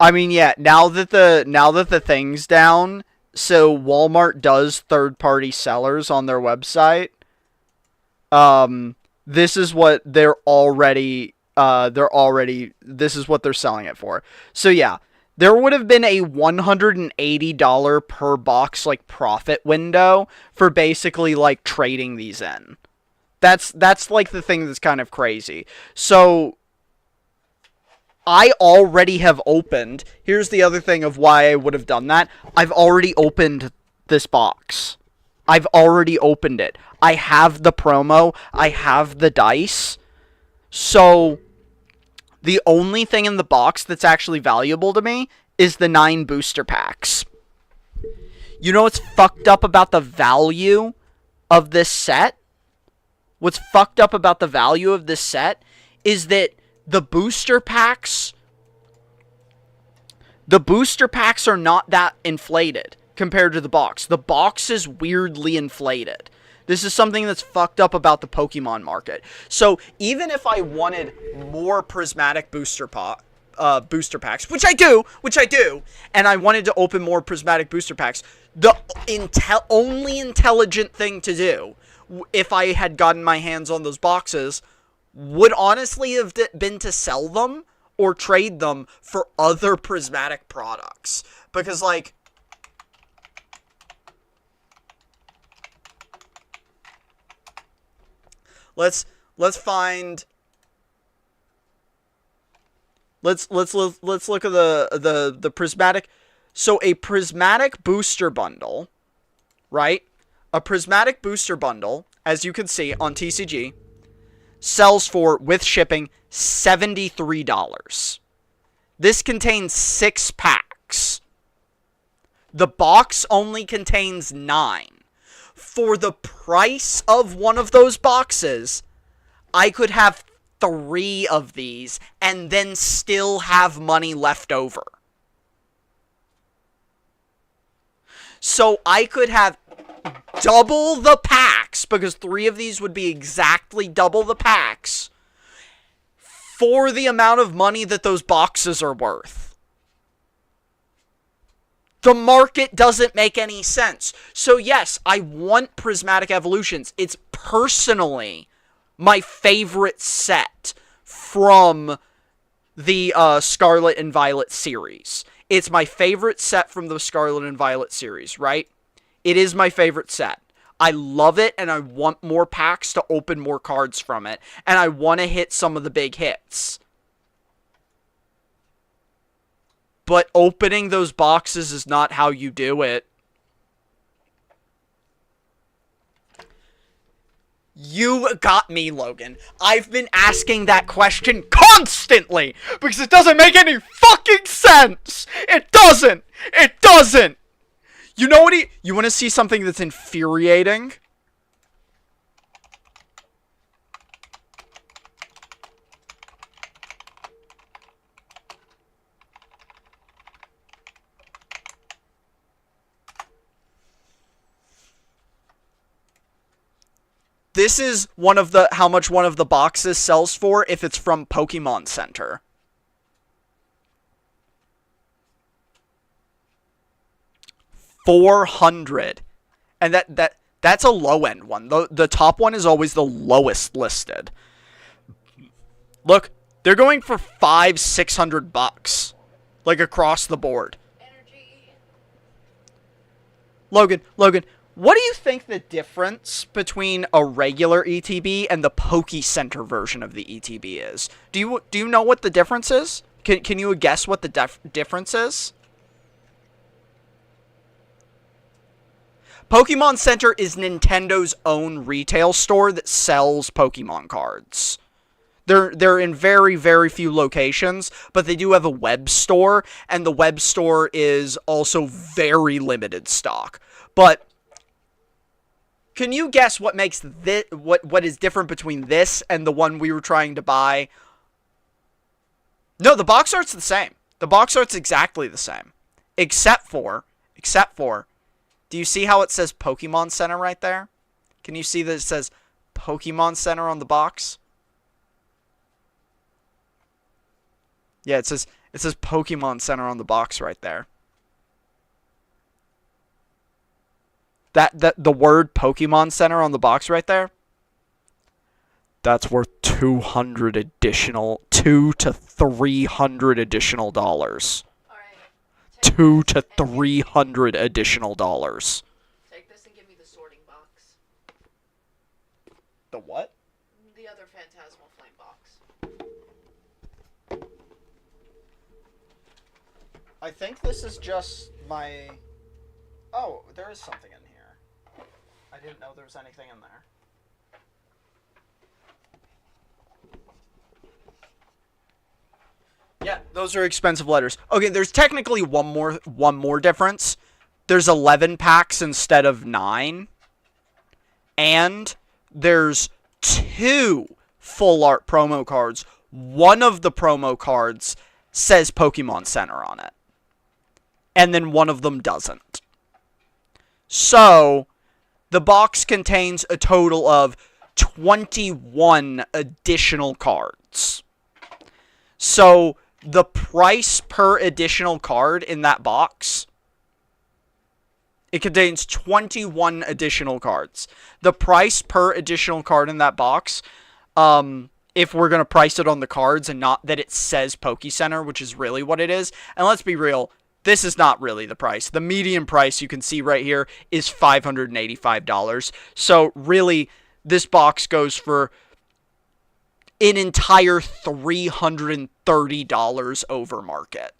I mean, yeah, now that the thing's down, so Walmart does third-party sellers on their website. This is what this is what they're selling it for. So yeah, there would have been a $180 per box, like, profit window for basically, like, trading these in. That's like the thing that's kind of crazy. So I already have opened. Here's the other thing of why I would have done that. I've already opened this box. I've already opened it. I have the promo. I have the dice. So the only thing in the box that's actually valuable to me is the 9 booster packs. You know what's fucked up about the value of this set? What's fucked up about the value of this set is that the booster packs are not that inflated compared to the box. The box is weirdly inflated. This is something that's fucked up about the Pokemon market. So even if I wanted more prismatic booster packs, which I do, and I wanted to open more prismatic booster packs, the only intelligent thing to do, if I had gotten my hands on those boxes, would honestly have been to sell them or trade them for other prismatic products. Because, like, let's find. Let's look at the prismatic. So a prismatic booster bundle, right? A prismatic booster bundle, as you can see on TCG, sells for, with shipping, $73. This contains 6 packs. The box only contains 9. For the price of one of those boxes, I could have 3 of these and then still have money left over. So I could have double the packs, because 3 of these would be exactly double the packs, for the amount of money that those boxes are worth. The market doesn't make any sense. So yes, I want Prismatic Evolutions. It's personally my favorite set from the Scarlet and Violet series. It's my favorite set from the Scarlet and Violet series, right? It is my favorite set. I love it, and I want more packs to open more cards from it. And I want to hit some of the big hits. But opening those boxes is not how you do it. You got me, Logan. I've been asking that question constantly because it doesn't make any fucking sense. It doesn't. It doesn't. You know what you want to see something that's infuriating? This is how much one of the boxes sells for if it's from Pokemon Center. $400. And that's a low end one. The top one is always the lowest listed. Look, they're going for $500-600 like across the board. Energy. Logan, what do you think the difference between a regular ETB and the Poke Center version of the ETB is? Do you know what the difference is? Can you guess what the difference is? Pokemon Center is Nintendo's own retail store that sells Pokemon cards. They're in very, very few locations, but they do have a web store, and the web store is also very limited stock. But can you guess what makes this what is different between this and the one we were trying to buy? No, the box art's the same. The box art's exactly the same. Except for, do you see how it says Pokemon Center right there? Can you see that it says Pokemon Center on the box? Yeah, it says Pokemon Center on the box right there. The word Pokemon Center on the box right there, that's worth $200 to $300 additional dollars. All right. $200 to $300 additional dollars. Take this and give me the sorting box. The what? The other Phantasmal Flame box. I think this is just my... Oh, there is something in here. I didn't know there was anything in there. Yeah, those are expensive letters. Okay, there's technically one more difference. There's 11 packs instead of 9. And there's 2 full art promo cards. One of the promo cards says Pokemon Center on it. And then one of them doesn't. So, the box contains a total of 21 additional cards. So, the price per additional card in that box, it contains 21 additional cards. The price per additional card in that box, if we're going to price it on the cards and not that it says Poke Center, which is really what it is, and let's be real, this is not really the price. The median price you can see right here is $585. So really, this box goes for an entire $330 over market.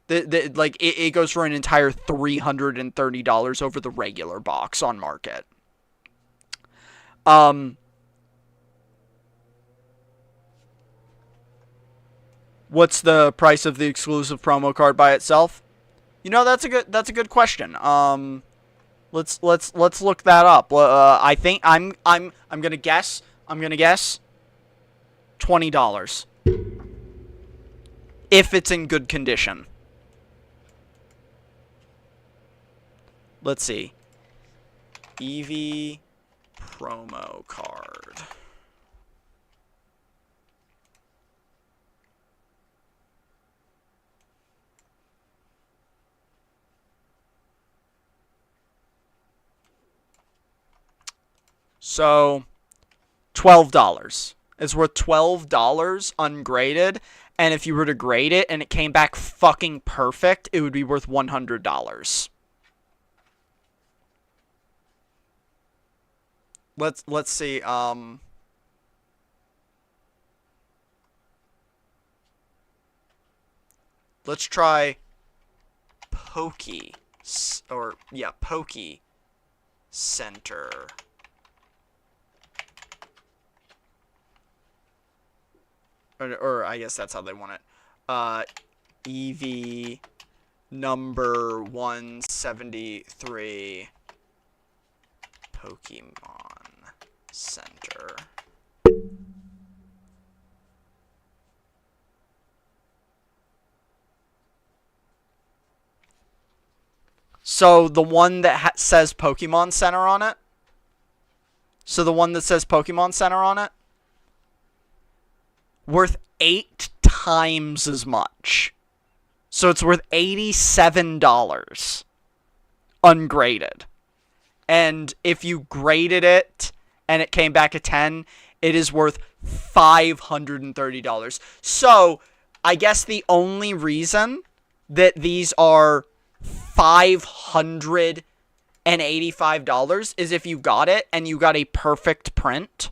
It goes for an entire $330 over the regular box on market. What's the price of the exclusive promo card by itself? You know, that's a good question. Let's look that up. I think I'm gonna guess $20 if it's in good condition. Let's see. Eevee promo card. So, $12. It's worth $12 ungraded, and if you were to grade it and it came back fucking perfect, it would be worth $100. Let's see. Let's try Poke Center. Or I guess that's how they want it. Eevee number 173 Pokemon Center. So the one that says Pokemon Center on it. Worth 8 times as much. So it's worth $87 ungraded. And if you graded it and it came back a 10, it is worth $530. So I guess the only reason that these are $585 is if you got it and you got a perfect print.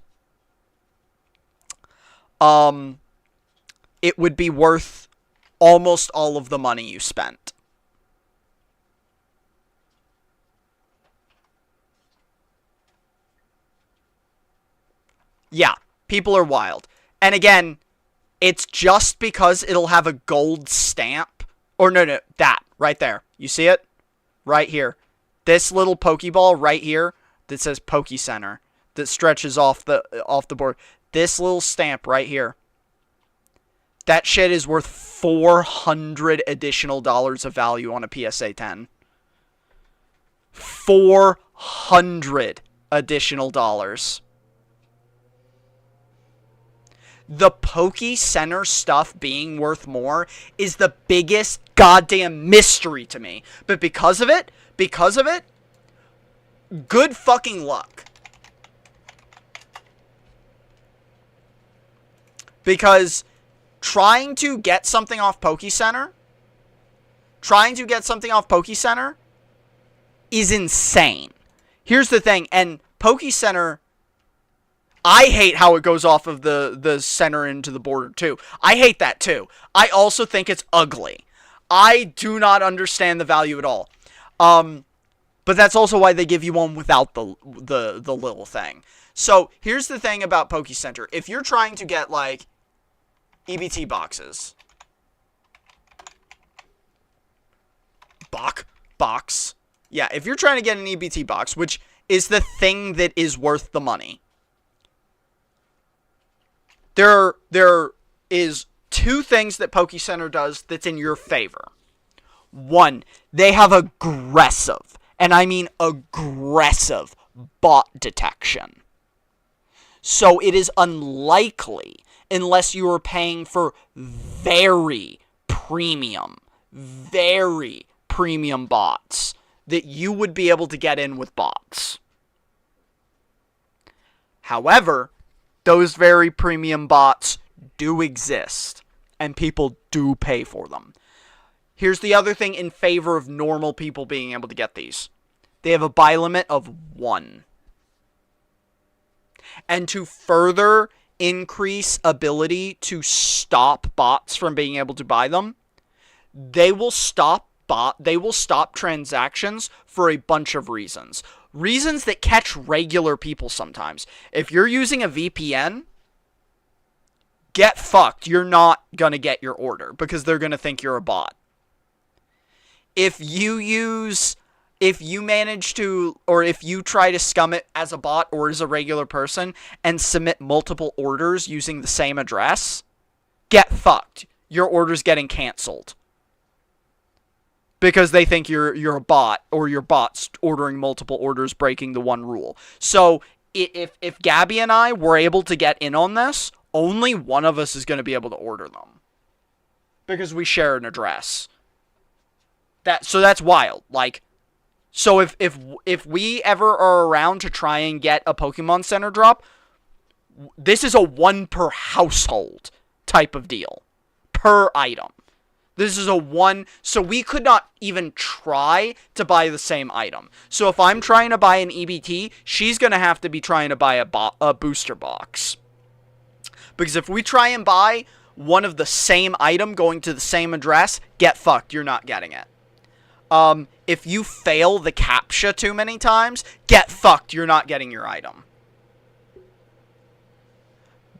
It would be worth almost all of the money you spent. Yeah, people are wild. And again, it's just because it'll have a gold stamp. Or no, that, right there. You see it? Right here. This little Pokeball right here that says Poke Center that stretches off the board. This little stamp right here. That shit is worth $400 additional of value on a PSA 10. $400 additional dollars. The Poke Center stuff being worth more is the biggest goddamn mystery to me. But because of it, good fucking luck. Because trying to get something off Poke Center is insane. Here's the thing, and Poke Center, I hate how it goes off of the center into the border, too. I hate that, too. I also think it's ugly. I do not understand the value at all. But that's also why they give you one without the little thing. So, here's the thing about Poke Center. If you're trying to get, like, EBT boxes. Box. Yeah, if you're trying to get an EBT box, which is the thing that is worth the money. There is two things that Poke Center does that's in your favor. One, they have aggressive, and I mean aggressive, bot detection. So it is unlikely, unless you are paying for very premium bots, that you would be able to get in with bots. However, those very premium bots do exist, and people do pay for them. Here's the other thing in favor of normal people being able to get these. They have a buy limit of 1. And to further increase ability to stop bots from being able to buy them, they will stop transactions for a bunch of reasons. Reasons that catch regular people sometimes. If you're using a VPN, get fucked. You're not gonna get your order because they're gonna think you're a bot. If you try to scum it as a bot or as a regular person and submit multiple orders using the same address, get fucked. Your order's getting canceled. Because they think you're a bot, or your bot's ordering multiple orders, breaking the one rule. So, if Gabby and I were able to get in on this, only one of us is going to be able to order them. Because we share an address. So that's wild. Like, so if we ever are around to try and get a Pokemon Center drop, this is a 1 per household type of deal. Per item. This is a 1, so we could not even try to buy the same item. So if I'm trying to buy an EBT, she's going to have to be trying to buy a booster box. Because if we try and buy one of the same item going to the same address, get fucked, you're not getting it. If you fail the CAPTCHA too many times, get fucked, you're not getting your item.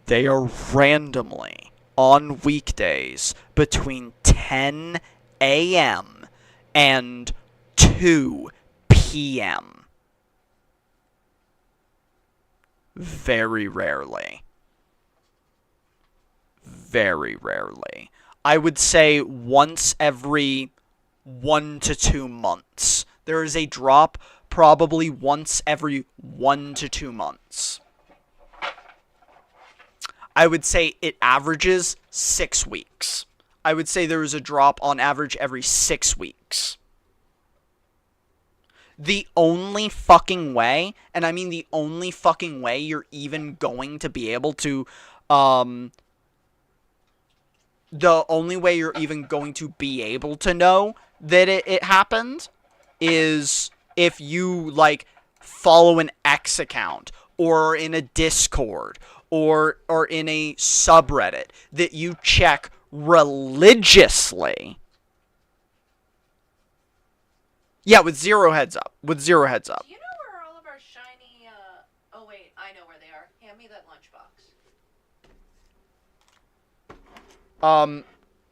They are randomly on weekdays between 10 a.m. and 2 p.m. Very rarely. Very rarely. I would say once every 1 to 2 months. There is a drop probably once every 1 to 2 months. I would say it averages 6 weeks. I would say there is a drop on average every 6 weeks. The only fucking way, and I mean the only fucking way you're even going to be able to, the only way you're even going to be able to know that it happened is if you, like, follow an X account or in a Discord or in a subreddit that you check religiously. Yeah, with zero heads up. Do you know where all of our shiny, oh wait, I know where they are. Hand me that lunchbox.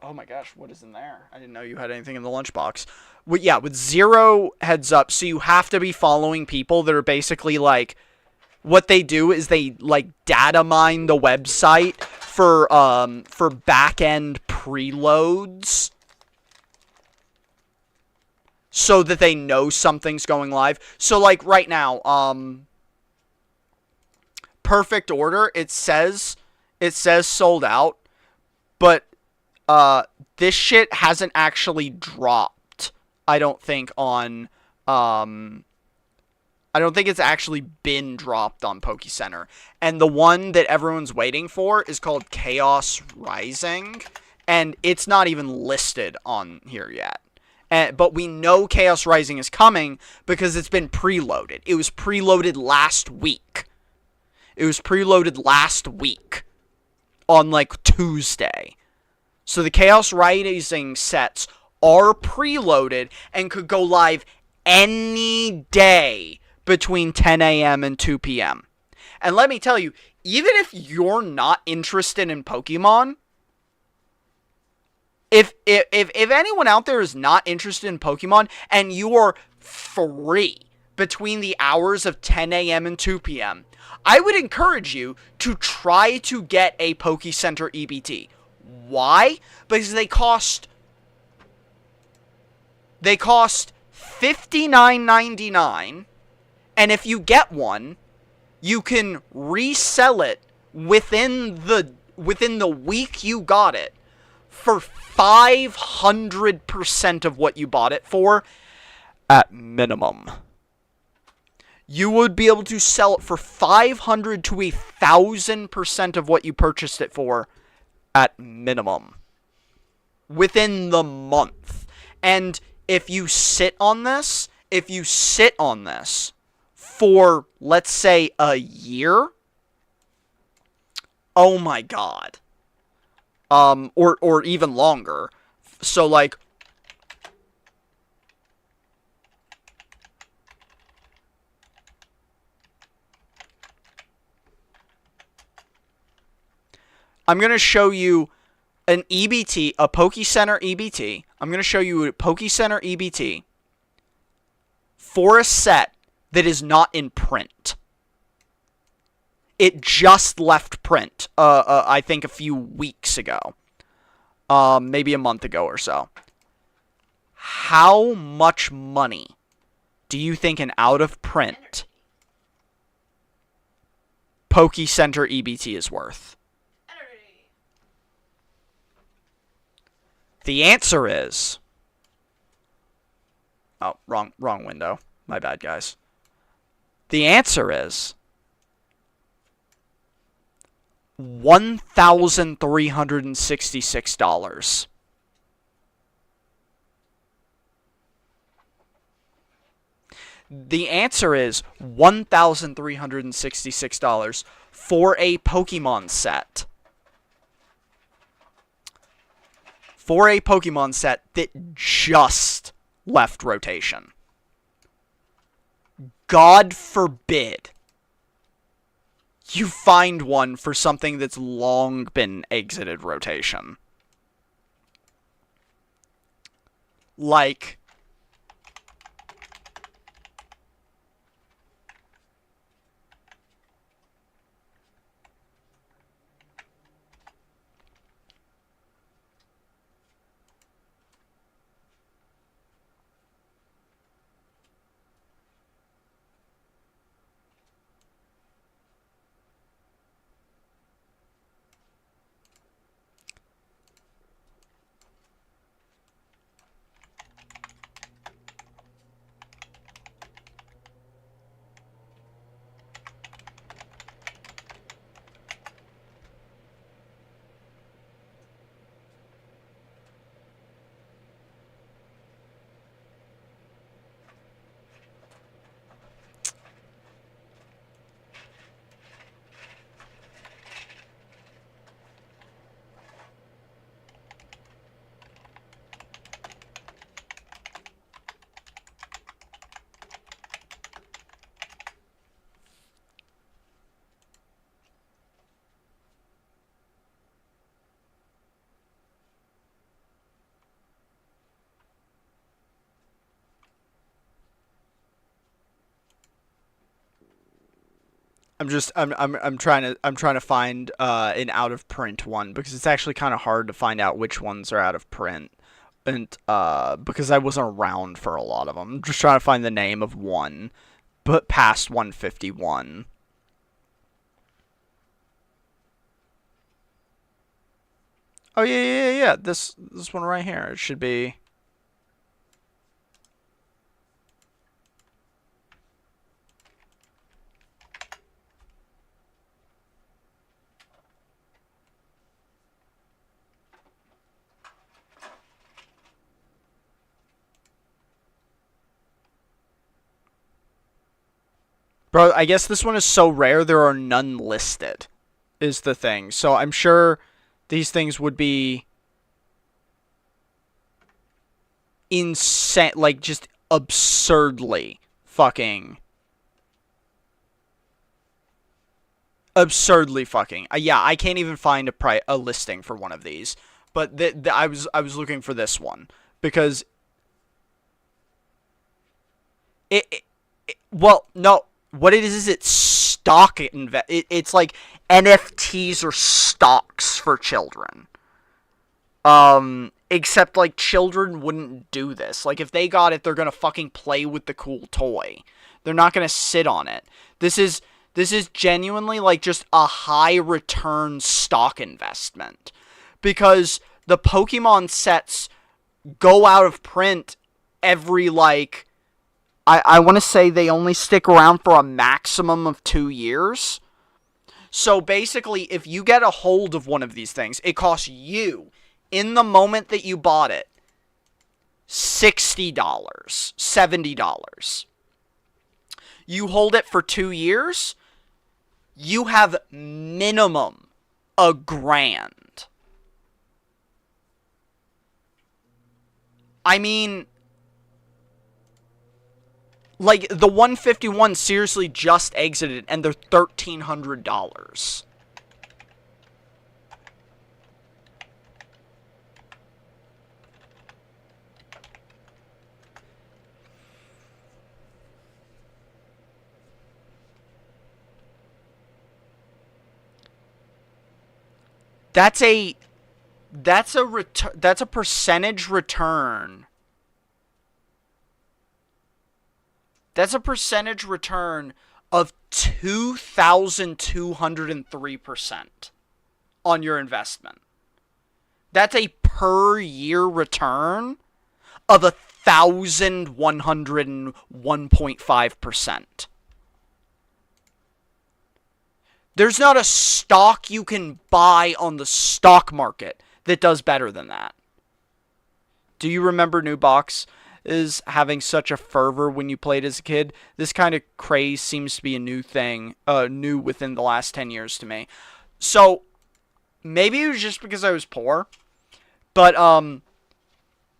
Oh my gosh, what is in there? I didn't know you had anything in the lunchbox. Yeah, with zero heads up, so you have to be following people that are basically, like, what they do is they, like, data mine the website for back-end preloads so that they know something's going live. So, like, right now, Perfect Order, it says sold out, but this shit hasn't actually dropped, I don't think, on, I don't think it's actually been dropped on Poke Center. And the one that everyone's waiting for is called Chaos Rising, and it's not even listed on here yet. But we know Chaos Rising is coming because it's been preloaded. It was preloaded last week. It was preloaded last week on like Tuesday. So the Chaos Rising sets are preloaded and could go live any day between 10 a.m. and 2 p.m. And let me tell you, even if you're not interested in Pokemon, if anyone out there is not interested in Pokemon and you are free between the hours of 10 a.m. and 2 p.m., I would encourage you to try to get a Poke Center EBT. Why? Because they cost $59.99, and if you get one, you can resell it within the week you got it for 500% of what you bought it for at minimum. You would be able to sell it for 500 to 1,000% of what you purchased it for at minimum within the month. And if you sit on this for, let's say, a year, oh my god. Or even longer. So, like, I'm going to show you an EBT, a Poke Center EBT. I'm going to show you a Poke Center EBT for a set that is not in print. It just left print, I think a few weeks ago. Maybe a month ago or so. How much money do you think an out-of-print Poke Center EBT is worth? The answer is... Oh, wrong window. My bad, guys. The answer is... $1,366. The answer is $1,366 for a Pokemon set. For a Pokemon set that just left rotation. God forbid you find one for something that's long been exited rotation. Like... I'm trying to find an out of print one, because it's actually kind of hard to find out which ones are out of print, and because I wasn't around for a lot of them. I'm just trying to find the name of one, but past 151. Oh yeah. This one right here. It should be. Bro, I guess this one is so rare there are none listed, is the thing. So I'm sure these things would be insane, like just absurdly fucking. Absurdly fucking. Yeah, I can't even find a listing for one of these. But I was looking for this one because well, no, what it is it's stock it's like NFTs or stocks for children. Except like children wouldn't do this. Like if they got it, they're gonna fucking play with the cool toy. They're not gonna sit on it. This is genuinely like just a high return stock investment because the Pokemon sets go out of print every like I want to say they only stick around for a maximum of 2 years. So basically, if you get a hold of one of these things, it costs you, in the moment that you bought it, $60, $70. You hold it for 2 years, you have minimum $1,000. I mean, like, the 151 seriously just exited, and they're $1,300. That's a percentage return. That's a percentage return of 2,203% on your investment. That's a per year return of 1,101.5%. There's not a stock you can buy on the stock market that does better than that. Do you remember New Box is having such a fervor when you played as a kid? This kind of craze seems to be a new thing, new within the last 10 years to me. So, maybe it was just because I was poor, but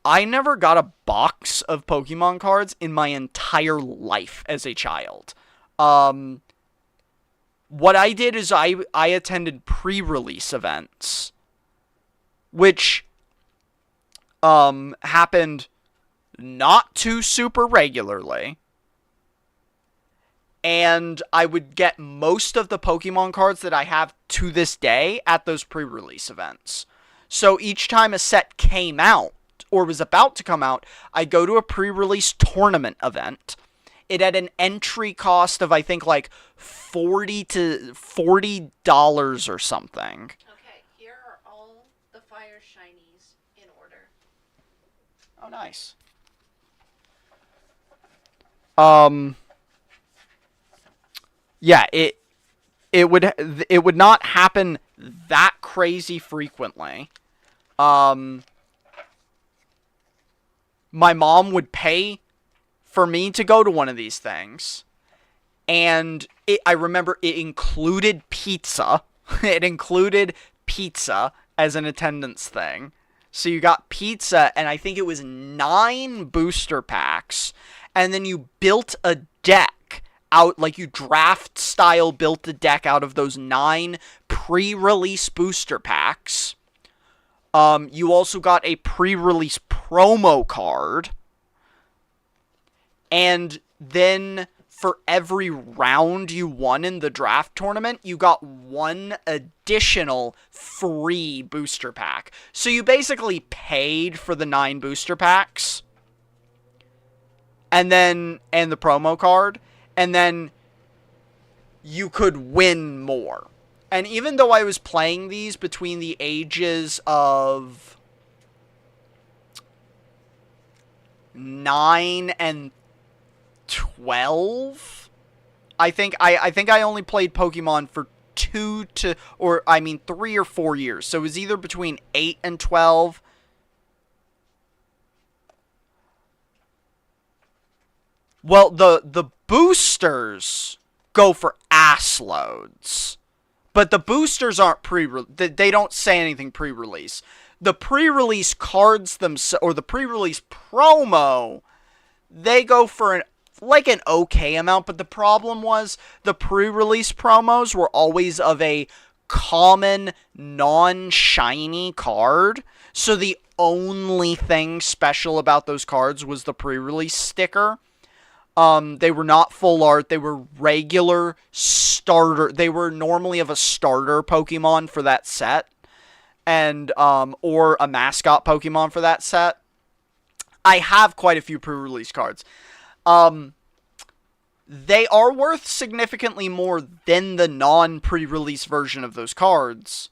I never got a box of Pokemon cards in my entire life as a child. What I did is I attended pre-release events, which happened not too super regularly, and I would get most of the Pokemon cards that I have to this day at those pre-release events. So each time a set came out, or was about to come out, I'd go to a pre-release tournament event. It had an entry cost of, I think, like $40 or something. Okay, here are all the fire shinies in order. Oh, nice. Yeah, it would not happen that crazy frequently. My mom would pay for me to go to one of these things, and I remember it included pizza. It included pizza as an attendance thing. So you got pizza, and I think it was 9 booster packs, and then you built a deck out, like you draft style built a deck out of those 9 pre-release booster packs. You also got a pre-release promo card. And then for every round you won in the draft tournament, you got 1 additional free booster pack. So you basically paid for the 9 booster packs. And the promo card. And then you could win more. And even though I was playing these between the ages of 9 and 12, I think I only played Pokemon for 3 or 4 years. So it was either between 8 and 12. Well, the boosters go for ass loads. But the boosters aren't they don't say anything pre-release. The pre-release cards themselves, or the pre-release promo, they go for an okay amount, but the problem was the pre-release promos were always of a common, non-shiny card. So the only thing special about those cards was the pre-release sticker. They were not full art. They were regular starter. They were normally of a starter Pokemon for that set, and or a mascot Pokemon for that set. I have quite a few pre-release cards. They are worth significantly more than the non-pre-release version of those cards.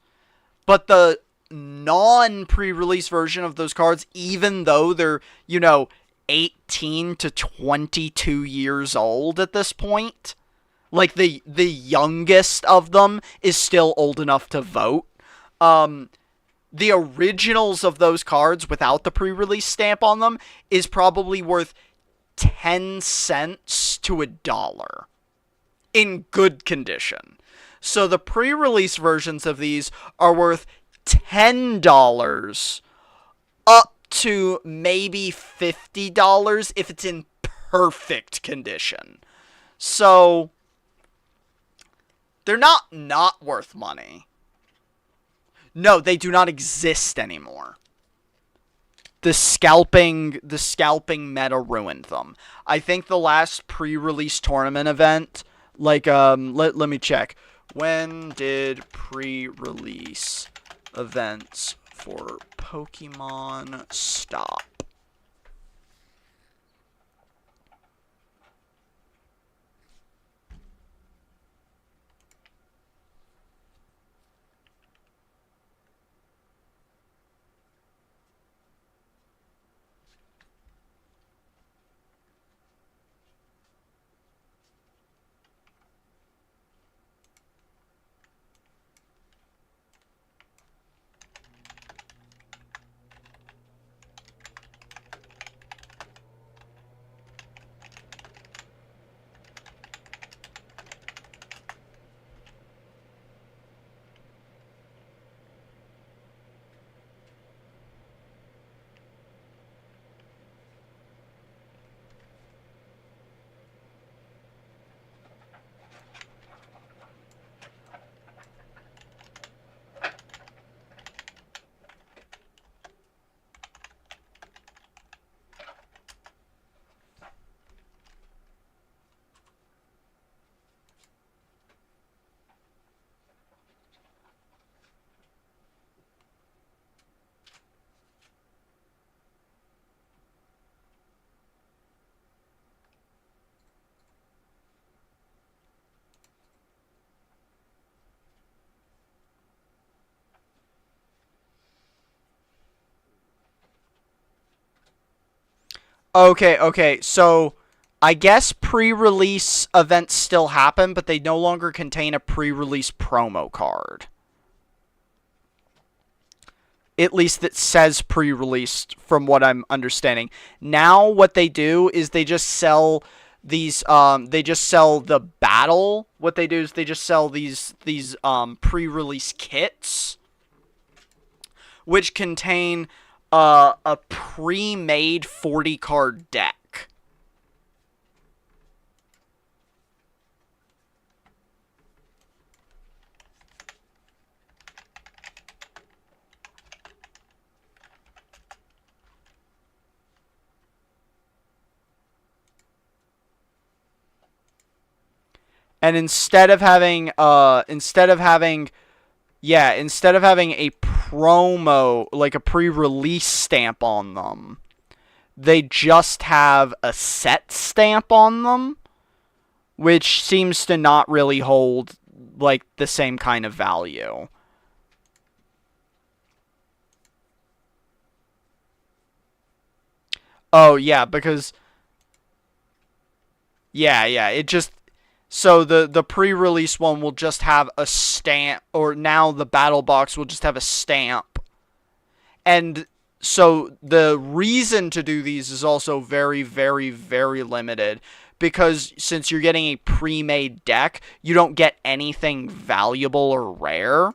But the non-pre-release version of those cards, even though they're, 18 to 22 years old at this point, like the youngest of them is still old enough to vote. The originals of those cards without the pre-release stamp on them is probably worth 10 cents to $1 in good condition. So the pre-release versions of these are worth $10 up to maybe $50 if it's in perfect condition. So they're not worth money. No, they do not exist anymore. The scalping meta ruined them. I think the last pre-release tournament event, let me check. When did pre-release events for Pokemon stop? Okay, so I guess pre-release events still happen, but they no longer contain a pre-release promo card. At least it says pre-released from what I'm understanding. Now what they do is they just sell these they just sell the battle. What they do is they just sell these pre-release kits which contain a pre-made 40-card deck. And instead of having a promo, like a pre-release stamp on them, they just have a set stamp on them, which seems to not really hold like the same kind of value. Oh yeah, because it just, so the pre-release one will just have a stamp, or now the battle box will just have a stamp. And so the reason to do these is also very, very, very limited, because since you're getting a pre-made deck, you don't get anything valuable or rare.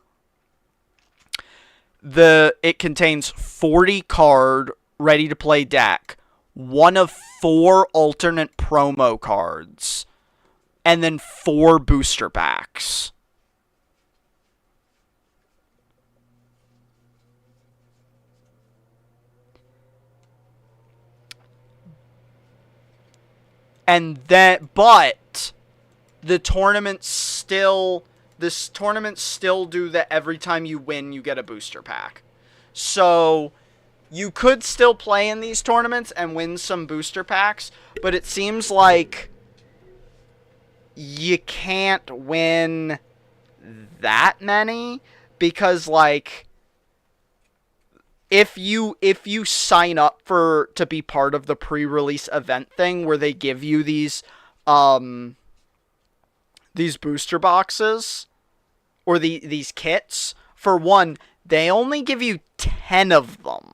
It contains 40 card ready to play deck, one of 4 alternate promo cards, and then 4 booster packs. And then, but this tournament still do that every time you win, you get a booster pack. So you could still play in these tournaments and win some booster packs, but it seems like you can't win that many because, like, if you sign up to be part of the pre-release event thing where they give you these booster boxes or these kits, for one, they only give you 10 of them.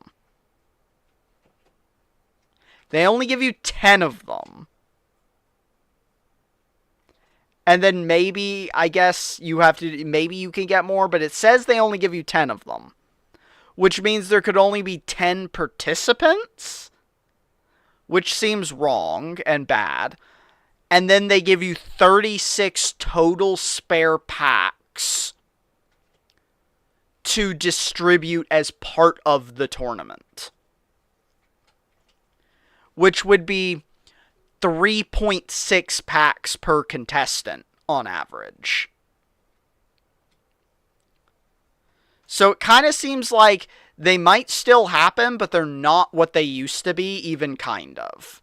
They only give you 10 of them. And then maybe, I guess, maybe you can get more, but it says they only give you 10 of them. Which means there could only be 10 participants, which seems wrong and bad. And then they give you 36 total spare packs to distribute as part of the tournament, which would be 3.6 packs per contestant on average. So it kind of seems like they might still happen, but they're not what they used to be, even kind of.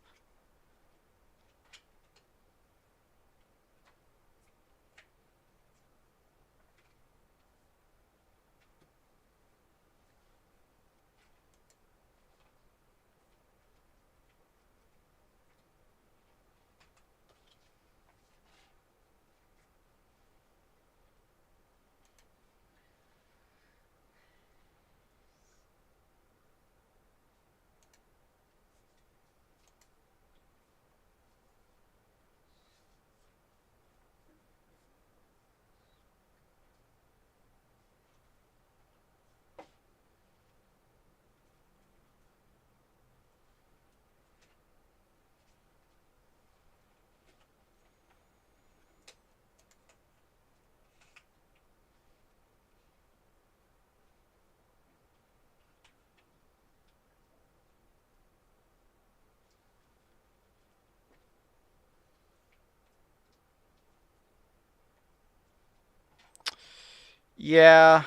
Yeah.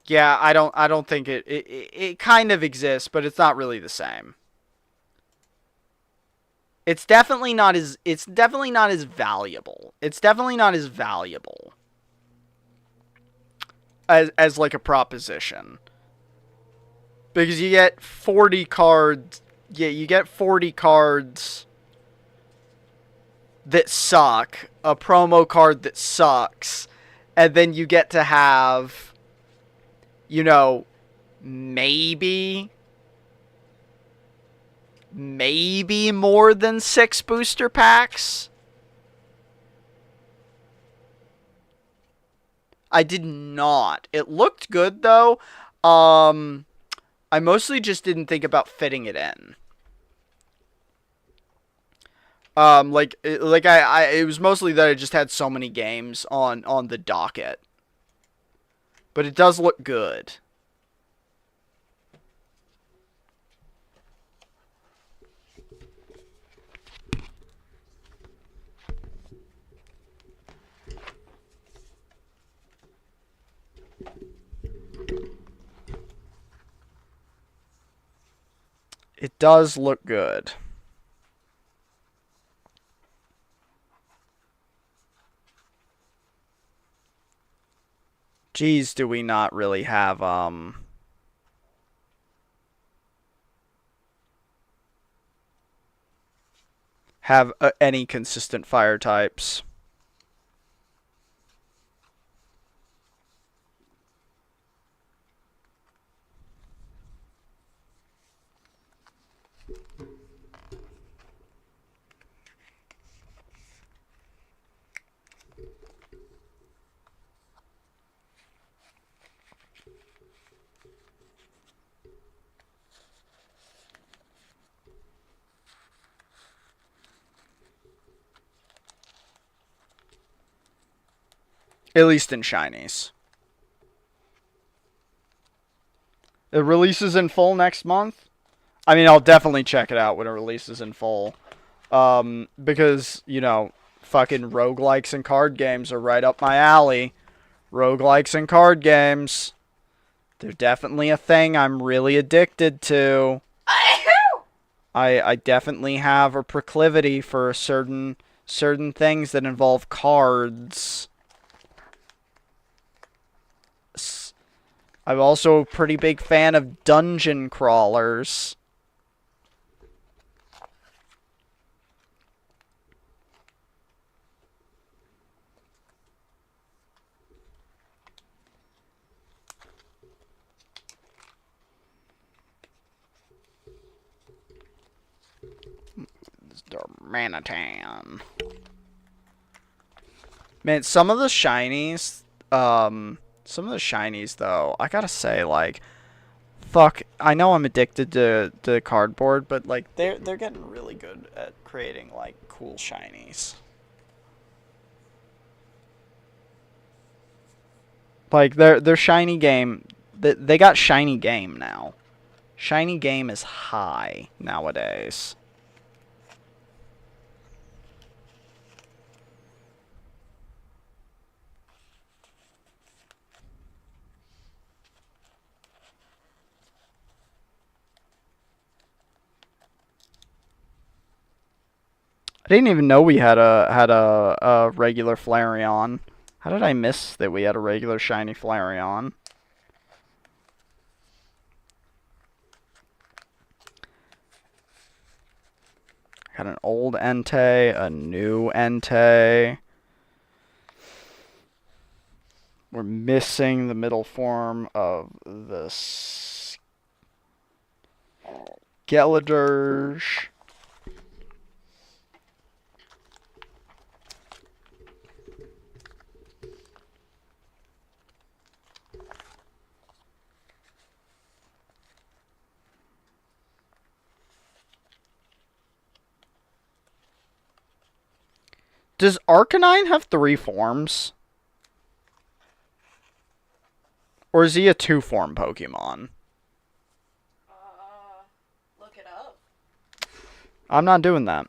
Yeah, I don't think it kind of exists, but it's not really the same. It's definitely not as valuable. It's definitely not as valuable as like a proposition. Because you get 40 cards, yeah, you get 40 cards that suck, a promo card that sucks, and then you get to have, you know, maybe more than 6 booster packs. I did not. It looked good though. I mostly just didn't think about fitting it in. It was mostly that I just had so many games on the docket. But it does look good. It does look good. Geez, do we not really have any consistent fire types? At least in shinies. It releases in full next month. I mean, I'll definitely check it out when it releases in full. Because, you know, fucking roguelikes and card games are right up my alley. Roguelikes and card games. They're definitely a thing I'm really addicted to. I definitely have a proclivity for certain things that involve cards. I'm also a pretty big fan of dungeon crawlers. Darmanitan. Man, some of the shinies, though, I gotta say, like, fuck, I know I'm addicted to cardboard, but, like, they're getting really good at creating, like, cool shinies. Like, their shiny game, they got shiny game now. Shiny game is high nowadays. I didn't even know we had a regular Flareon. How did I miss that we had a regular shiny Flareon? Got an old Entei, a new Entei. We're missing the middle form of the Skeledirge. Does Arcanine have 3 forms? Or is he a 2-form Pokemon? Look it up. I'm not doing that.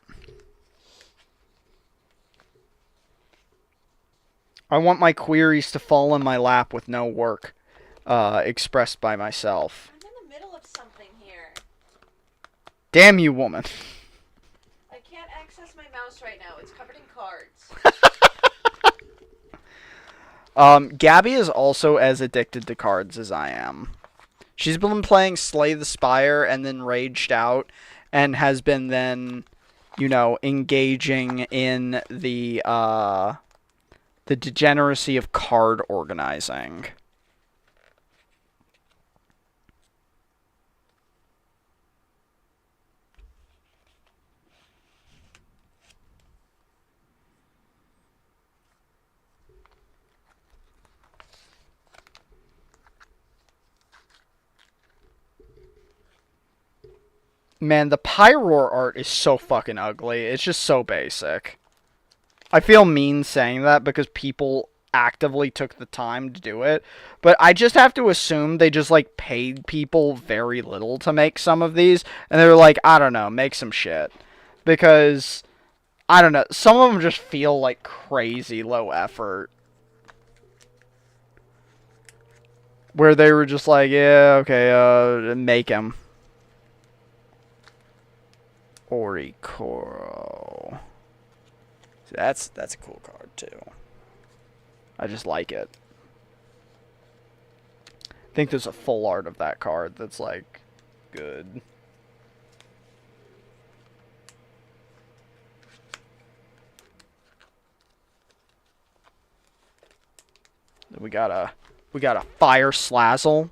I want my queries to fall in my lap with no work expressed by myself. I'm in the middle of something here. Damn you, woman. I can't access my mouse right now. It's covered in cards. Gabby is also as addicted to cards as I am. She's been playing Slay the Spire and then raged out and has been then, you know, engaging in the degeneracy of card organizing. Man, the Pyroar art is so fucking ugly. It's just so basic. I feel mean saying that because people actively took the time to do it. But I just have to assume they just, like, paid people very little to make some of these. And they were like, I don't know, make some shit. Because, I don't know, some of them just feel like crazy low effort. Where they were just like, yeah, okay, make him. Oricoro. That's a cool card too. I just like it. I think there's a full art of that card that's like good. We got a Fire Slazzle.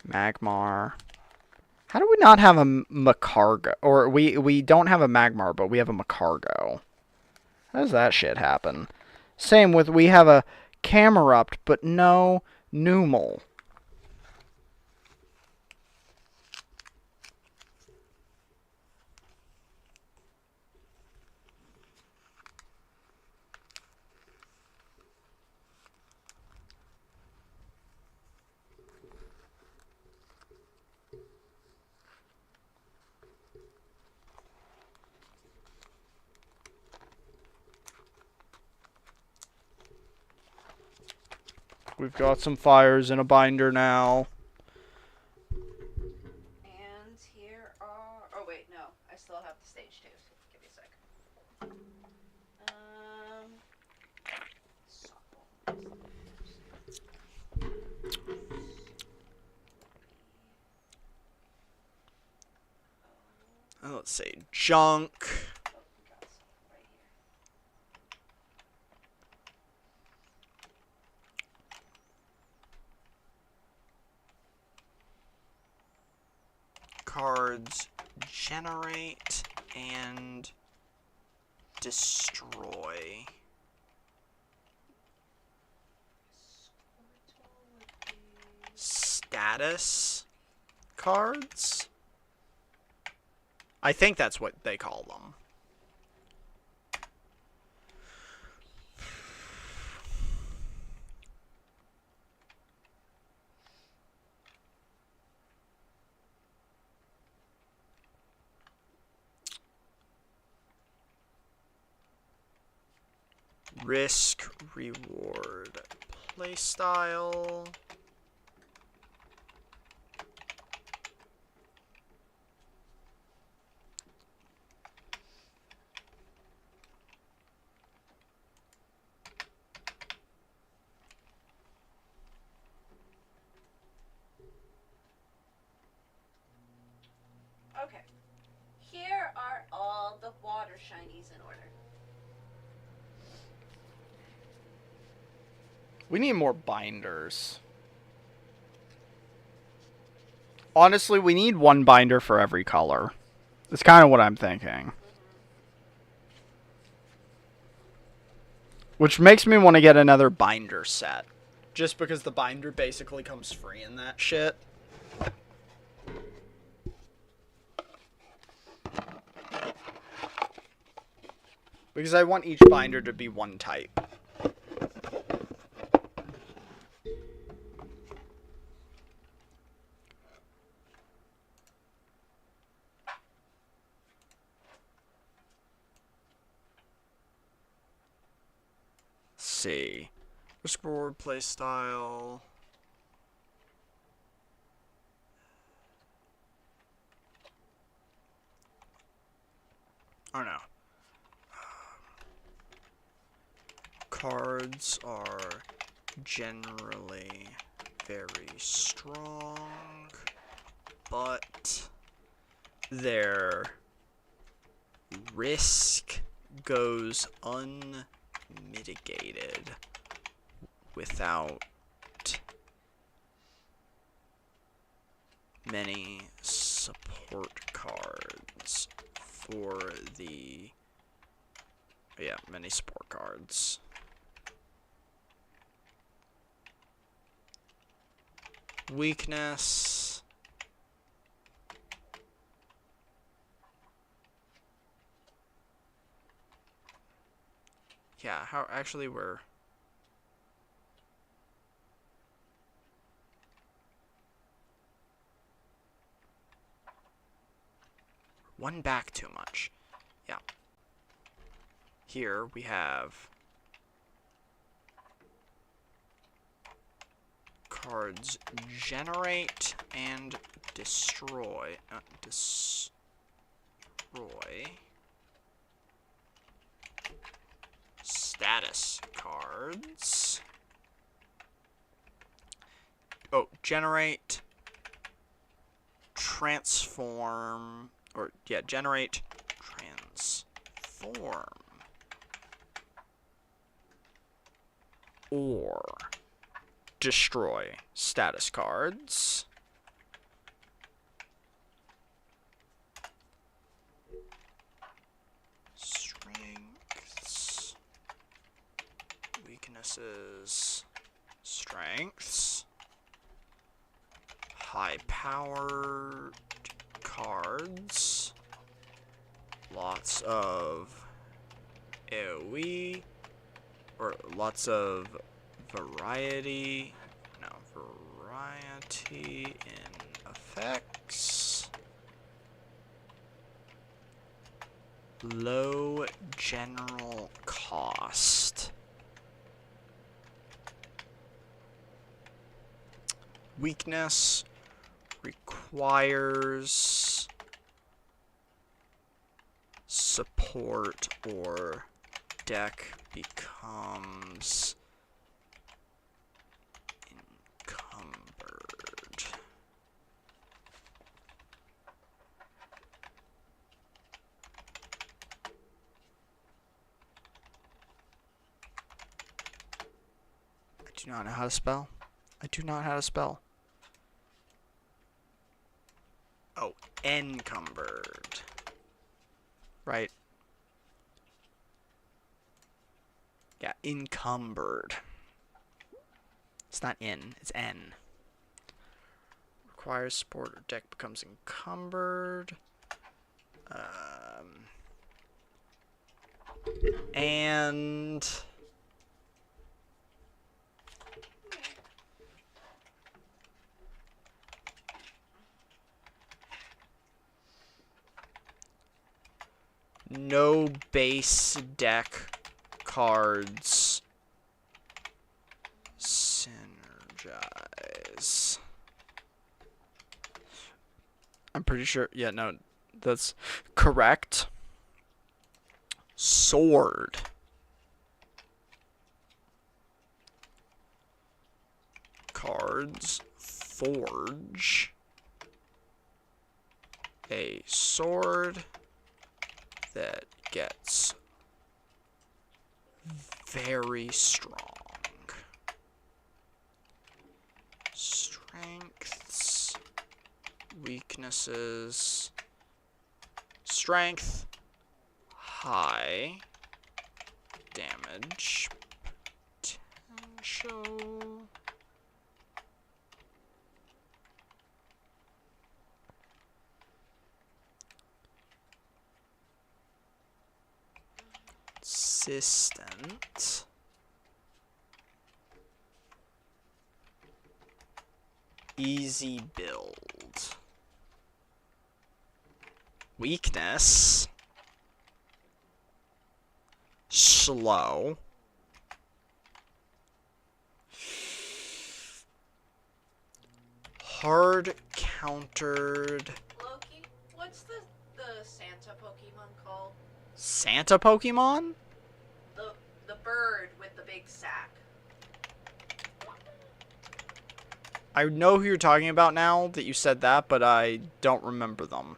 Magmar. How do we not have a Macargo? Or we don't have a Magmar, but we have a Macargo. How does that shit happen? Same with, we have a Camerupt, but no Numel. We've got some fires in a binder now. And here are... Oh, wait, no. I still have the stage 2. So give me a sec. Let's see. Junk. Oh, we got some right here. Cards generate and destroy. Status cards? I think that's what they call them. Risk, reward, playstyle. Okay. Here are all the water shinies in order. We need more binders. Honestly, we need one binder for every color. That's kind of what I'm thinking. Which makes me want to get another binder set. Just because the binder basically comes free in that shit. Because I want each binder to be one type. See. Risk reward playstyle. Oh no. Cards are generally very strong, but their risk goes unmitigated without many support cards for the... Yeah, many support cards. Weakness. Yeah, how actually we're... One back too much. Yeah. Here we have cards generate and destroy. Destroy. Status cards. Oh, generate, transform, or yeah, generate, transform, or destroy status cards. Strengths, weaknesses, strengths, high-powered cards, lots of AoE, or lots of variety in effects, low general cost, Weakness requires support or deck becomes encumbered. I do not know how to spell. I do not know how to spell. Oh, encumbered. Right? Yeah, encumbered. It's not in, it's N. Requires support or deck becomes encumbered. And no base deck cards synergize. I'm pretty sure. Yeah, no, that's correct. Sword. Cards forge a sword that gets very strong. Strengths, weaknesses, strength, high damage potential. Consistent. Easy build. Weakness. Slow. Hard countered. Loki, what's the Santa Pokemon called? Santa Pokemon? The bird with the big sack. I know who you're talking about now that you said that, but I don't remember them.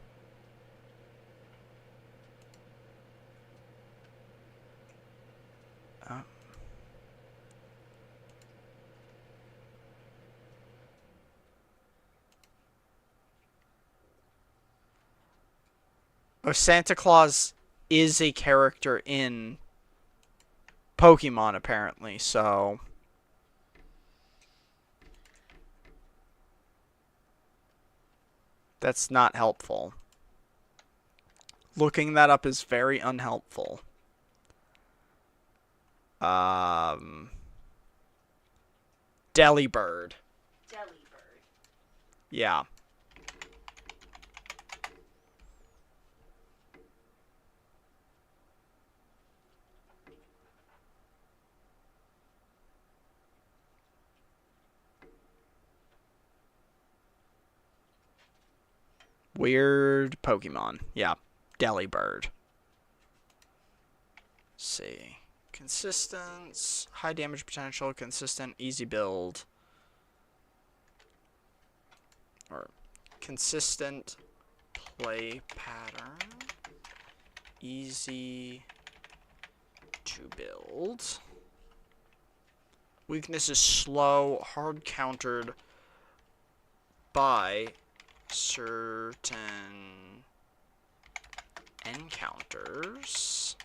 Oh, Santa Claus is a character in Pokemon, apparently, so that's not helpful. Looking that up is very unhelpful. Delibird. Delibird. Yeah. Weird Pokemon. Yeah. Delibird. See. Consistent. High damage potential. Consistent. Easy build. Or consistent play pattern. Easy to build. Weakness is slow. Hard countered by certain encounters.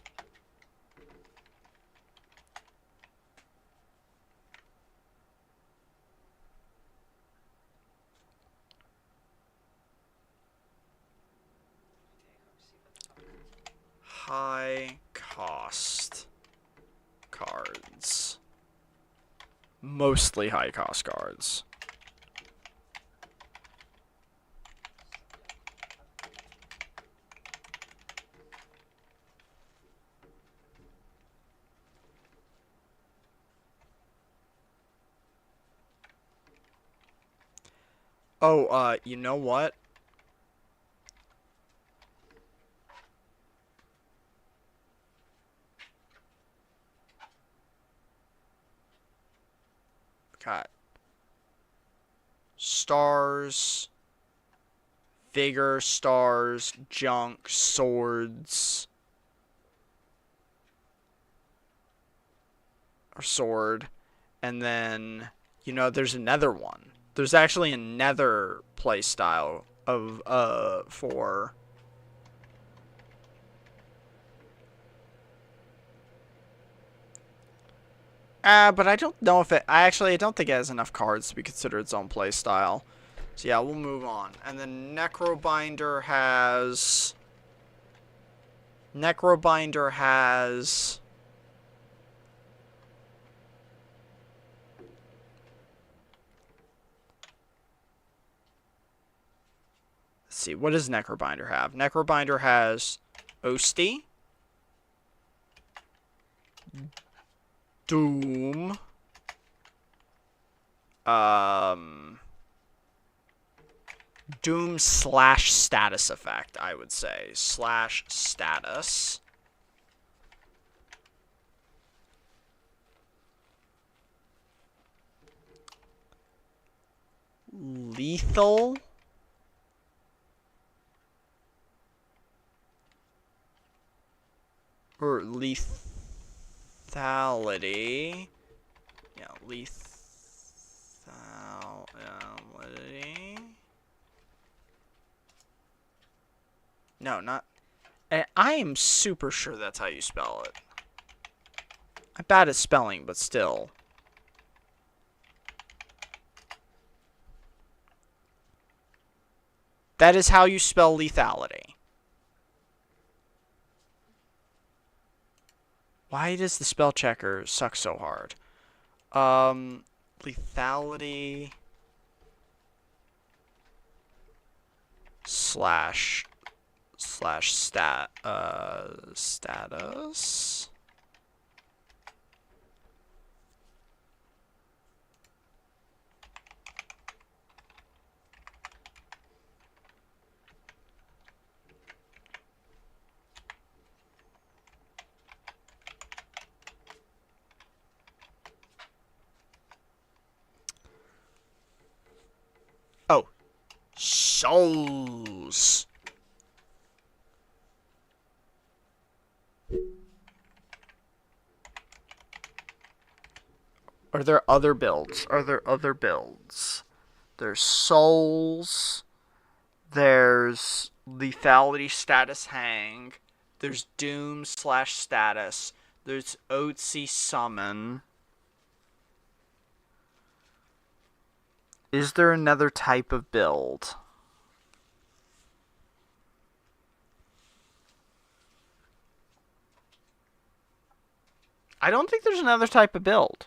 High cost cards. Mostly high cost cards. Oh, you know what? Got stars, vigor, stars, junk, swords, or sword, and then, there's another one. There's actually another play style of, for... But I don't know if it... I don't think it has enough cards to be considered its own play style. So yeah, we'll move on. And then Necrobinder has... Let's see, what does Necrobinder have? Necrobinder has Osti, Doom, Doom / status effect, I would say. / status. Lethal. Or lethality. Yeah, lethality. No, not... I am super sure that's how you spell it. I'm bad at spelling, but still. That is how you spell lethality. Why does the spell checker suck so hard? Lethality / status. Oh, souls. Are there other builds? There's souls. There's lethality status hang. There's doom / status. There's Otzi summon. Is there another type of build? I don't think there's another type of build.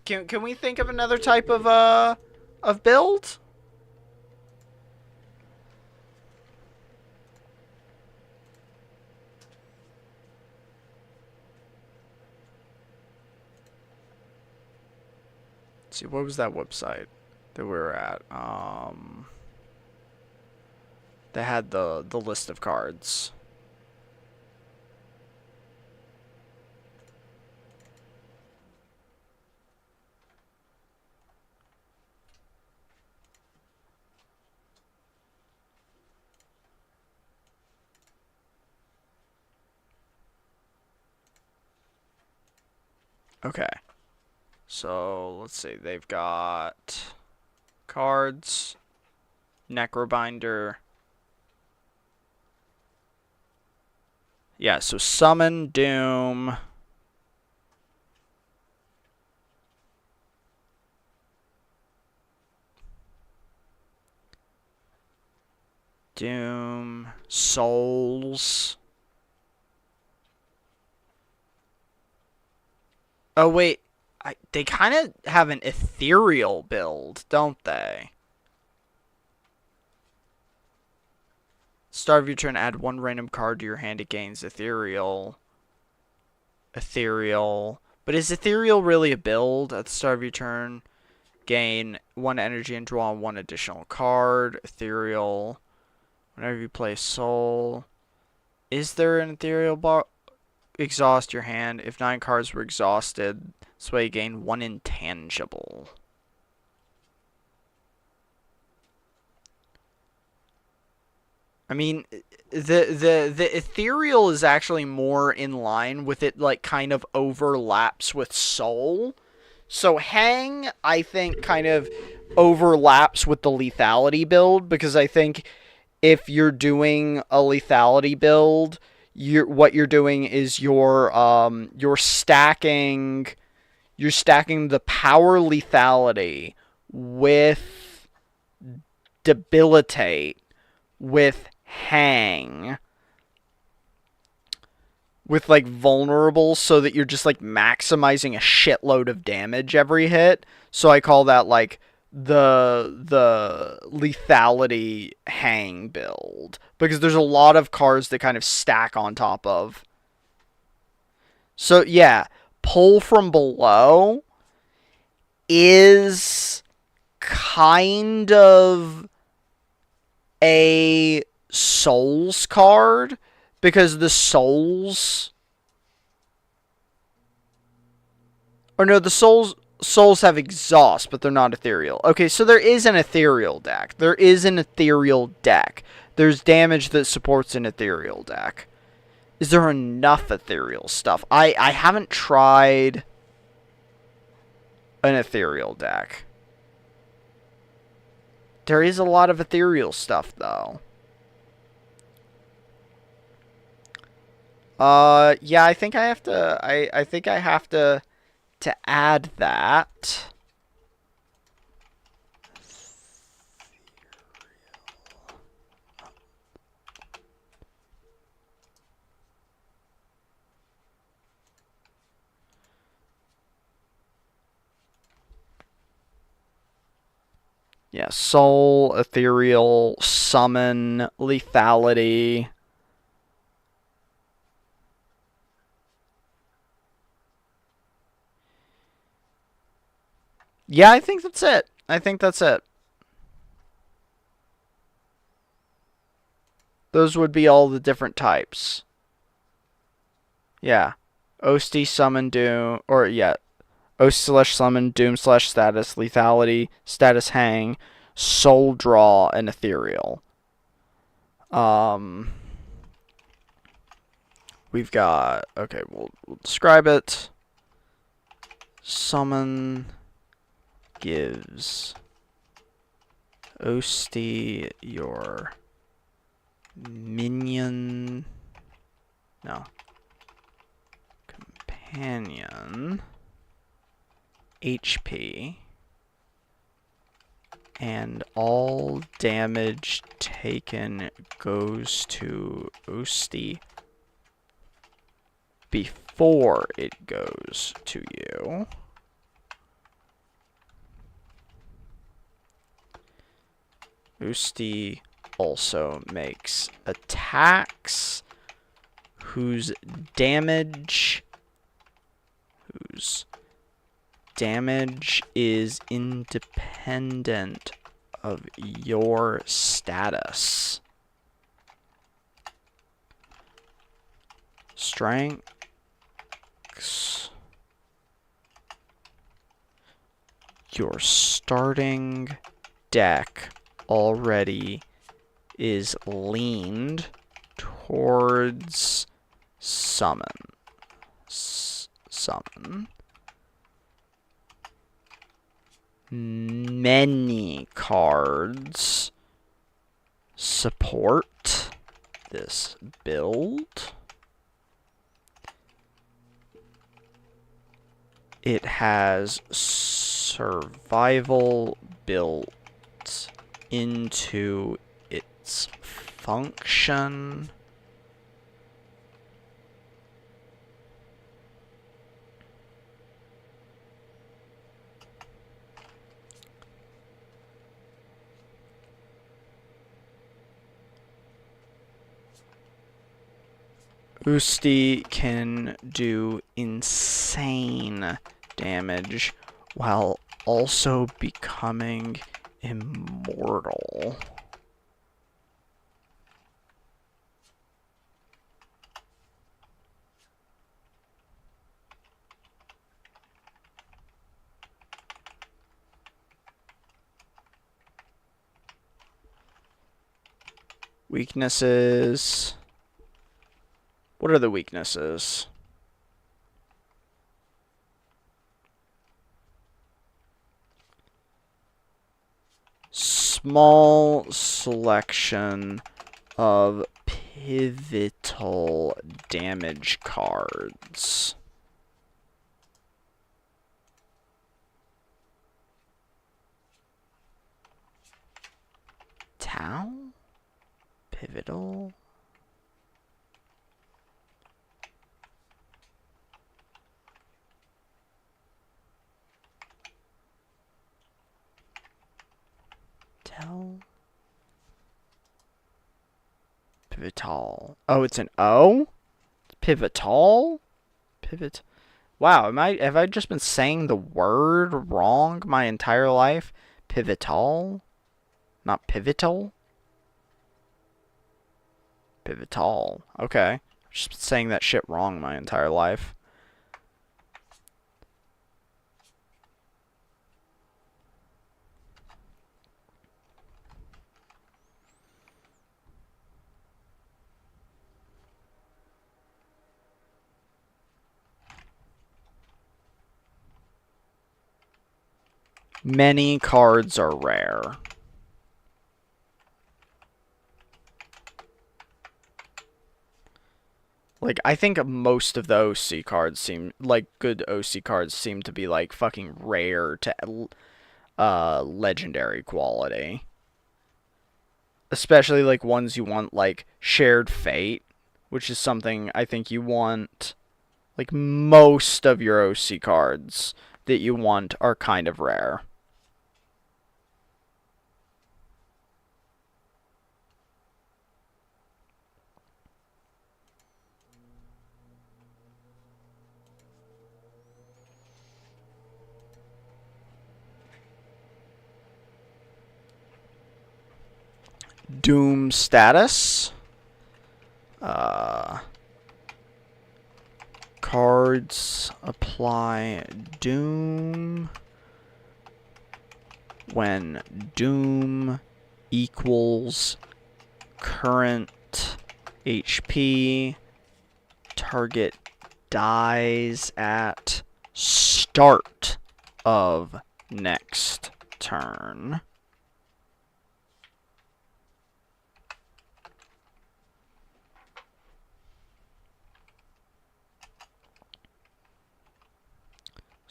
Can we think of another type of build? Let's see, what was that website that we were at? They had the list of cards. Okay. So, let's see. They've got cards, Necrobinder. Yeah, so Summon, Doom. Doom, Souls. Oh, wait. They kind of have an ethereal build, don't they? Start of your turn, add one random card to your hand. It gains ethereal. Ethereal. But is ethereal really a build at the start of your turn? gain 1 energy and draw 1 additional card. Ethereal. Whenever you play Soul. Is there an Ethereal bar? Exhaust your hand. If 9 cards were exhausted, this way you gain 1 intangible. I mean, the ethereal is actually more in line with it, like kind of overlaps with soul. So hang, I think, kind of overlaps with the lethality build, because I think if you're doing a lethality build, what you're doing is you're stacking the power lethality with debilitate with hang with like vulnerable, so that you're just like maximizing a shitload of damage every hit. So I call that like the lethality hang build, because there's a lot of cards that kind of stack on top of. So yeah, pull from below is kind of a souls card, because the souls, or no, the souls have exhaust, but they're not ethereal. Okay, so there is an ethereal deck. There's damage that supports an ethereal deck. Is there enough ethereal stuff? I haven't tried an ethereal deck. There is a lot of ethereal stuff, though. Yeah, I think I have to. I think I have to add that. Yeah, soul, ethereal, summon, lethality. Yeah, I think that's it. Those would be all the different types. Yeah. Osti, summon, doom, or yeah. Osti/summon, doom/status, lethality, status hang, soul draw, and ethereal. We've got, okay, we'll describe it. Summon gives Osti your companion HP, and all damage taken goes to Osti before it goes to you. Bluesky also makes attacks whose damage is independent of your status. Strengths. Your starting deck already is leaned towards summon. Many cards support this build. It has survival built into its function. Usti can do insane damage while also becoming immortal. Weaknesses. What are the weaknesses? Small selection of pivotal damage cards. Tau? Pivotal? Tau? Pivotal. Oh, it's an O? Pivotal? Pivot. Wow, have I just been saying the word wrong my entire life? Pivotal? Not pivotal? Pivotal. Okay. Just been saying that shit wrong my entire life. Many cards are rare. Like, I think most of the OC cards seem, like, good OC cards seem to be, like, fucking rare to, legendary quality. Especially, like, ones you want, like, Shared Fate, which is something I think you want. Like, most of your OC cards that you want are kind of rare. Doom status. Cards apply Doom when Doom equals current HP. Target dies at start of next turn.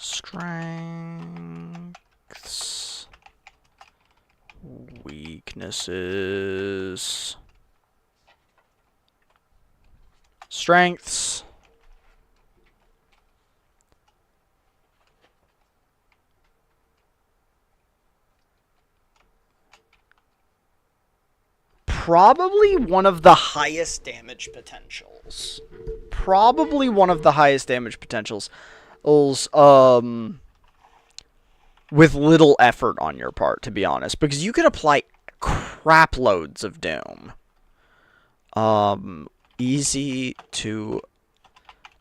Strengths. Weaknesses. Strengths. Probably one of the highest damage potentials. Probably one of the highest damage potentials. With little effort on your part, to be honest, because you could apply crap loads of Doom. Easy to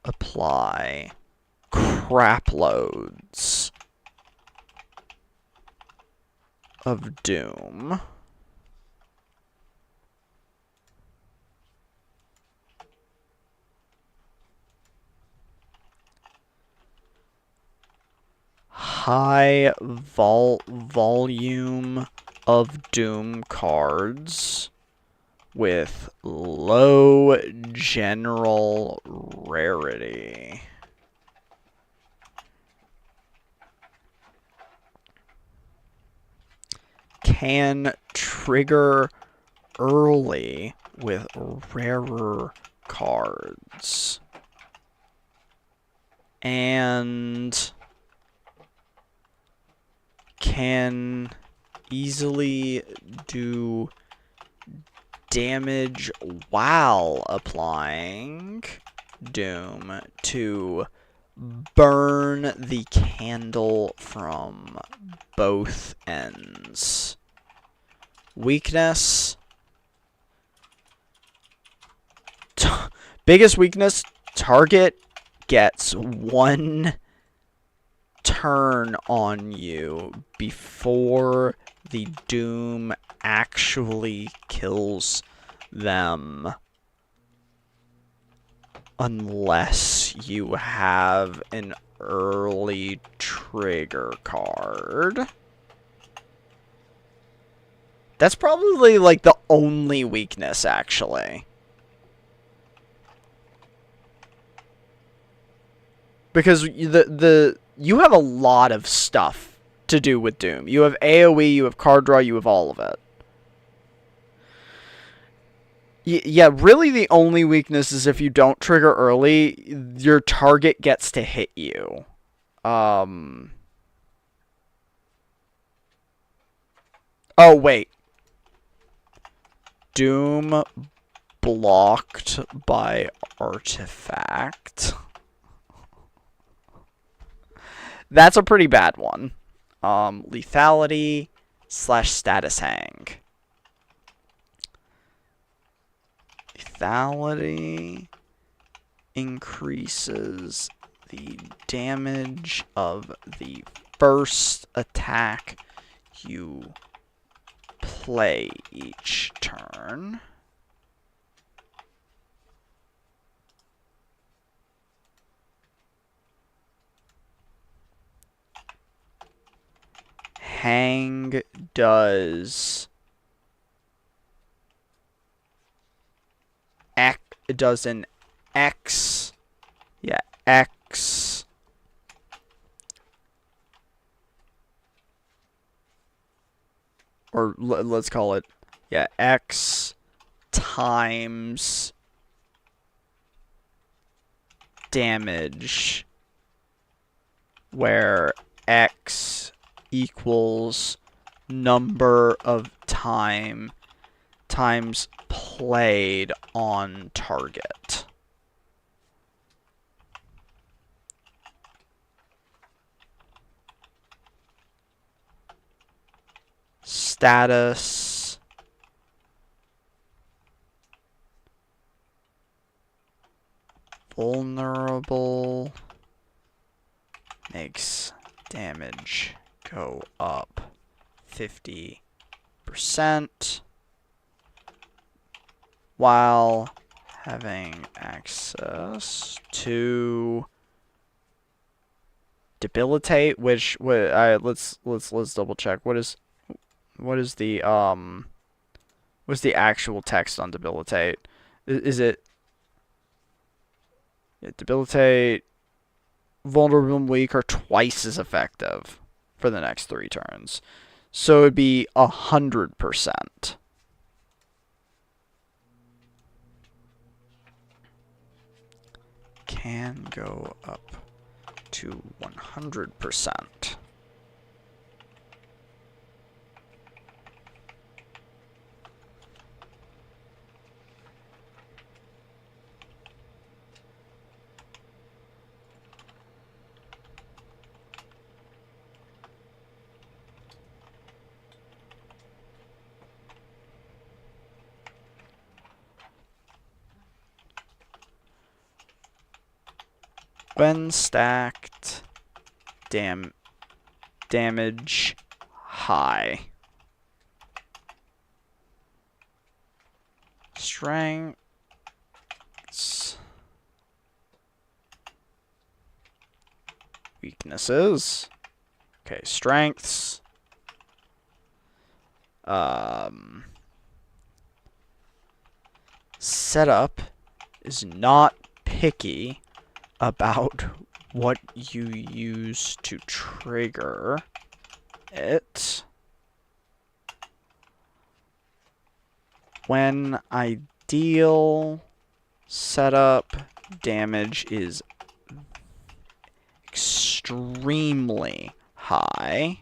apply crap loads of Doom. High volume of Doom cards with low general rarity. Can trigger early with rarer cards. And can easily do damage while applying Doom to burn the candle from both ends. Weakness. Biggest weakness, target gets 1 turn on you before the doom actually kills them. Unless you have an early trigger card. That's probably like the only weakness, actually. Because you have a lot of stuff to do with Doom. You have AoE, you have card draw, you have all of it. Yeah, really the only weakness is if you don't trigger early, your target gets to hit you. Oh, wait. Doom blocked by artifact. That's a pretty bad one. Lethality / status hang. Lethality increases the damage of the first attack you play each turn. Hang does an X. Yeah, X. Or let's call it, yeah, X times damage, where X equals number of times played on target. Status. Vulnerable. Makes damage go up 50% while having access to debilitate, which let's double check. What's the actual text on debilitate? Is it, yeah, debilitate, vulnerable, and weak are twice as effective for the next 3 turns. So it'd be 100%. Can go up to 100%. When stacked, damage high. Strengths. Weaknesses. Okay, strengths. Setup is not picky about what you use to trigger it. When ideal setup damage is extremely high,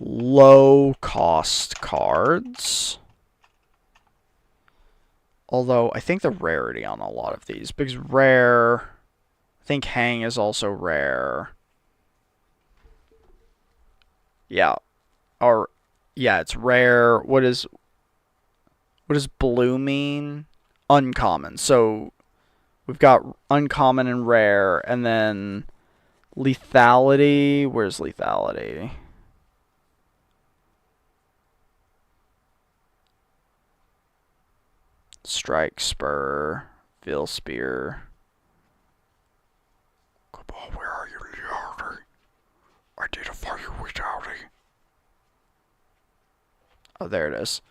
low cost cards Although, I think the rarity on a lot of these, because rare, I think hang is also rare. Yeah. Or, yeah, it's rare. What does blue mean? Uncommon. So, we've got uncommon and rare, and then lethality. Where's lethality? Strike, spur, veil spear. Come on, where are you, lethality? Identify you, lethality. Oh, there it is.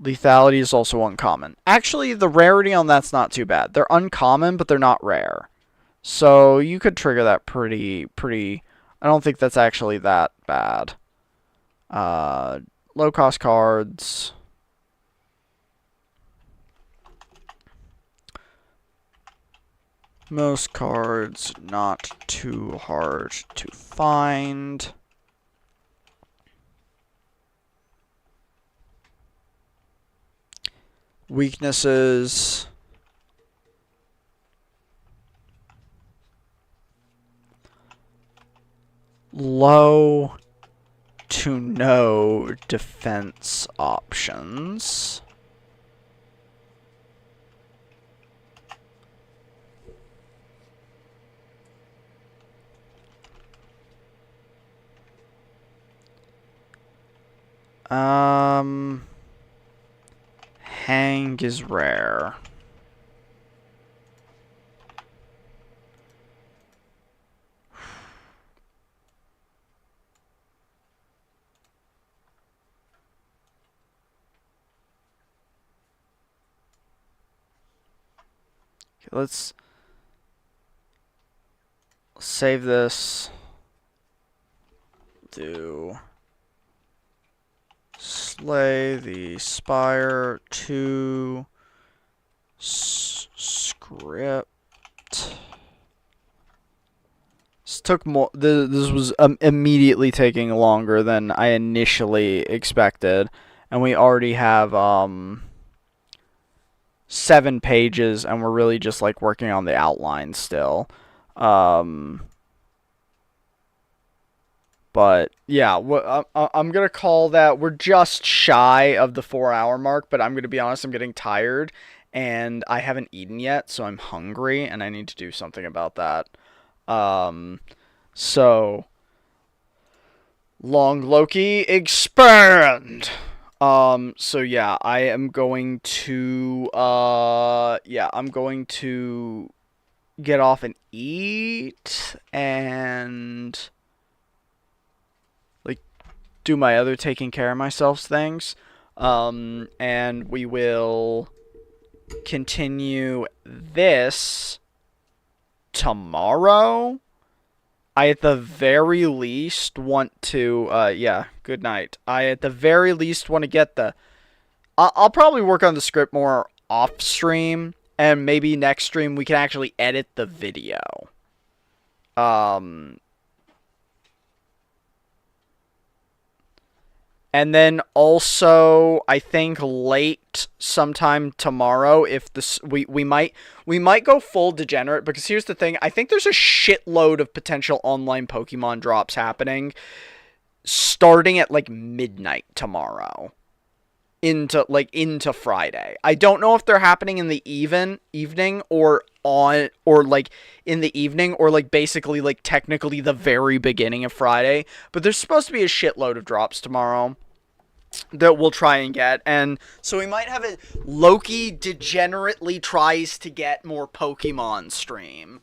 Lethality is also uncommon. Actually, the rarity on that's not too bad. They're uncommon, but they're not rare. So you could trigger that pretty. I don't think that's actually that bad. Low cost cards. Most cards not too hard to find. Weaknesses. Low to no defense options. Hang is rare. Okay, let's save this. Do slay the spire to script. This took more. This was immediately taking longer than I initially expected, and we already have 7 pages, and we're really just like working on the outline still. But yeah, I'm gonna call that. We're just shy of the 4-hour mark, but I'm gonna be honest. I'm getting tired, and I haven't eaten yet, so I'm hungry, and I need to do something about that. So long Loki expand. So yeah, I am going to I'm going to get off and eat and like do my other taking care of myself things. And we will continue this tomorrow. I at the very least want to good night. I at the very least want to get the I'll probably work on the script more off stream, and maybe next stream we can actually edit the video. And then also, I think late sometime tomorrow, if this we might go full degenerate, because here's the thing, I think there's a shitload of potential online Pokemon drops happening starting at like midnight tomorrow into Friday. I don't know if they're happening in the evening or like in the evening or like basically like technically the very beginning of Friday, but there's supposed to be a shitload of drops tomorrow that we'll try and get. And so we might have a Loki degenerately tries to get more Pokemon stream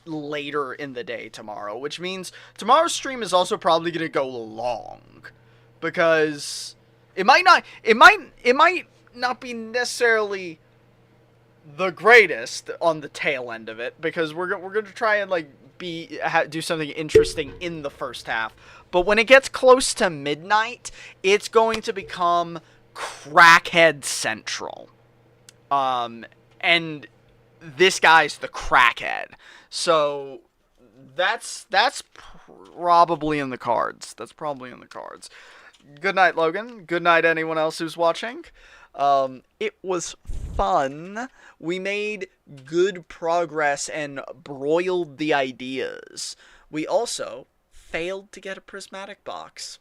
later in the day tomorrow, which means tomorrow's stream is also probably going to go long, because it might not be necessarily the greatest on the tail end of it, because we're going to try and like do something interesting in the first half. But when it gets close to midnight, it's going to become crackhead central. And this guy's the crackhead. So that's probably in the cards. Good night, Logan. Good night, anyone else who's watching. It was fun. We made good progress and broiled the ideas. We also failed to get a prismatic box.